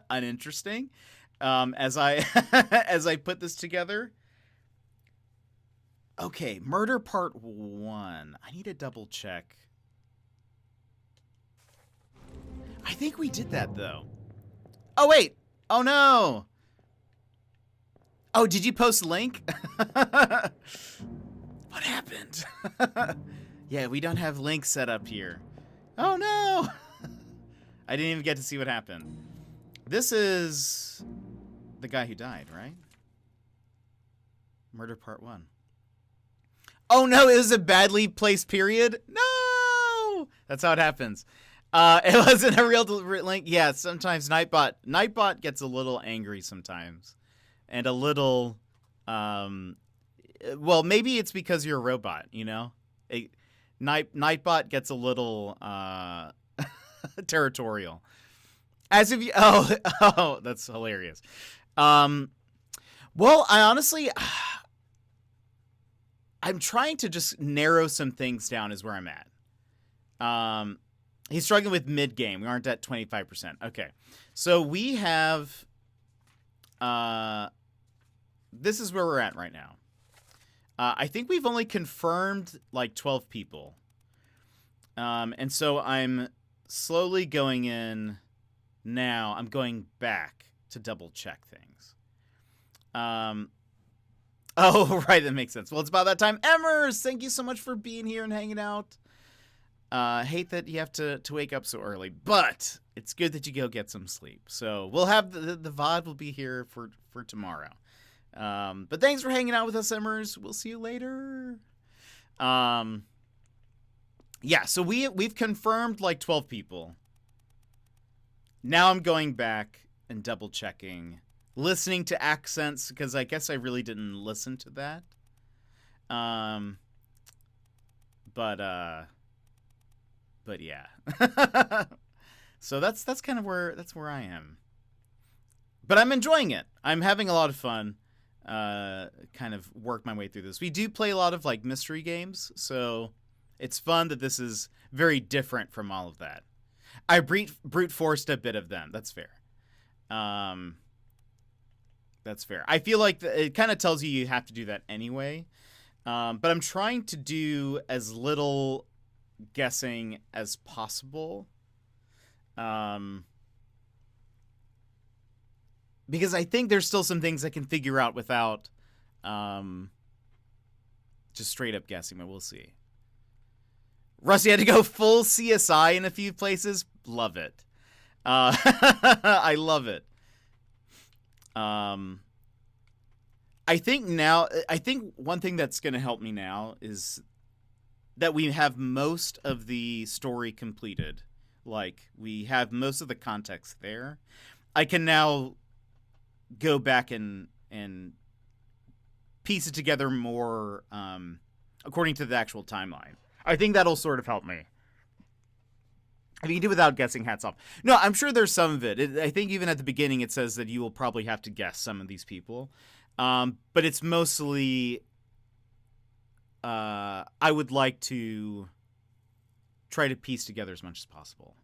uninteresting as I as I put this together. Okay, murder part 1. I need to double check. I think we did that though. Oh wait. Oh no. Oh, did you post a link? What happened? Yeah, we don't have links set up here. Oh no. I didn't even get to see what happened. This is the guy who died, right? Murder part 1. Oh no, it was a badly placed period? No! That's how it happens. It wasn't a real link. Yeah, sometimes Nightbot gets a little angry sometimes. And a little, well, maybe it's because you're a robot, you know? Nightbot gets a little, territorial. As if you, oh, that's hilarious. Well, I honestly, I'm trying to just narrow some things down is where I'm at. He's struggling with mid-game. We aren't at 25%. Okay. So we have, this is where we're at right now. I think we've only confirmed like 12 people. And so I'm slowly going in now. I'm going back to double check things. Oh, right. That makes sense. Well, it's about that time. Emmers, thank you so much for being here and hanging out. Hate that you have to wake up so early, but it's good that you go get some sleep. So we'll have the VOD will be here for tomorrow. But thanks for hanging out with us, Emmers. We'll see you later. Yeah, so we've confirmed like 12 people. Now I'm going back and double checking, listening to accents, because I guess I really didn't listen to that. But yeah. So that's kind of where I am. But I'm enjoying it. I'm having a lot of fun. Kind of work my way through this. We do play a lot of like mystery games, so it's fun that this is very different from all of that. I brute forced a bit of them. That's fair. That's fair. I feel like it kind of tells you have to do that anyway. But I'm trying to do as little guessing as possible. Because I think there's still some things I can figure out without just straight up guessing, but we'll see. Rusty had to go full CSI in a few places. Love it. I love it. I think one thing that's going to help me now is that we have most of the story completed. Like, we have most of the context there. I can now go back and piece it together more according to the actual timeline. I think that'll sort of help me. If you can do without guessing, hats off. No, I'm sure there's some of it. I think even at the beginning it says that you will probably have to guess some of these people. But it's mostly I would like to try to piece together as much as possible.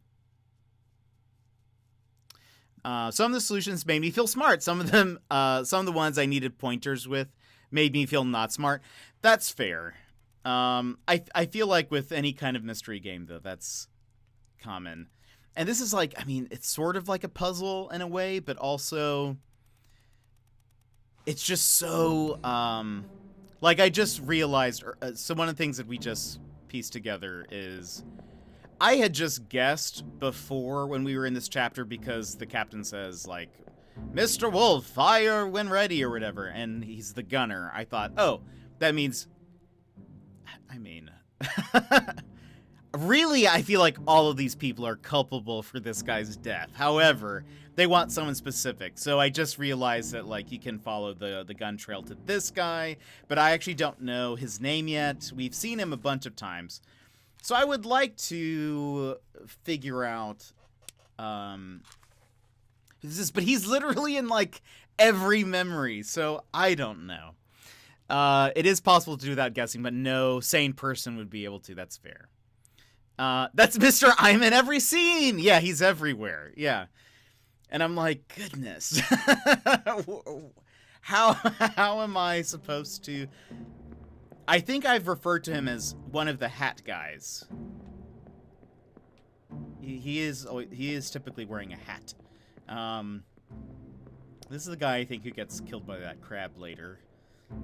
Some of the solutions made me feel smart. Some of them, some of the ones I needed pointers with made me feel not smart. That's fair. I feel like with any kind of mystery game, though, that's common. And this is like, I mean, it's sort of like a puzzle in a way, but also it's just so, like I just realized, so one of the things that we just pieced together is I had just guessed before when we were in this chapter because the captain says, like, Mr. Wolf, fire when ready or whatever, and he's the gunner. I thought, oh, that means, I mean, really, I feel like all of these people are culpable for this guy's death. However, they want someone specific. So I just realized that, like, you can follow the gun trail to this guy, but I actually don't know his name yet. We've seen him a bunch of times. So I would like to figure out But he's literally in, like, every memory, so I don't know. It is possible to do without guessing, but no sane person would be able to. That's fair. That's Mr. I'm in every scene! Yeah, he's everywhere. Yeah. And I'm like, goodness. How am I supposed to... I think I've referred to him as one of the hat guys. He is typically wearing a hat. This is the guy, I think, who gets killed by that crab later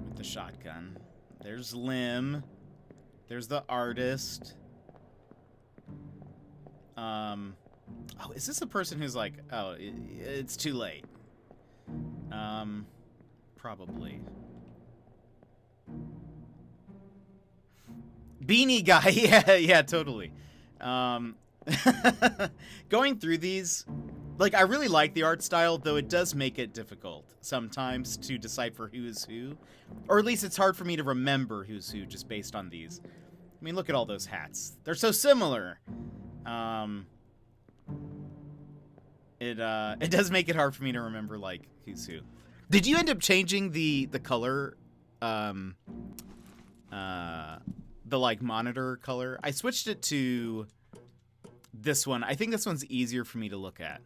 with the shotgun. There's Lim. There's the artist. Oh, is this a person who's like, oh, it's too late? Probably. Beanie guy, yeah, totally. Going through these, like, I really like the art style, though it does make it difficult sometimes to decipher who is who. Or at least it's hard for me to remember who's who just based on these. I mean, look at all those hats. They're so similar. It does make it hard for me to remember, like, who's who. Did you end up changing the color, the, like, monitor color? I switched it to this one. I think this one's easier for me to look at.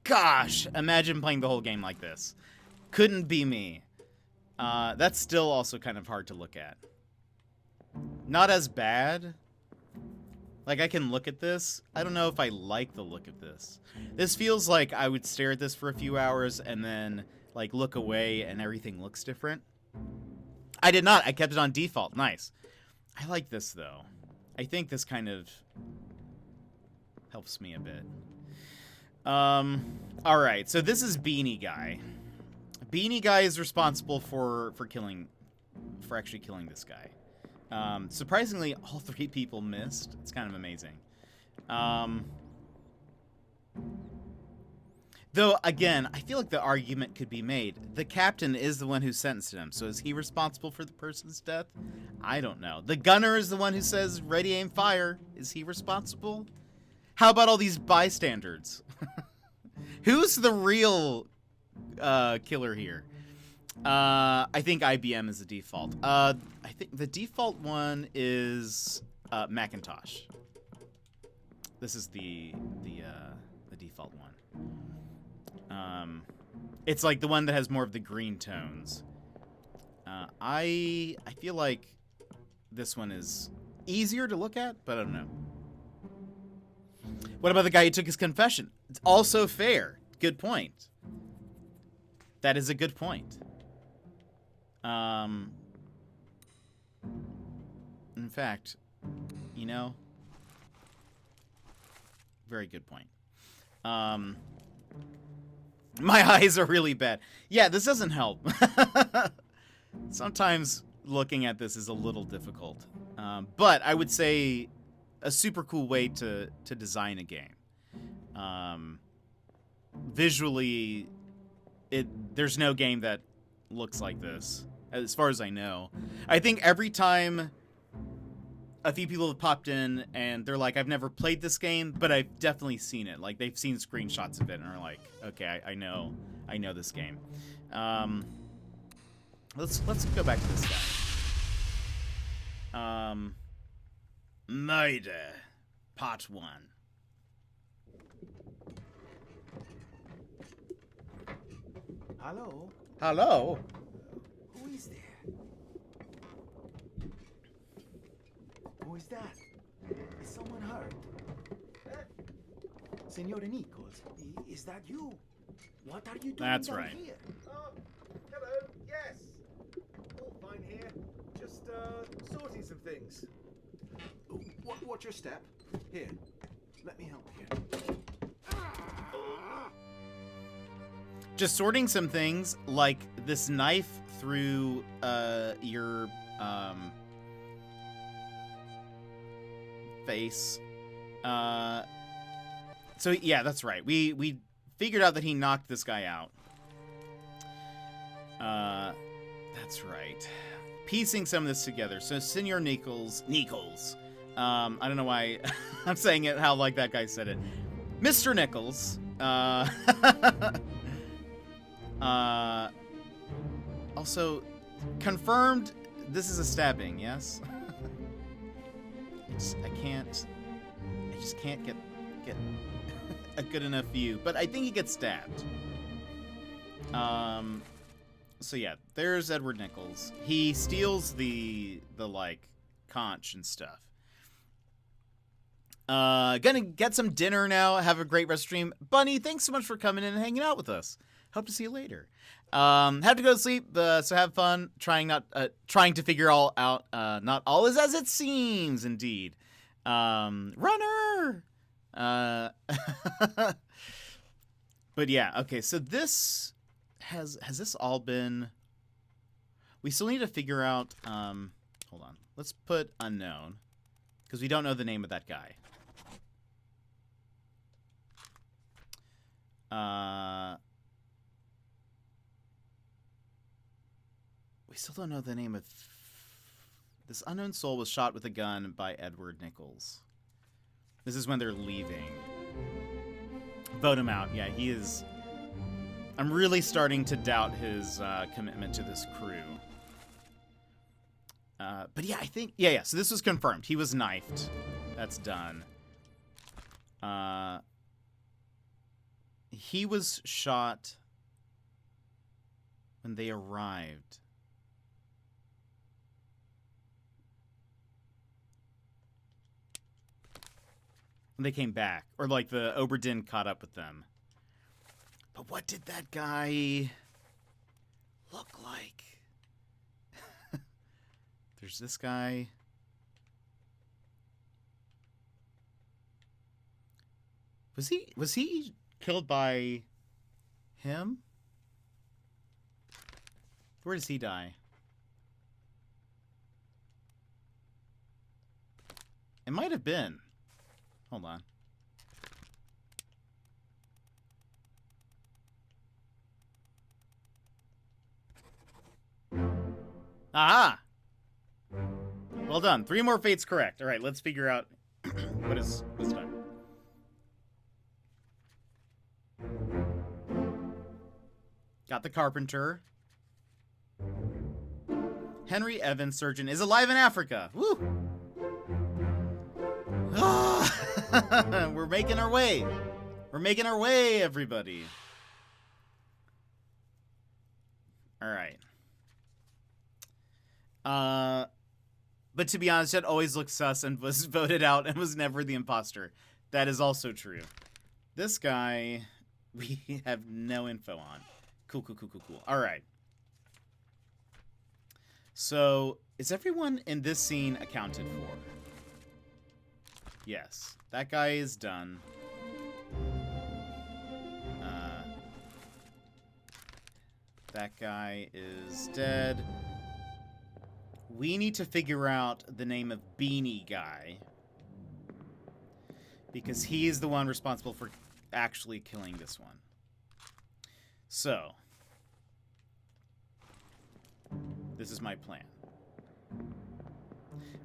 Gosh, imagine playing the whole game like this. Couldn't be me. That's still also kind of hard to look at. Not as bad. Like, I can look at this. I don't know if I like the look of this. This feels like I would stare at this for a few hours and then, like, look away and everything looks different. I did not. I kept it on default. Nice. I like this, though. I think this kind of helps me a bit. Alright, so this is Beanie Guy. Beanie Guy is responsible for actually killing this guy. Surprisingly, all three people missed. It's kind of amazing. Though, again, I feel like the argument could be made. The captain is the one who sentenced him, so is he responsible for the person's death? I don't know. The gunner is the one who says, ready, aim, fire. Is he responsible? How about all these bystanders? Who's the real killer here? I think IBM is the default. I think the default one is Macintosh. This is the default one. It's like the one that has more of the green tones. I feel like this one is easier to look at, but I don't know. What about the guy who took his confession? It's also fair. Good point. That is a good point. In fact, you know, very good point. My eyes are really bad. Yeah, this doesn't help. Sometimes looking at this is a little difficult. But I would say a super cool way to design a game. Visually, there's no game that looks like this, as far as I know. I think every time a few people have popped in and they're like, I've never played this game, but I've definitely seen it. Like, they've seen screenshots of it and are like, okay, I know this game. Let's go back to this guy. Murder, Part 1. Hello? Hello? Who is there? Who is that? Is someone hurt? Senor Nichols, is that you? What are you doing That's down right. here? Hello, yes. All fine here. Just, sorting some things. Watch your step. Here, let me help you. Just sorting some things, like this knife through your face. So yeah, that's right. We figured out that he knocked this guy out. That's right. Piecing some of this together. So Senor Nichols. I don't know why I'm saying it how like that guy said it. Mr. Nichols. Also, confirmed this is a stabbing, yes? I just can't get a good enough view, but I think he gets stabbed. So yeah, there's Edward Nichols. He steals the like conch and stuff. Gonna get some dinner now. Have a great rest stream. Bunny, thanks so much for coming in and hanging out with us. Hope to see you later. Have to go to sleep, so have fun trying to figure all out. Not all is as it seems, indeed. Runner. But yeah, okay. So this has this all been? We still need to figure out. Hold on. Let's put unknown because we don't know the name of that guy. We still don't know the name of... This unknown soul was shot with a gun by Edward Nichols. This is when they're leaving. Vote him out. Yeah, he is... I'm really starting to doubt his commitment to this crew. But yeah, I think... Yeah, so this was confirmed. He was knifed. That's done. He was shot when they arrived. When they came back. Or like the Obra Dinn caught up with them. But what did that guy look like? There's this guy. Was he killed by him? Where does he die? It might have been. Hold on. Aha! Well done. 3 more fates correct. All right, let's figure out what is this time. Got the carpenter. Henry Evans, surgeon, is alive in Africa. Woo! Ah! We're making our way. We're making our way, everybody. All right. But to be honest, it always looked sus and was voted out and was never the imposter. That is also true. This guy, we have no info on. Cool. All right. So, is everyone in this scene accounted for? Yes. That guy is done. That guy is dead. We need to figure out the name of Beanie Guy. Because he is the one responsible for actually killing this one. So, this is my plan.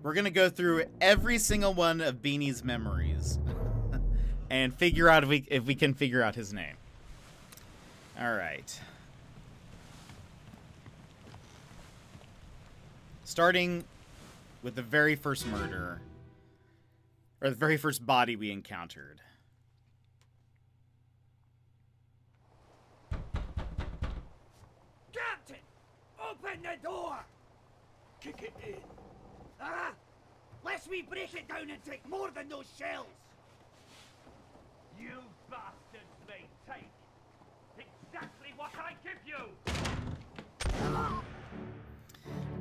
We're going to go through every single one of Beanie's memories and figure out if we can figure out his name. All right. Starting with the very first murder, or the very first body we encountered. Captain! Open the door! Kick it in. Lest we break it down and take more than those shells! You bastards may take exactly what I give you!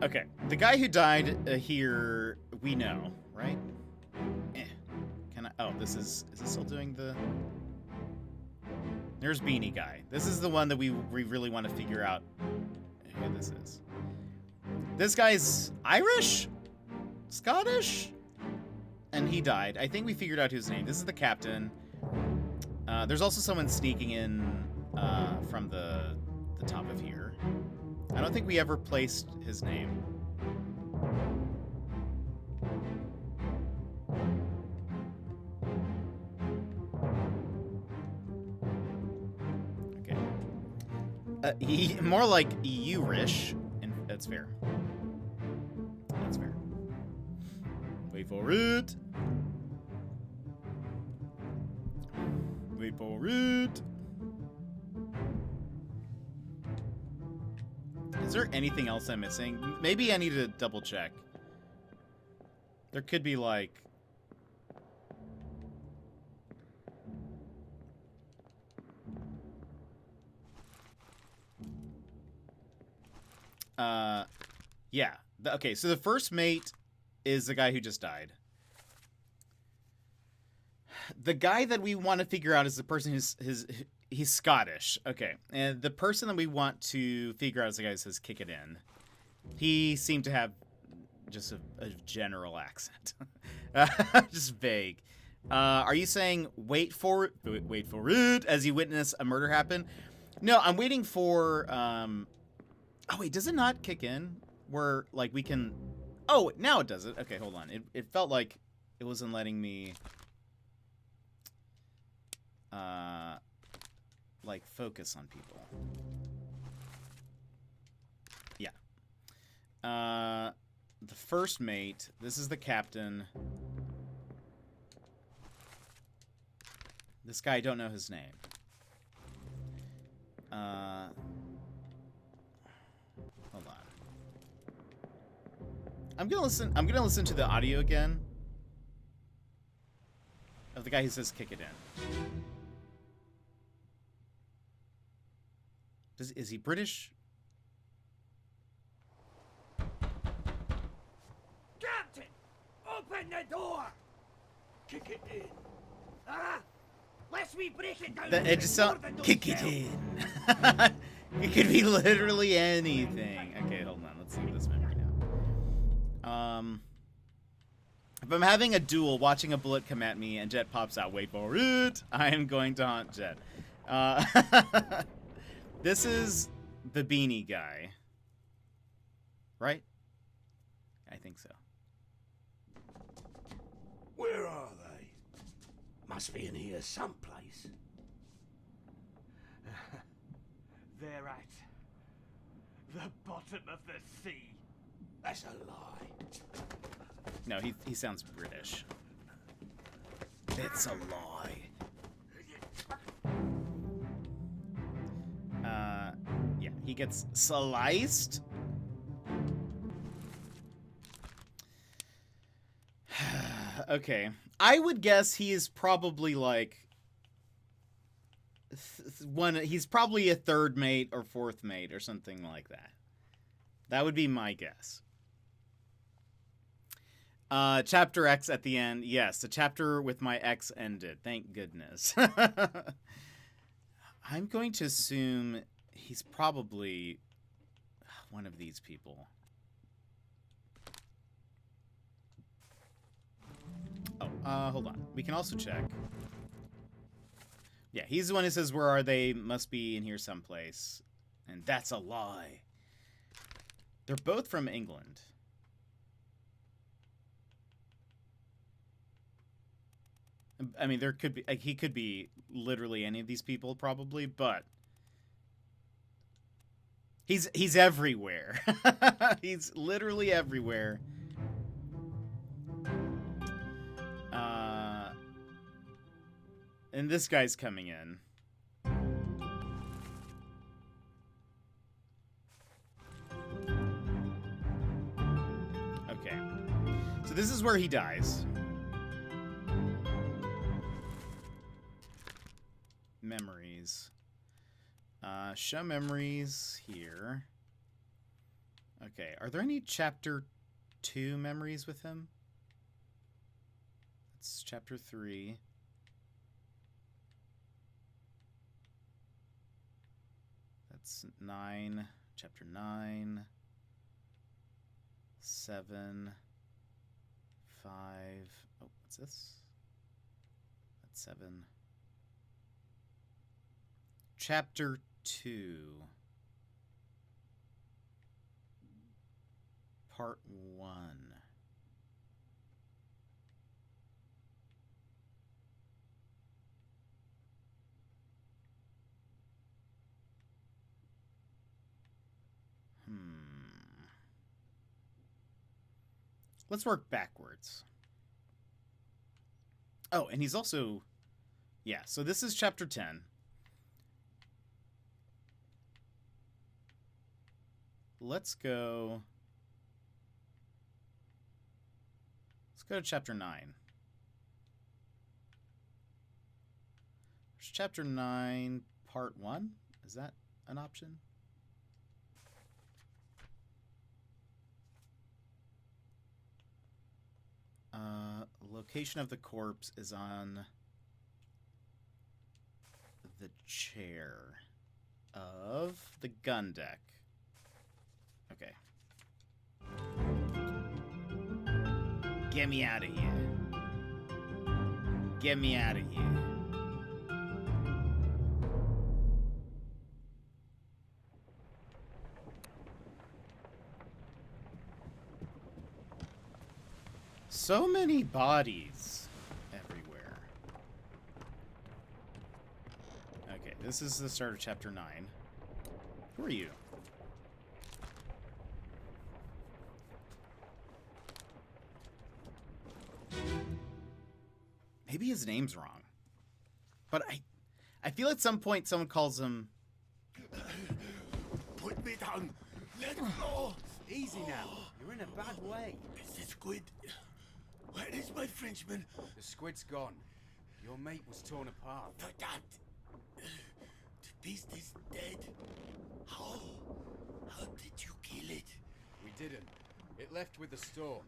Okay, the guy who died here, we know, right? Can I? Oh, this is this still doing the? There's Beanie Guy. This is the one that we really want to figure out who this is. This guy's Irish? Scottish? And he died. I think we figured out his name. This is the captain. There's also someone sneaking in from the top of here. I don't think we ever placed his name. More like EU-ish. And that's fair. That's fair. Wait for it. Wait for it. Is there anything else I'm missing? Maybe I need to double check. There could be like... yeah. Okay, so the first mate is the guy who just died. The guy that we want to figure out is the person he's Scottish. Okay, and the person that we want to figure out is the guy who says "kick it in." He seemed to have just a general accent, just vague. Are you saying wait for it as you witness a murder happen? No, I'm waiting for. Oh wait, does it not kick in? Where like we can? Oh, now it does it. Okay, hold on. It felt like it wasn't letting me. Like focus on people. Yeah. The first mate. This is the captain. This guy, I don't know his name. Hold on. I'm gonna listen to the audio again of the guy who says "kick it in." Is he British? Captain! Open the door! Kick it in. Lest we break it down. It just sounds kick it in. It could be literally anything. Okay, hold on. Let's see this memory now. If I'm having a duel, watching a bullet come at me and Jet pops out, wait for it. I am going to haunt Jet. This is the beanie guy, right? I think so. Where are they? Must be in here someplace. They're at the bottom of the sea. That's a lie. No, he sounds British. It's a lie. Yeah, he gets sliced. Okay, I would guess he is probably like he's probably a third mate or fourth mate or something like that. That would be my guess. Chapter X at the end. Yes, the chapter with my ex ended. Thank goodness. I'm going to assume he's probably one of these people. Oh, hold on. We can also check. Yeah, he's the one who says, where are they? Must be in here someplace. And that's a lie. They're both from England. I mean, there could be, like, he could be literally any of these people, probably, but he's everywhere. He's literally everywhere. And this guy's coming in. Okay. So this is where he dies. Memories. Show memories here. Okay, are there any chapter 2 memories with him? It's chapter 3. That's 9. Chapter 9. 7. 5. Oh, what's this? That's 7. Chapter 2. Part 1. let's work backwards. Oh, and he's also... Yeah, so this is chapter 10. Let's go... Let's go to chapter 9. There's chapter 9, part 1. Is that an option? Location of the corpse is on the chair of the gun deck. Okay. Get me out of here. Get me out of here. So many bodies everywhere. Okay, this is the start of chapter 9. Who are you? Maybe his name's wrong. But I feel at some point someone calls him... Put me down. Let go. Easy now. You're in a bad way. Is the squid? Where is my Frenchman? The squid's gone. Your mate was torn apart. The that. The beast is dead. How? How did you kill it? We didn't. It left with the storm.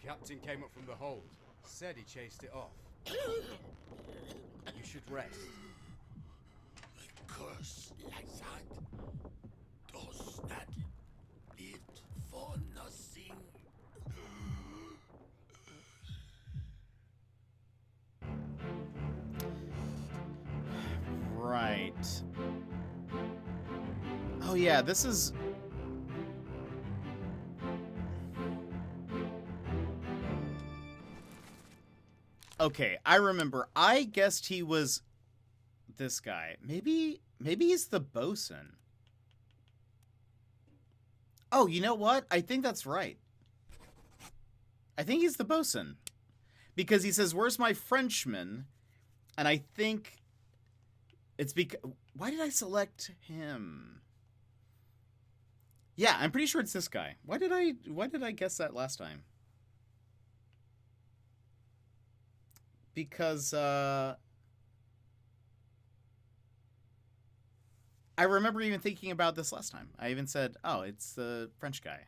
Captain came up from the hold. Said he chased it off. You should rest. A curse like that does not live for nothing. Right. Oh yeah, this is... Okay, I remember. I guessed he was this guy. Maybe he's the bosun. Oh, you know what? I think that's right. I think he's the bosun. Because he says, "Where's my Frenchman?" And I think it's because... Why did I select him? Yeah, I'm pretty sure it's this guy. Why did I guess that last time? Because I remember even thinking about this last time. I even said, "Oh, it's the French guy."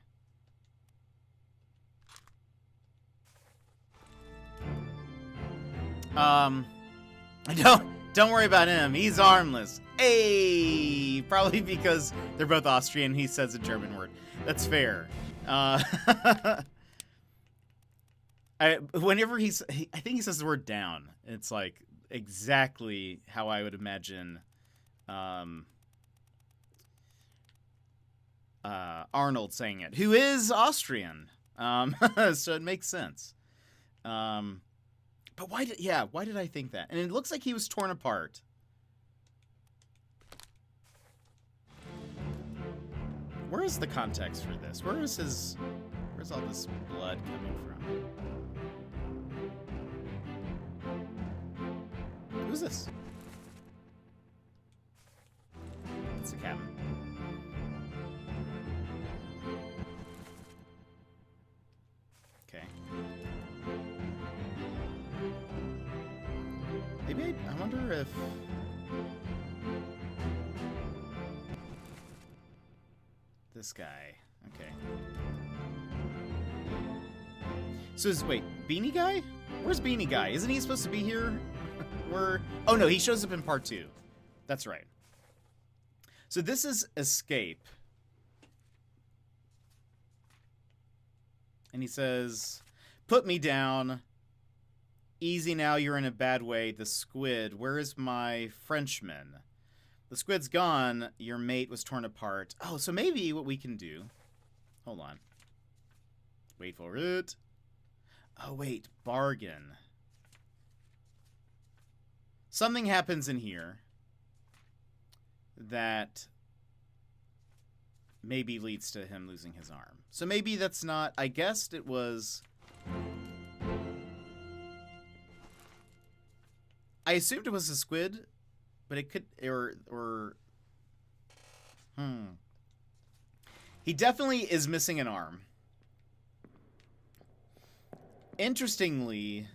Don't worry about him. He's harmless. Hey, probably because they're both Austrian. He says a German word. That's fair. Whenever I think he says the word down. It's like exactly how I would imagine Arnold saying it, who is Austrian. So it makes sense. But why did I think that? And it looks like he was torn apart. Where is the context for this? Where's all this blood coming from? Who's this? It's the cabin. Okay. Maybe I wonder if... This guy. Okay. So wait, Beanie Guy? Where's Beanie Guy? Isn't he supposed to be here? Oh no, he shows up in part 2. That's right. So this is Escape. And he says, "Put me down. Easy now, you're in a bad way. The squid. Where is my Frenchman? The squid's gone. Your mate was torn apart." Oh, so maybe what we can do... Hold on. Wait for it. Oh, wait. Bargain. Something happens in here that maybe leads to him losing his arm. So maybe that's not... I guessed it was I assumed it was a squid, but it could, He definitely is missing an arm. Interestingly,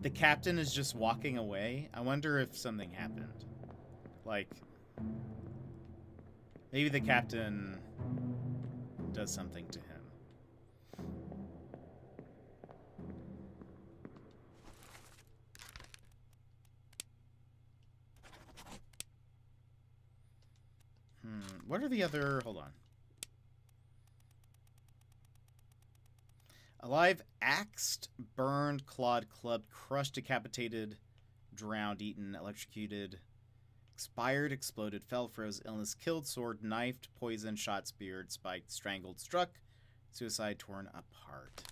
the captain is just walking away. I wonder if something happened. Like, maybe the captain does something to him. What are the other... Hold on. Alive, axed, burned, clawed, clubbed, crushed, decapitated, drowned, eaten, electrocuted, expired, exploded, fell, froze, illness, killed, sword, knifed, poisoned, shot, speared, spiked, strangled, struck, suicide, torn apart.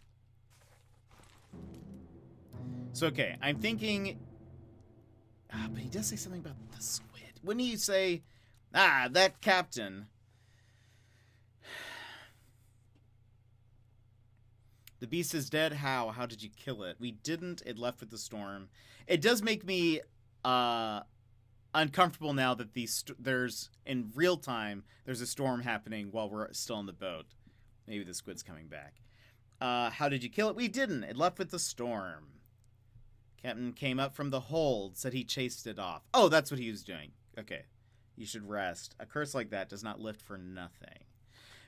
So, okay, I'm thinking... but he does say something about the squid. Wouldn't he say... Ah, that captain. The beast is dead. How? How did you kill it? We didn't. It left with the storm. It does make me uncomfortable now that there's in real time there's a storm happening while we're still on the boat. Maybe the squid's coming back. How did you kill it? We didn't. It left with the storm. Captain came up from the hold, said he chased it off. Oh, that's what he was doing. Okay. You should rest. A curse like that does not lift for nothing.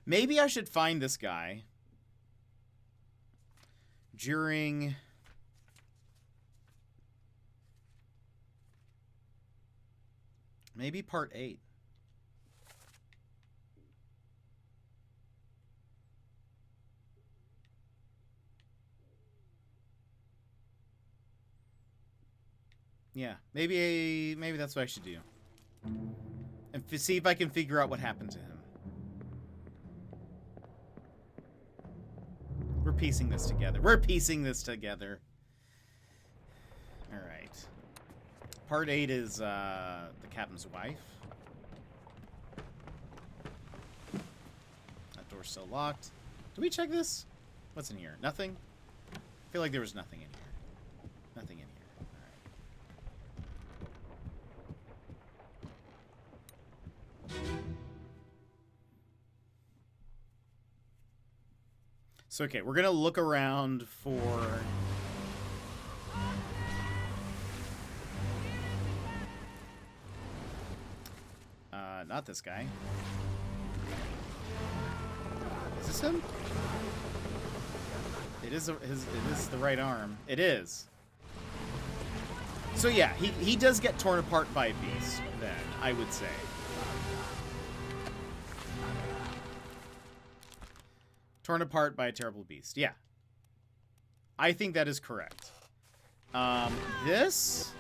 Maybe I should find this guy during... Maybe part 8. Yeah, maybe that's what I should do. And see if I can figure out what happened to him. We're piecing this together. We're piecing this together. Alright. Part 8 is the captain's wife. That door's still locked. Did we check this? What's in here? Nothing? I feel like there was nothing in here. Nothing in here. So, okay, we're gonna look around for... not this guy. Is this him? It is it is the right arm. It is. So yeah, he does get torn apart by a beast, then, I would say. Torn apart by a terrible beast. Yeah. I think that is correct. This...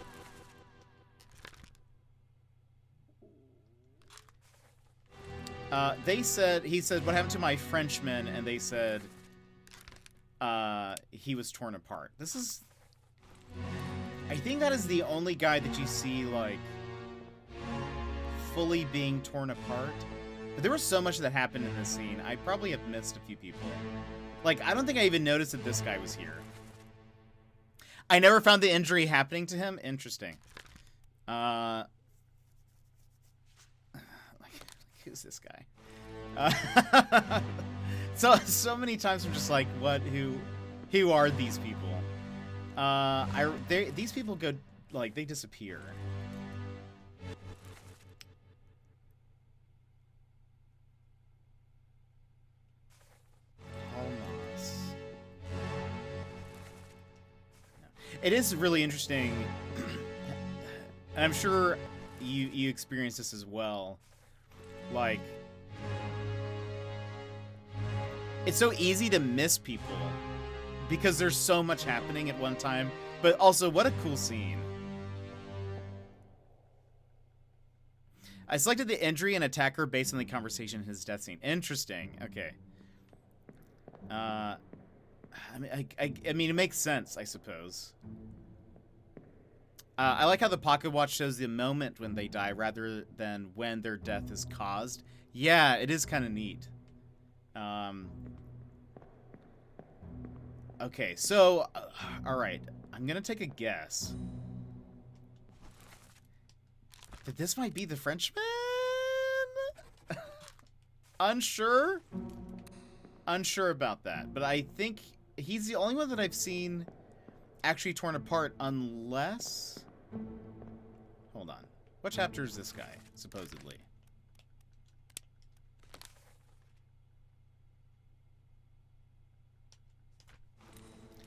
he said, what happened to my Frenchman? And they said, he was torn apart. This is... I think that is the only guy that you see, like, fully being torn apart. But there was so much that happened in this scene, I probably have missed a few people. Like, I don't think I even noticed that this guy was here. I never found the injury happening to him. Interesting. Like, who's this guy? So many times I'm just like, what? Who are these people? These people go, like, they disappear. It is really interesting, and I'm sure you experience this as well. Like, it's so easy to miss people because there's so much happening at one time, but also, what a cool scene. I selected the injury and attacker based on the conversation in his death scene. Interesting. Okay. I mean, it makes sense, I suppose. I like how the pocket watch shows the moment when they die rather than when their death is caused. Yeah, it is kind of neat. Okay, so, all right. I'm going to take a guess that this might be the Frenchman? Unsure? Unsure about that. But I think he's the only one that I've seen actually torn apart, unless... Hold on. What chapter is this guy, supposedly?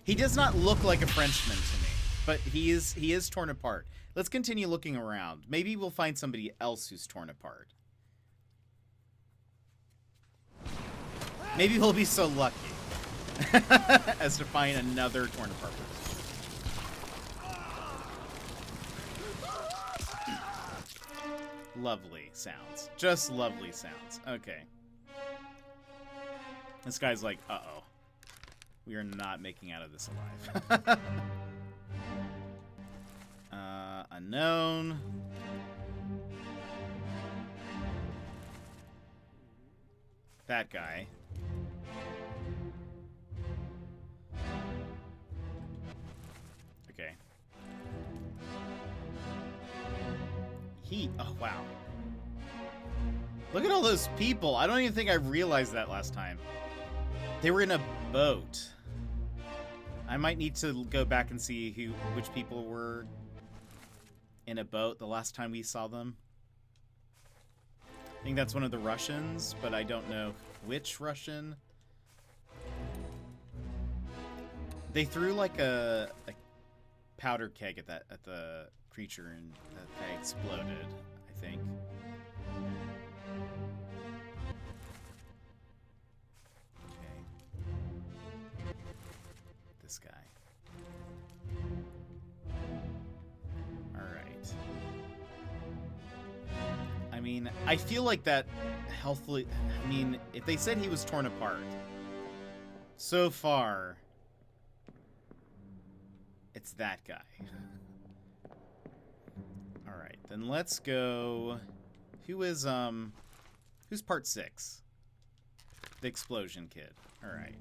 He does not look like a Frenchman to me, but he is torn apart. Let's continue looking around. Maybe we'll find somebody else who's torn apart. Maybe we'll be so lucky as to find another torn apart person. Lovely sounds. Just lovely sounds. Okay. This guy's like, uh-oh. We are not making out of this alive. Unknown. That guy. Okay. Oh, wow. Look at all those people. I don't even think I realized that last time. They were in a boat. I might need to go back and see which people were in a boat the last time we saw them. I think that's one of the Russians, but I don't know which Russian. They threw like a powder keg at the creature, and that keg exploded, I think. Okay. This guy. Alright. I mean, I feel like that healthily... I mean, if they said he was torn apart, so far, it's that guy. Alright, then let's go... Who's part 6? The explosion kid. Alright.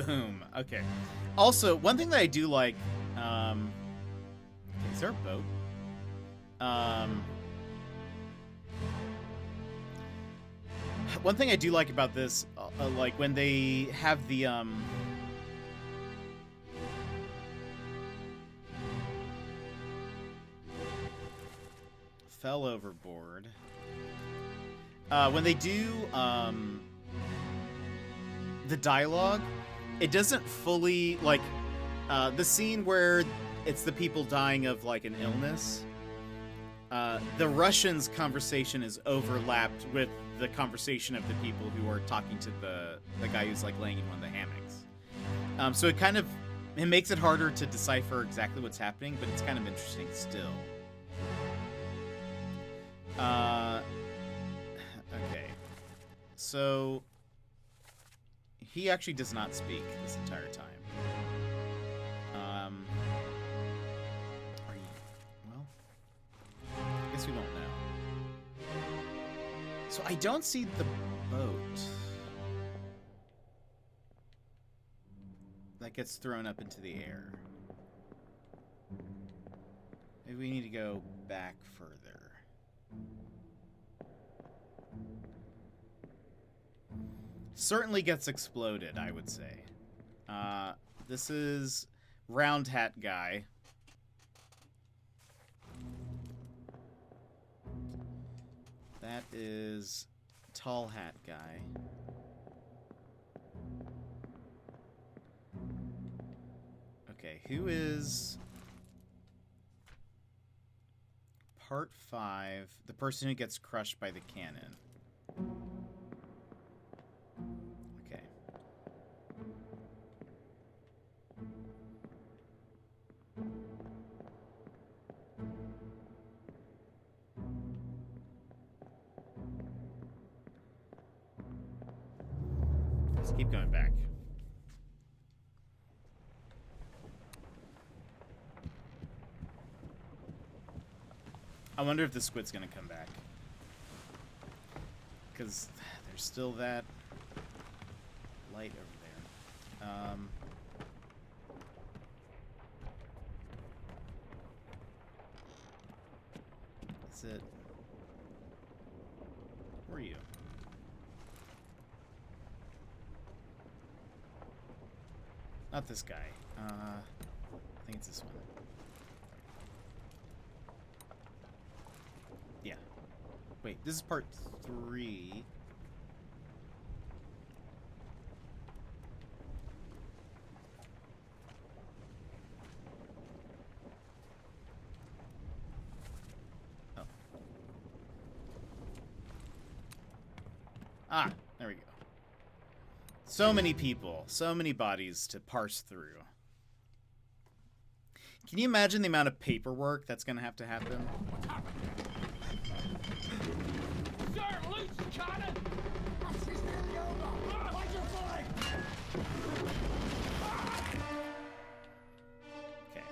Boom. Okay. Also, one thing that I do like, is there a boat? One thing I do like about this, like when they have the, fell overboard. When they do, the dialogue, it doesn't fully, like, the scene where it's the people dying of, like, an illness, the Russians' conversation is overlapped with the conversation of the people who are talking to the guy who's, like, laying in one of the hammocks. So it kind of, it makes it harder to decipher exactly what's happening, but it's kind of interesting still. Okay. So... he actually does not speak this entire time. Are you... well... I guess we don't know. So I don't see the boat that gets thrown up into the air. Maybe we need to go back further. Certainly gets exploded, I would say. This is Round Hat Guy. That is Tall Hat Guy. Okay, who is part 5? The person who gets crushed by the cannon. Okay. Let's keep going back. I wonder if the squid's gonna come back. Because there's still that light over there. That's it. Where are you? Not this guy. I think it's this one. Yeah. Wait, this is part 3. Oh. Ah, there we go. So many people, so many bodies to parse through. Can you imagine the amount of paperwork that's going to happen? Sir, loose cannon! This is nearly over! Find your footing! Okay.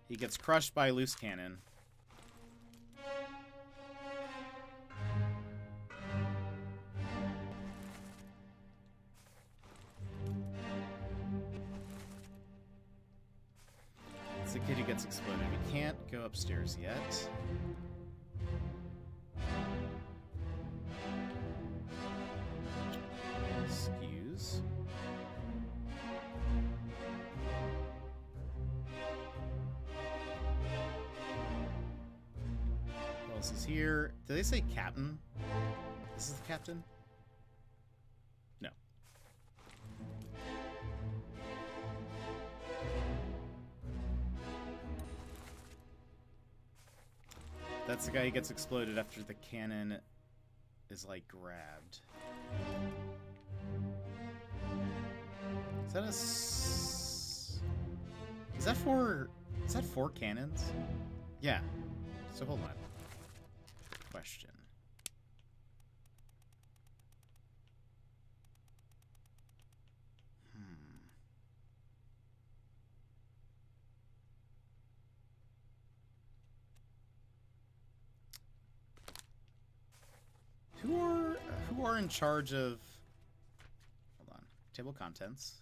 He gets crushed by a loose cannon. It's the kid who gets exploded. We can't go upstairs yet. Excuse. Who else is here? Did they say captain? This is the captain? No. That's the guy who gets exploded after the cannon is, like, grabbed. Is that a... Is that four... Is that 4 cannons? Yeah. So hold on. Question. Who are in charge of... Hold on. Table of contents.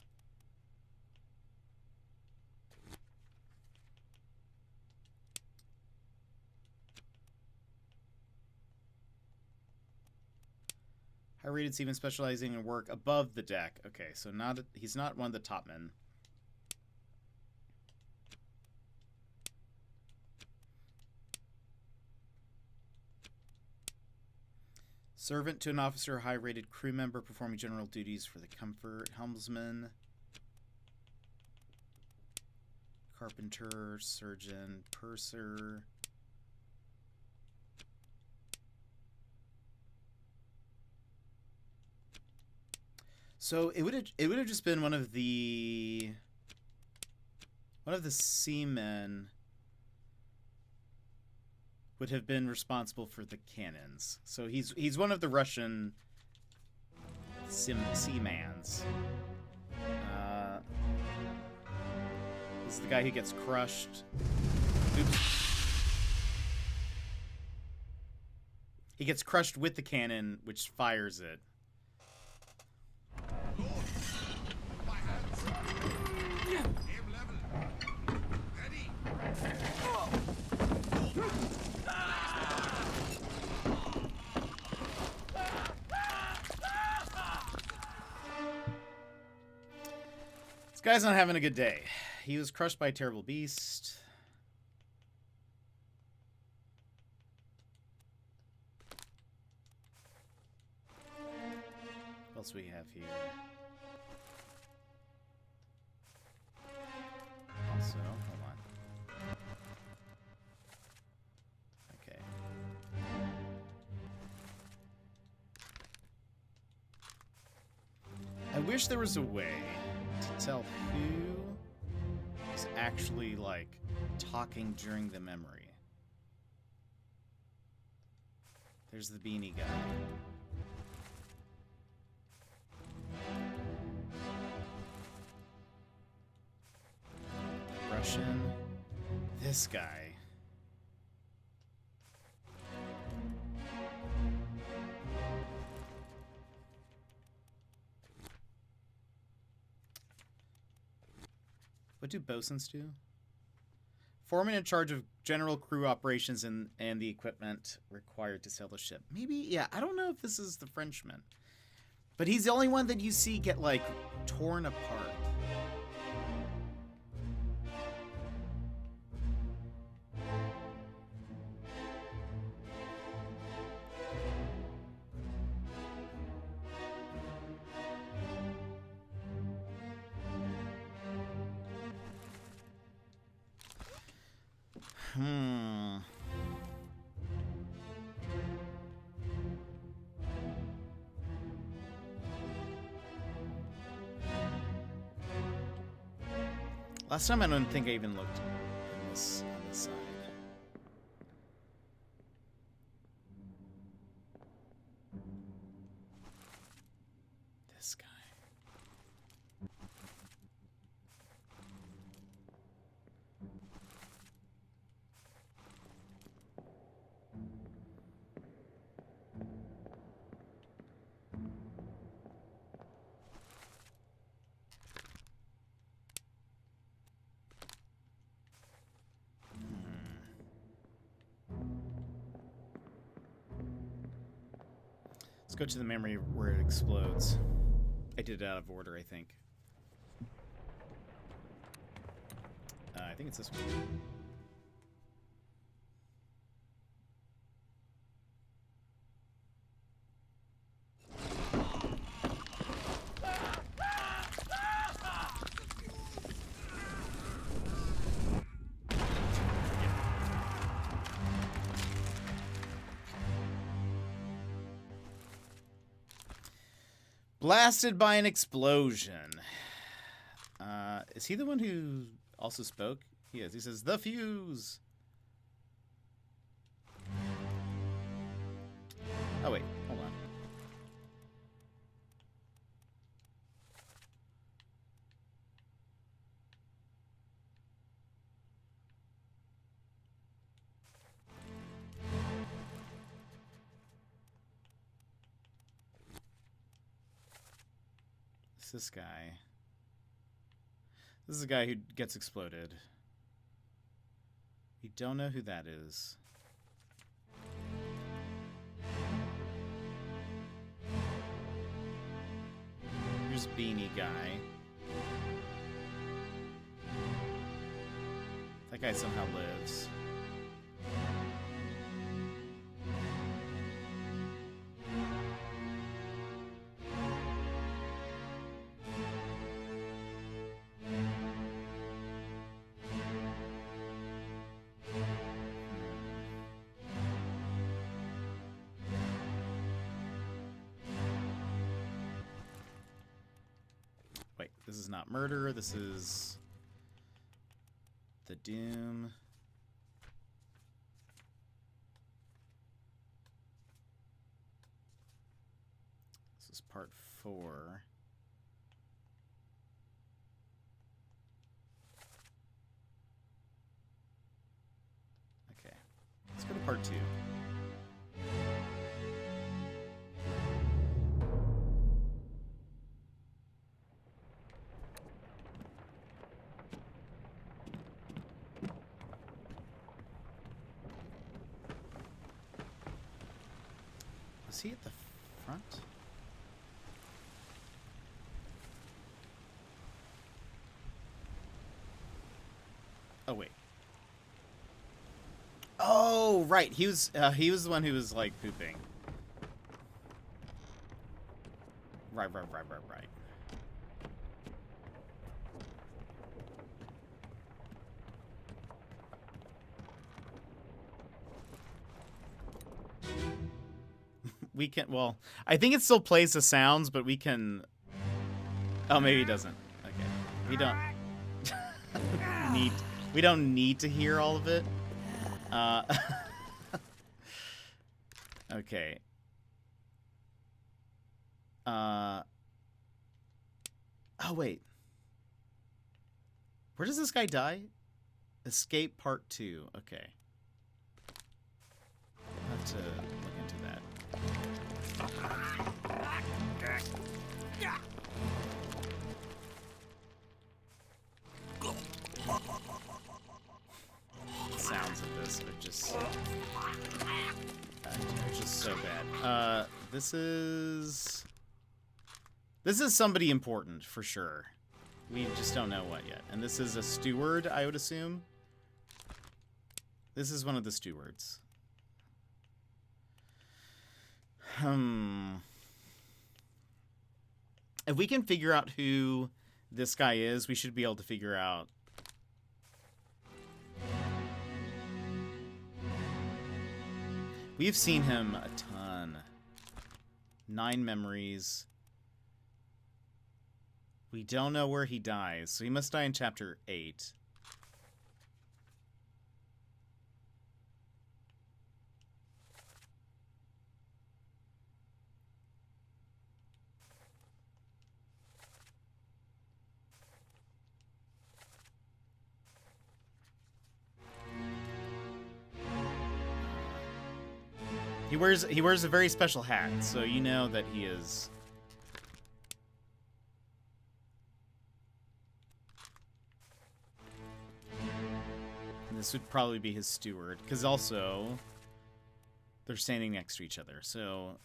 High-rated seaman specializing in work above the deck. Okay, so he's not one of the top men. Servant to an officer, high-rated crew member performing general duties for the comfort. Helmsman. Carpenter, surgeon, purser. So it would have just been one of the seamen would have been responsible for the cannons. So he's one of the Russian seamans. This is the guy who gets crushed. Oops. He gets crushed with the cannon, which fires it. This guy's not having a good day. He was crushed by a terrible beast. What else we have here? So, hold on. Okay. I wish there was a way to tell who is actually, like, talking during the memory. There's the beanie guy. Russian. This guy. What do bosuns do? Foreman in charge of general crew operations and the equipment required to sail the ship. Maybe, yeah, I don't know if this is the Frenchman. But he's the only one that you see get, like, torn apart. Last time I don't think I even looked on this side. This guy. Let's go to the memory where it explodes. I did it out of order, I think. I think it's this one. Blasted by an explosion. Is he the one who also spoke? He is. He says, "The fuse." Oh, wait. Hold on. It's this guy. This is the guy who gets exploded. You don't know who that is. Here's Beanie Guy. That guy somehow lives. Wait, this is not murder, this is the Doom. This is part 4. Okay, let's go to part 2. Is he at the front? Oh wait. Oh right, he was the one who was like pooping. Right. we can, well, I think it still plays the sounds, but we can, oh, maybe it doesn't. Okay. We don't we don't need to hear all of it. Okay. Oh, wait. Where does this guy die? Escape Part 2. Okay. I'll have to look into that. The sounds of this are just... they're just so bad. This is somebody important, for sure. We just don't know what yet. And this is a steward, I would assume. This is one of the stewards. If we can figure out who this guy is, we should be able to figure out... We've seen him a ton. 9 memories. We don't know where he dies, so he must die in chapter 8. He wears a very special hat, so you know that he is... And this would probably be his steward, because also they're standing next to each other, so...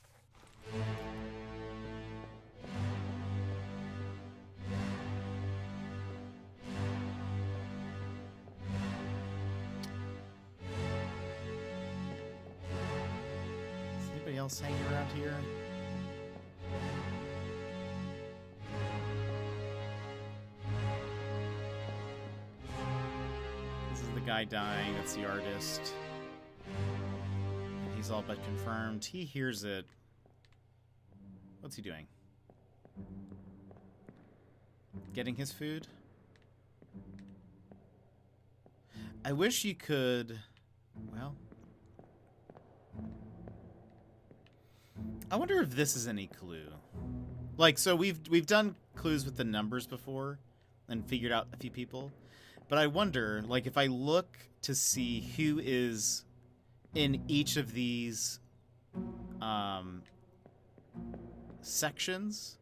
Else hanging around here? This is the guy dying, that's the artist. He's all but confirmed. He hears it. What's he doing? Getting his food? I wish you could... Well... I wonder if this is any clue. Like, so we've done clues with the numbers before and figured out a few people. But I wonder, like, if I look to see who is in each of these sections,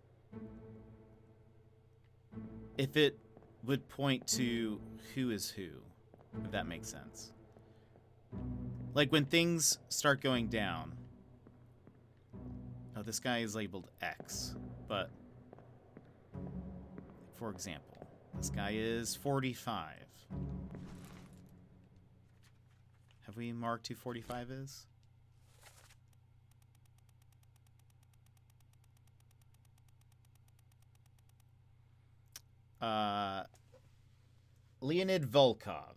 if it would point to who is who, if that makes sense. Like, when things start going down... Oh, this guy is labeled X, but for example, this guy is 45. Have we marked who 45 is? Leonid Volkov.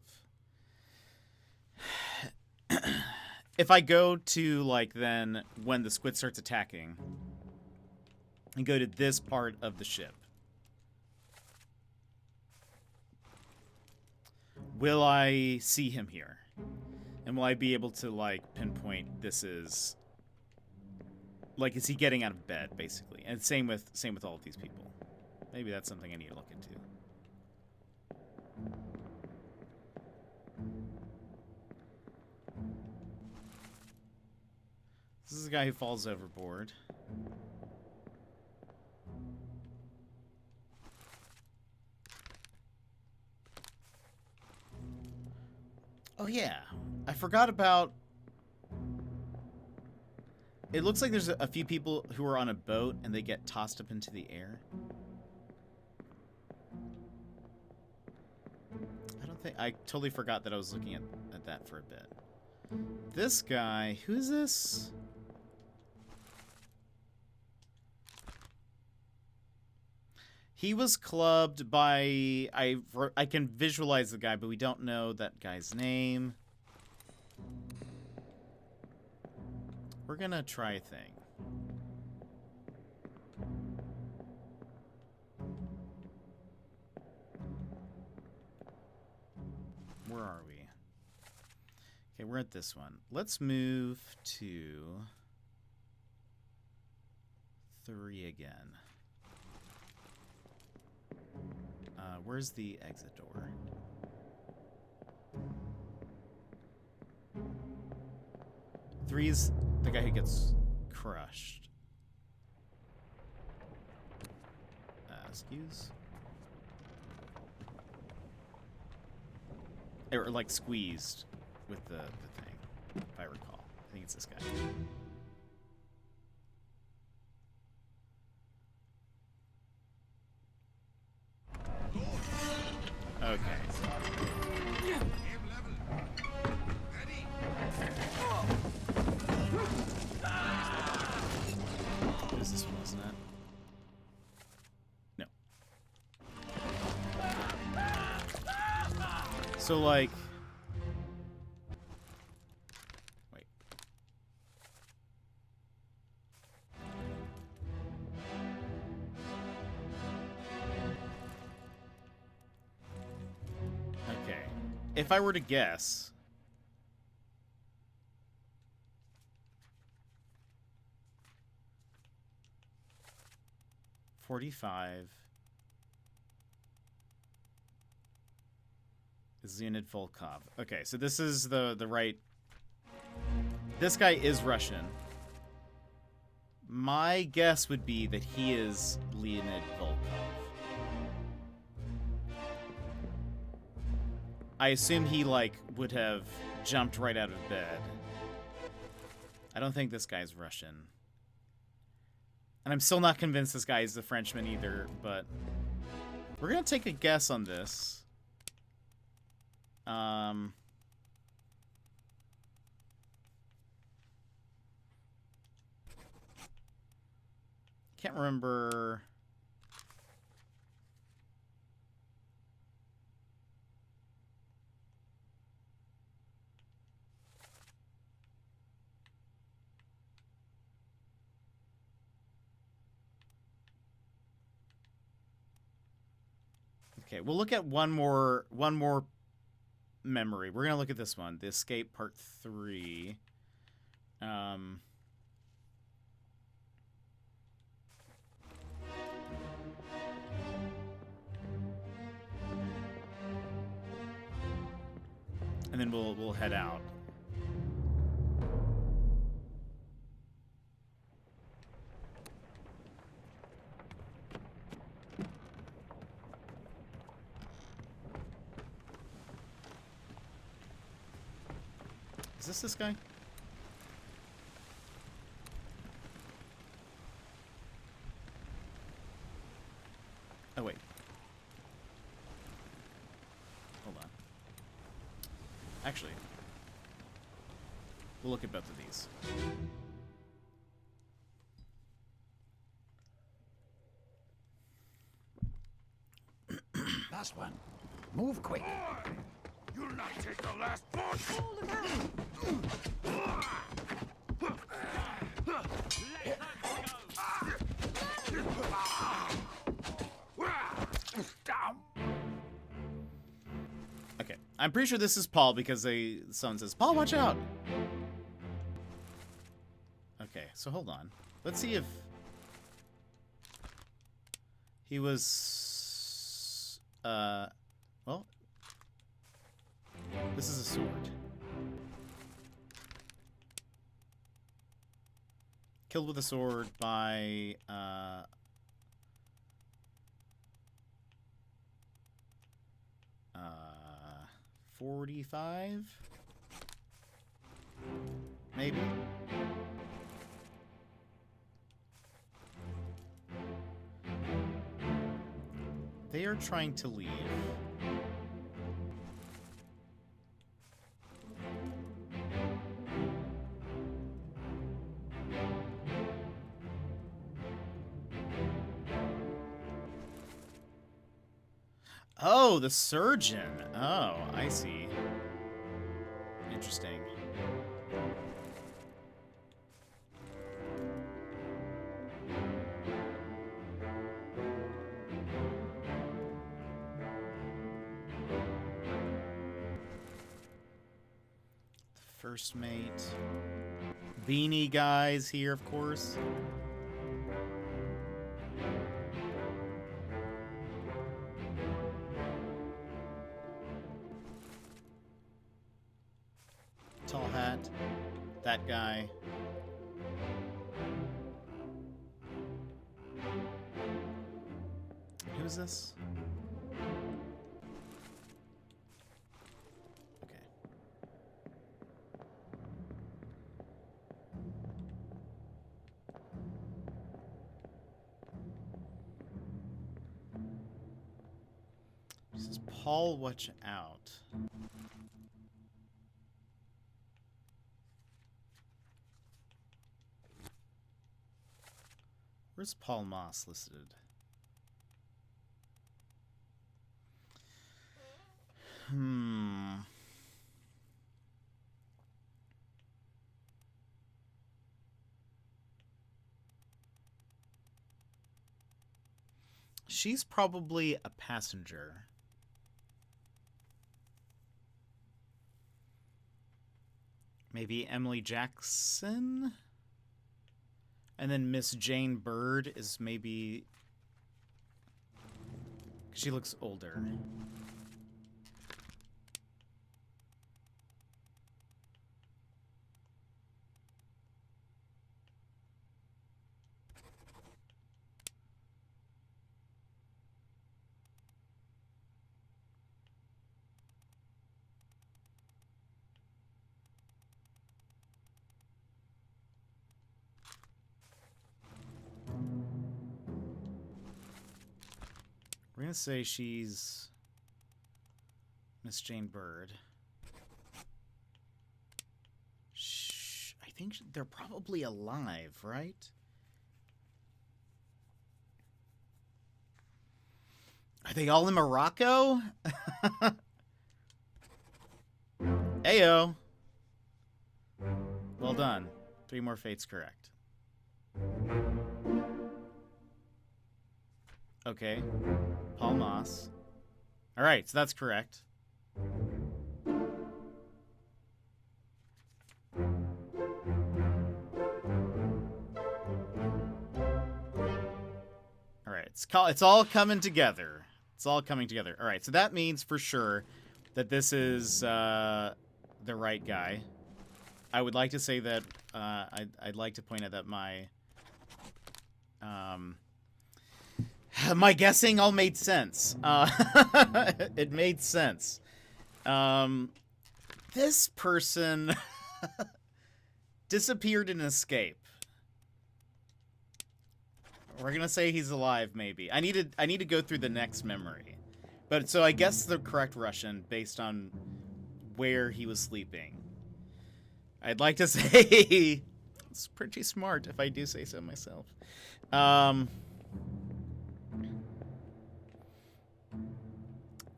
If I go to, like, then, when the squid starts attacking, and go to this part of the ship, will I see him here? And will I be able to, like, pinpoint this is... Like, is he getting out of bed, basically? And same with all of these people. Maybe that's something I need to look into. This is a guy who falls overboard. Oh yeah, I forgot about... It looks like there's a few people who are on a boat and they get tossed up into the air. I totally forgot that I was looking at that for a bit. This guy, who's this? He was clubbed by... I can visualize the guy, but we don't know that guy's name. We're gonna try a thing. we're at this one. Let's move to 3 again. Where's the exit door? Three's the guy who gets crushed. Excuse? Or like squeezed with the thing, if I recall. I think it's this guy. Okay. It was this one, wasn't it? No. So, like... Wait. Okay. If I were to guess... 45 Leonid Volkov. Okay, so this is the right... This guy is Russian. My guess would be that he is Leonid Volkov. I assume he, like, would have jumped right out of bed. I don't think this guy's Russian. And I'm still not convinced this guy is the Frenchman either, but... We're gonna take a guess on this. Can't remember... Okay, we'll look at one more memory. We're gonna look at this one, the Escape Part 3. And then we'll head out. Is this guy? Oh, wait. Hold on. Actually, we'll look at both of these. Last one. Move quick. You'll not take the last punch! Okay, I'm pretty sure this is Paul because someone says, "Paul, watch out!" Okay, so hold on. Let's see if he was, well, this is a sword. Killed with a sword by, 45? Maybe. They are trying to leave. Oh, the surgeon. Oh, I see. Interesting. First mate. Beanie guys here, of course. Tall hat. That guy. Who's this? Okay. This is Paul, watch out. Where's Paul Moss listed? She's probably a passenger. Maybe Emily Jackson? And then Miss Jane Bird is maybe... She looks older. We're gonna say she's Miss Jane Bird. I think they're probably alive, right? Are they all in Morocco? Ayo. Well done. 3 more fates correct. Okay. Paul Moss. Alright, so that's correct. Alright, it's all coming together. It's all coming together. Alright, so that means for sure that this is the right guy. I would like to say that I'd like to point out that my guessing all made sense. It made sense. This person disappeared in an escape. We're gonna say he's alive, maybe. I need to go through the next memory. But so I guess the correct Russian based on where he was sleeping. I'd like to say it's pretty smart if I do say so myself. All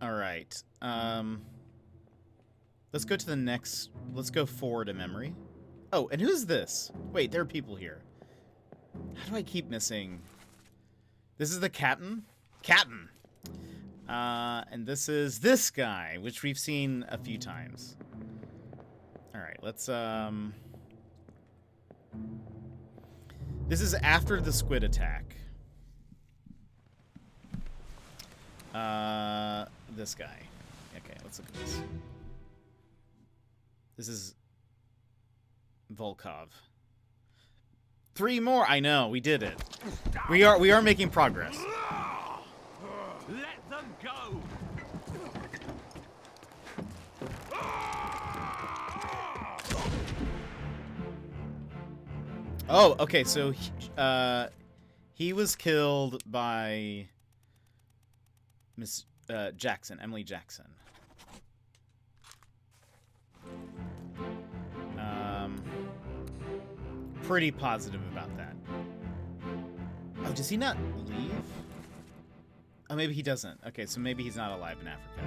right. Let's go to the next. Let's go forward a memory. Oh, and who's this? Wait, there are people here. How do I keep missing? This is the captain. Captain. And this is this guy, which we've seen a few times. All right, let's This is after the squid attack. This guy. Okay, let's look at this. This is Volkov. 3 more. I know, we did it. We are making progress. Let them go. Oh, okay, so he was killed by Miss Jackson, Emily Jackson. Pretty positive about that. Oh, does he not leave? Oh, maybe he doesn't. Okay, so maybe he's not alive in Africa.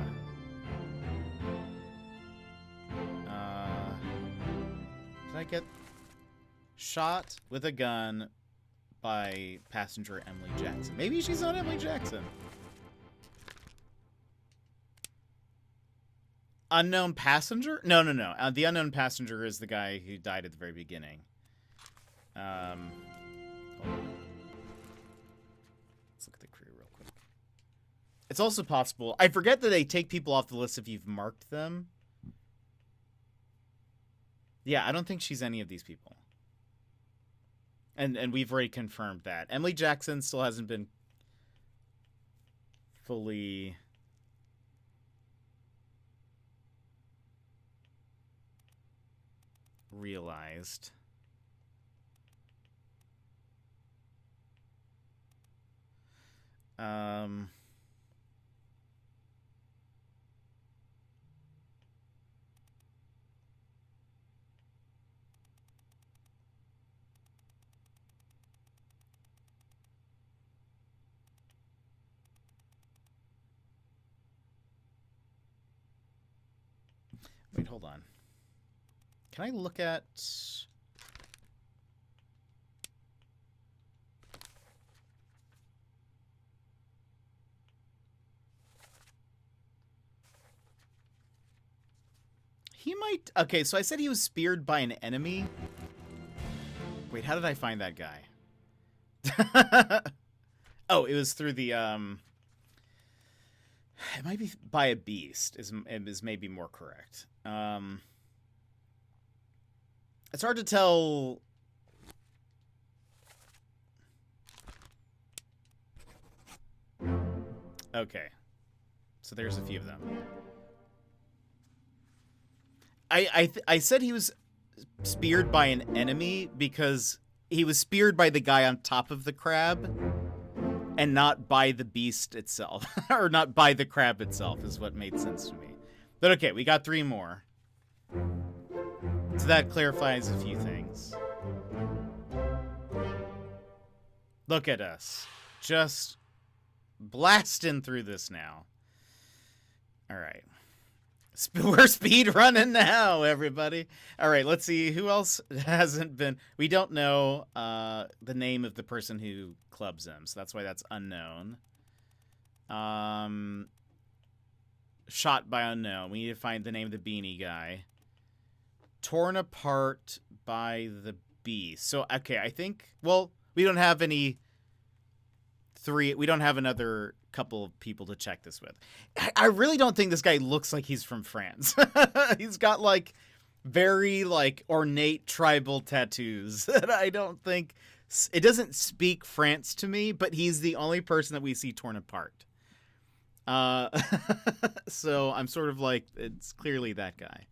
Did I get shot with a gun by passenger Emily Jackson? Maybe she's not Emily Jackson. Unknown passenger? No, no, no. The unknown passenger is the guy who died at the very beginning. Hold on. Let's look at the crew real quick. It's also possible. I forget that they take people off the list if you've marked them. Yeah, I don't think she's any of these people. And we've already confirmed that. Emily Jackson still hasn't been fully realized. Wait, hold on. Can I look at... He might... Okay, so I said he was speared by an enemy. Wait, how did I find that guy? Oh, it was through the, It might be by a beast, is maybe more correct. It's hard to tell... Okay. So there's a few of them. I said he was speared by an enemy because he was speared by the guy on top of the crab and not by the beast itself. Or not by the crab itself is what made sense to me. But okay, we got 3 more. So that clarifies a few things. Look at us. Just blasting through this now. All right. We're speed running now, everybody. All right, let's see who else hasn't been. We don't know the name of the person who clubs him, so that's why that's unknown. Shot by unknown. We need to find the name of the beanie guy. Torn apart by the beast. So okay, I think. Well, we don't have any. We don't have another couple of people to check this with. I really don't think this guy looks like he's from France. He's got like very like ornate tribal tattoos that I don't think it doesn't speak France to me, but he's the only person that we see torn apart. So I'm sort of like, it's clearly that guy.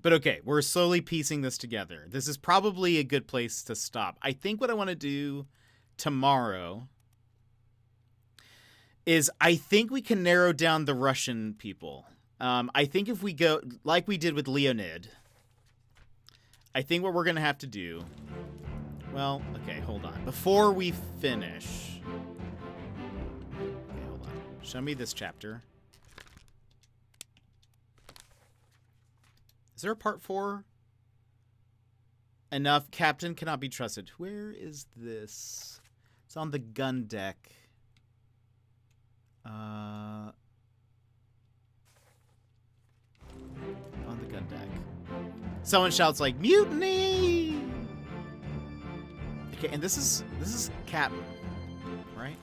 But okay, we're slowly piecing this together. This is probably a good place to stop. I think what I want to do tomorrow is I think we can narrow down the Russian people. I think if we go like we did with Leonid, I think what we're going to have to do... Well, okay, hold on. Before we finish... Okay, hold on. Show me this chapter. Is there a part 4? Enough. Captain cannot be trusted. Where is this? It's on the gun deck. On the gun deck. Someone shouts like, mutiny! Okay, and this is Captain, right?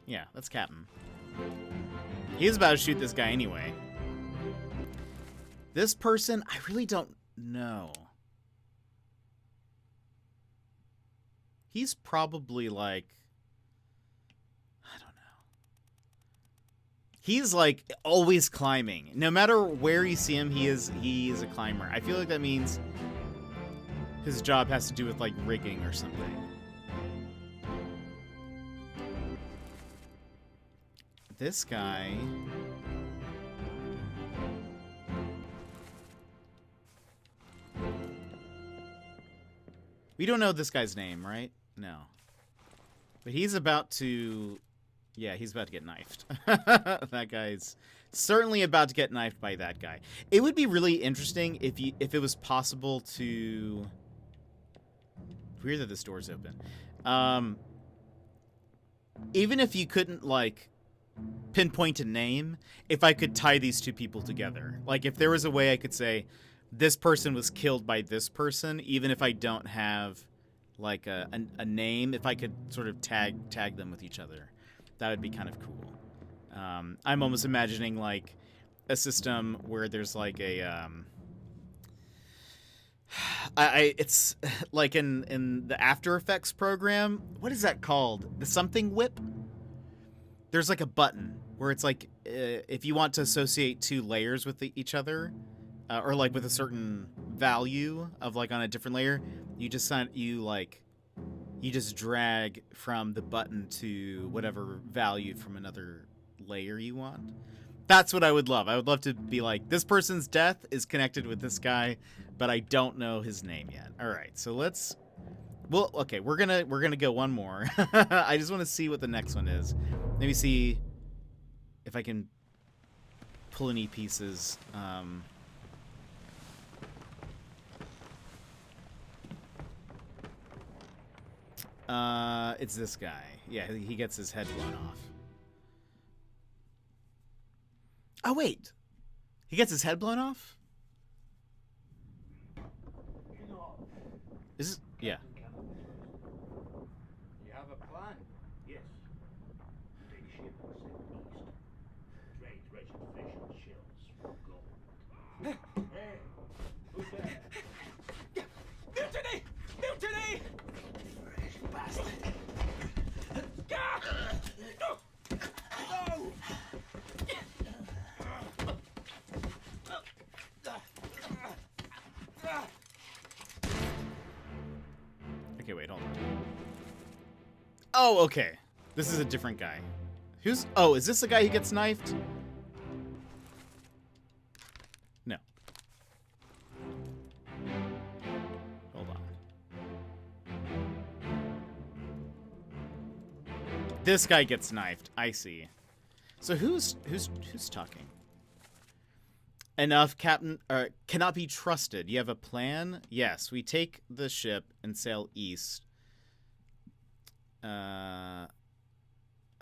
Yeah, that's Captain. He's about to shoot this guy anyway. This person, I really don't know. He's probably like, I don't know. He's like always climbing. No matter where you see him, he is a climber. I feel like that means his job has to do with like rigging or something. This guy... We don't know this guy's name, right? No. But he's about to... Yeah, he's about to get knifed. That guy's certainly about to get knifed by that guy. It would be really interesting if it was possible to... Weird that this door's open. Even if you couldn't, like, pinpoint a name if I could tie these two people together. Like, if there was a way I could say, this person was killed by this person, even if I don't have, like, a name, if I could sort of tag them with each other, that would be kind of cool. I'm almost imagining, like, a system where there's, like, a, it's like in the After Effects program. What is that called? The something whip? There's like a button where it's like if you want to associate two layers with each other, or like with a certain value of like on a different layer, you just drag from the button to whatever value from another layer you want. That's what I would love. I would love to be like, this person's death is connected with this guy, but I don't know his name yet. All right, so let's. Well, okay, we're gonna go one more. I just want to see what the next one is. Maybe see if I can pull any pieces. It's this guy. Yeah, he gets his head blown off. Oh, wait. He gets his head blown off? Is this... Yeah. You have a plan? Yes. Take ship and sail east. Trade treasure fish and shells for gold. Hey, who's there? Mutiny! Mutiny! Fresh bastard. No! Okay, wait, hold on. Oh, okay. This is a different guy. Who's... Oh, is this the guy who gets knifed? No. Hold on. This guy gets knifed. I see. So who's talking? Enough, Captain. Cannot be trusted. You have a plan? Yes. We take the ship and sail east.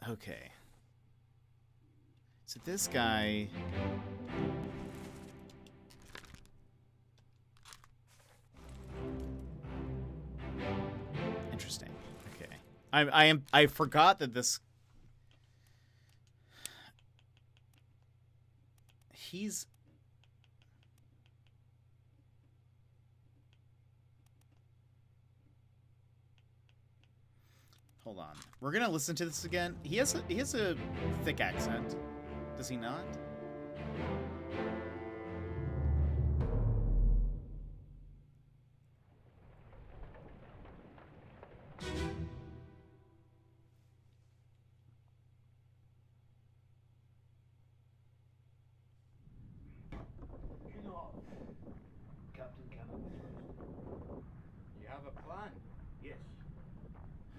Okay. So this guy. Interesting. Okay. I forgot that this. He's. Hold on. We're gonna listen to this again. He has a thick accent. Does he not? You know, Captain Cannon. You have a plan? Yes.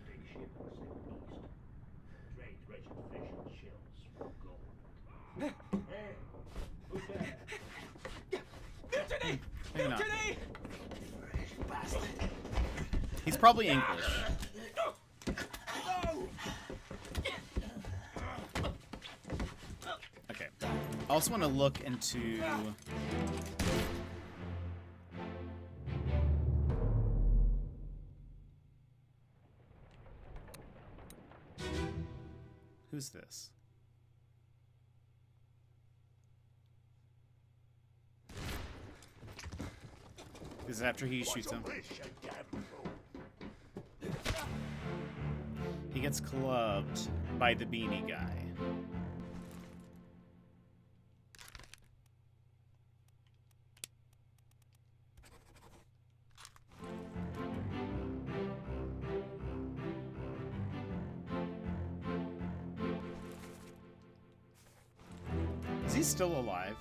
Take ship and sail east. Trade treasure fish and shells for gold. Hey, who's there? Mutiny! Maybe not. Mutiny! Fresh bastard. He's probably English. No! Okay. I also want to look into. Who's this? This is after he shoots him. He gets clubbed by the beanie guy. Is he still alive?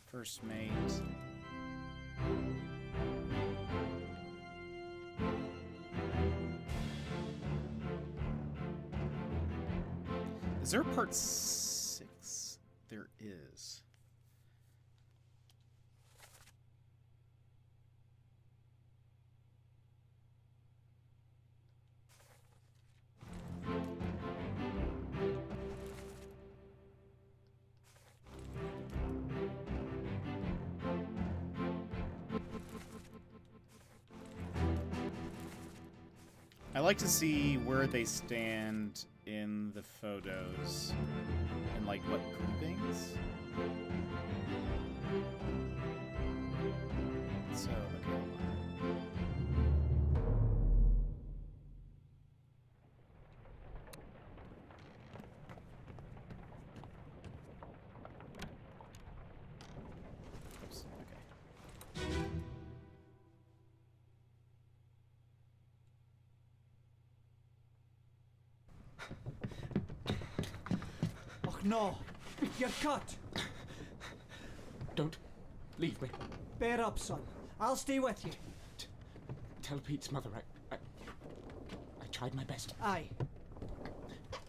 First mate. Is there a part 6? There is. I like to see where they stand in the photos and like what groupings. So, okay, hold on. Oops, okay. Oh no! You're cut! Don't leave me. Bear up, son. I'll stay with you. Tell Pete's mother I tried my best Aye.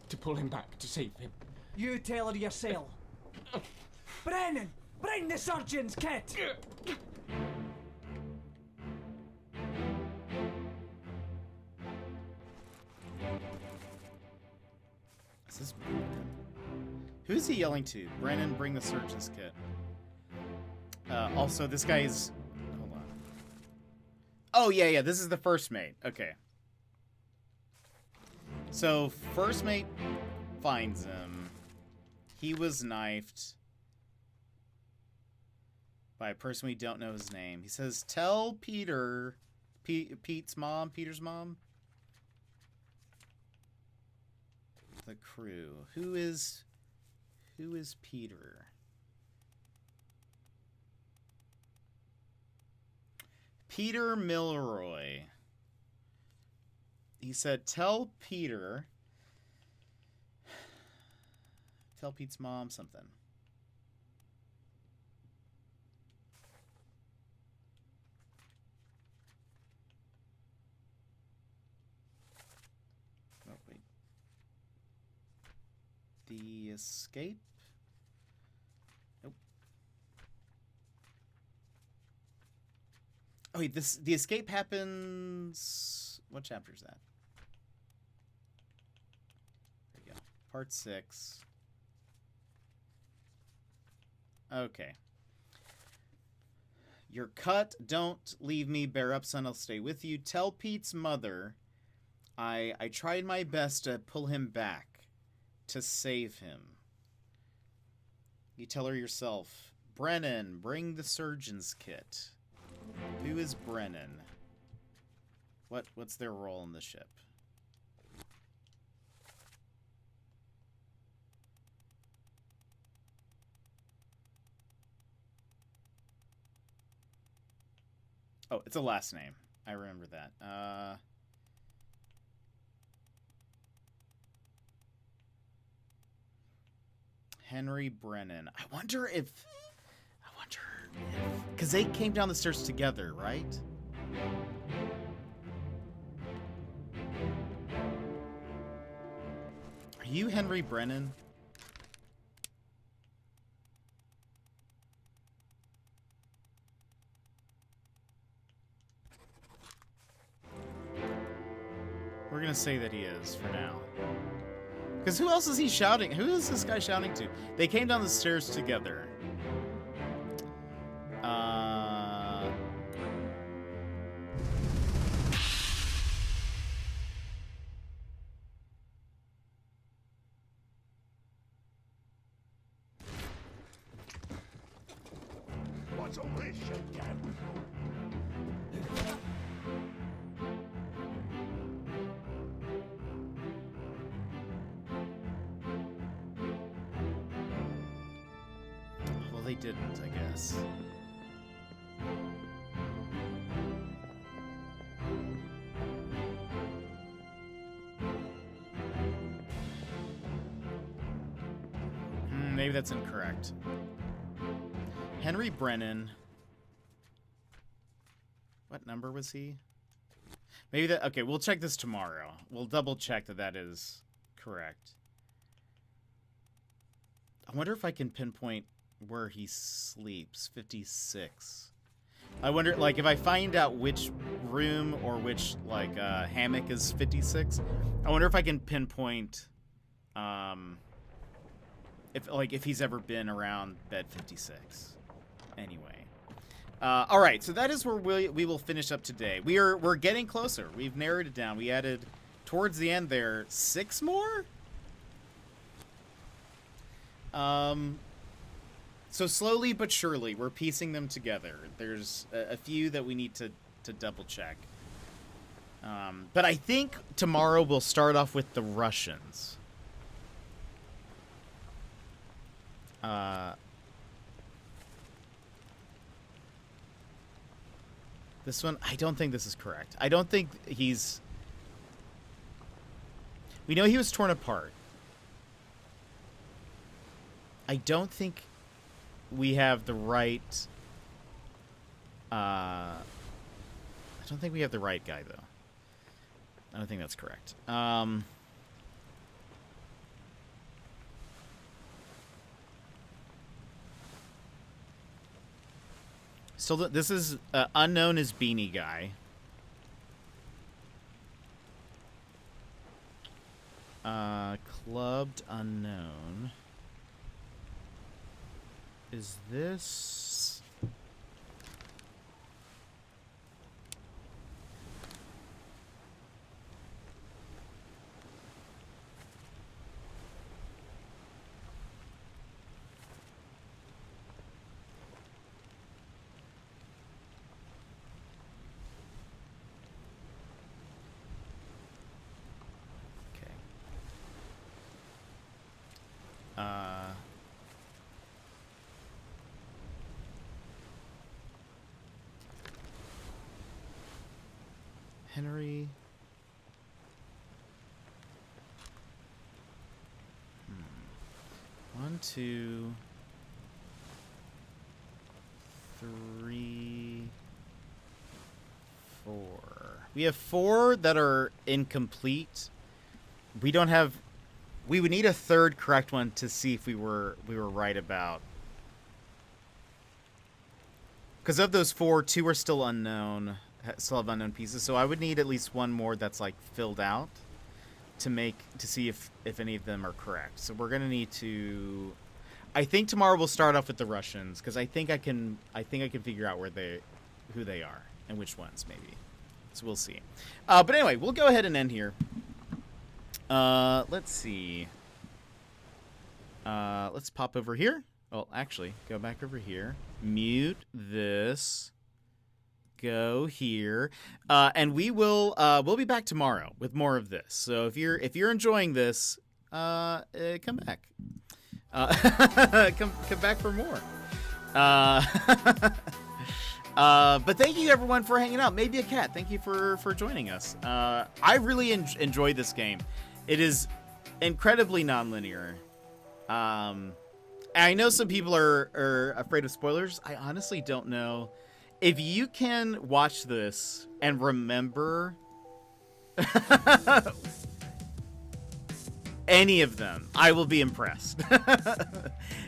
to pull him back, to save him. You tell her yourself. Brennan! Bring the surgeon's kit! Is this Brennan? Who's he yelling to? Brennan, bring the surgeon's kit. Also, this guy is... Hold on. Oh, yeah, this is the first mate. Okay. So, first mate finds him. He was knifed by a person we don't know his name. He says, tell Peter... Peter's mom? The crew. Who is Peter? Peter Milroy. He said, tell Peter. Tell Pete's mom something. Oh, wait. The escape? Nope. Oh wait, the escape happens... What chapter is that? There we go. Part 6. Okay. You're cut. Don't leave me. Bear up, son. I'll stay with you. Tell Pete's mother I tried my best to pull him back. To save him. You tell her yourself. Brennan, bring the surgeon's kit. Who is Brennan? What's their role in the ship? Oh, it's a last name. I remember that. Henry Brennan. I wonder if... Because they came down the stairs together, right? Are you Henry Brennan? We're gonna say that he is for now. Because who else is he shouting? Who is this guy shouting to? They came down the stairs together. What's all this shit, Dad? Well, they didn't, I guess. Maybe that's incorrect. Henry Brennan. What number was he? Maybe that... Okay, we'll check this tomorrow. We'll double check that that is correct. I wonder if I can pinpoint where he sleeps. 56. I wonder, like, if I find out which room or which, like, hammock is 56, I wonder if I can pinpoint, if he's ever been around bed 56. Anyway. All right, so that is where we will finish up today. We're getting closer. We've narrowed it down. We added towards the end there 6 more. So slowly but surely we're piecing them together. There's a few that we need to double check. But I think tomorrow we'll start off with the Russians. This one, I don't think this is correct. I don't think he's... We know he was torn apart. I don't think we have the right... I don't think we have the right guy, though. I don't think that's correct. So this is unknown as Beanie Guy. Clubbed unknown. Is this... Henry. 1, 2, 3, 4. We have 4 that are incomplete. We don't have... We would need a third correct one to see if we were right about. Because of those 4, 2 are still unknown. Still have unknown pieces, so I would need at least one more that's like filled out to see if any of them are correct. So we're gonna need to... I think tomorrow we'll start off with the Russians because I think I can figure out who they are and which ones maybe. So we'll see. But anyway, we'll go ahead and end here. Let's see. Let's pop over here. Well, actually, go back over here. Mute this. Go here, and we'll be back tomorrow with more of this. So if you're enjoying this, come back, come back for more. But thank you everyone for hanging out. Maybe a cat. Thank you for joining us. I really enjoyed this game. It is incredibly non-linear. I know some people are afraid of spoilers. I honestly don't know. If you can watch this and remember any of them, I will be impressed.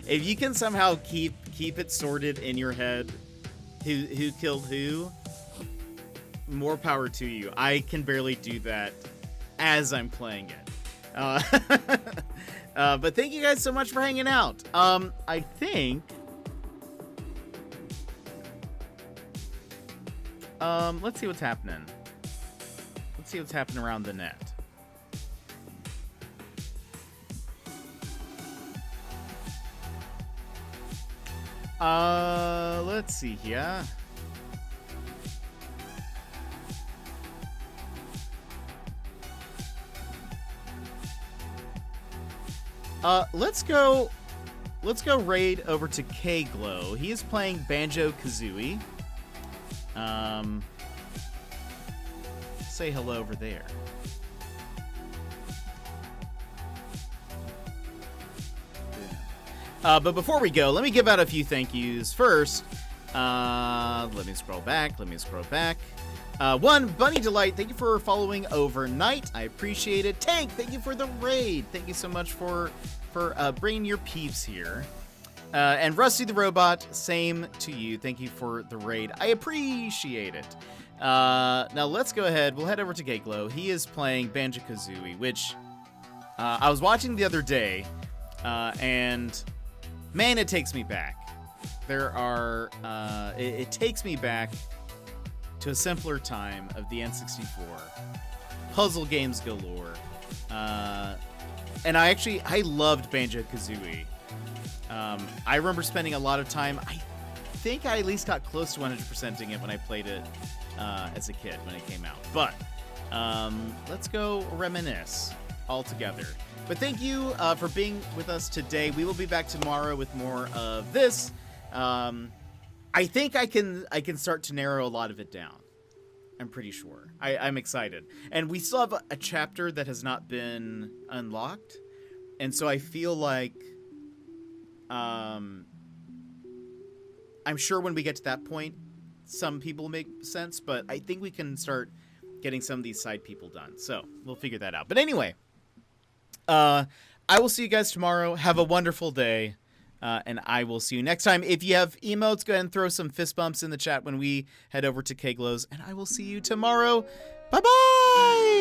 If you can somehow keep it sorted in your head, who killed who, more power to you. I can barely do that as I'm playing it. But thank you guys so much for hanging out. I think... let's see what's happening. Let's see what's happening around the net. Let's see here. Let's go raid over to K-Glow. He is playing Banjo-Kazooie. Say hello over there. But before we go, let me give out a few thank yous. First, let me scroll back. One, Bunny Delight, thank you for following overnight. I appreciate it. Tank, thank you for the raid. Thank you so much for bringing your peeps here. And Rusty the Robot, same to you. Thank you for the raid. I appreciate it. Now let's go ahead. We'll head over to Gaglow. He is playing Banjo-Kazooie, which I was watching the other day, and man, it takes me back. there are, it takes me back to a simpler time of the N64. Puzzle games galore. And I loved Banjo-Kazooie. I remember spending a lot of time, I think I at least got close to 100%ing it when I played it as a kid when it came out. But let's go reminisce all together. But thank you for being with us today. We will be back tomorrow with more of this. I think I can start to narrow a lot of it down. I'm pretty sure. I'm excited. And we still have a chapter that has not been unlocked. And so I feel like I'm sure when we get to that point, some people make sense, but I think we can start getting some of these side people done. So we'll figure that out. But anyway, I will see you guys tomorrow. Have a wonderful day. And I will see you next time. If you have emotes, go ahead and throw some fist bumps in the chat when we head over to Keglos. And I will see you tomorrow. Bye-bye!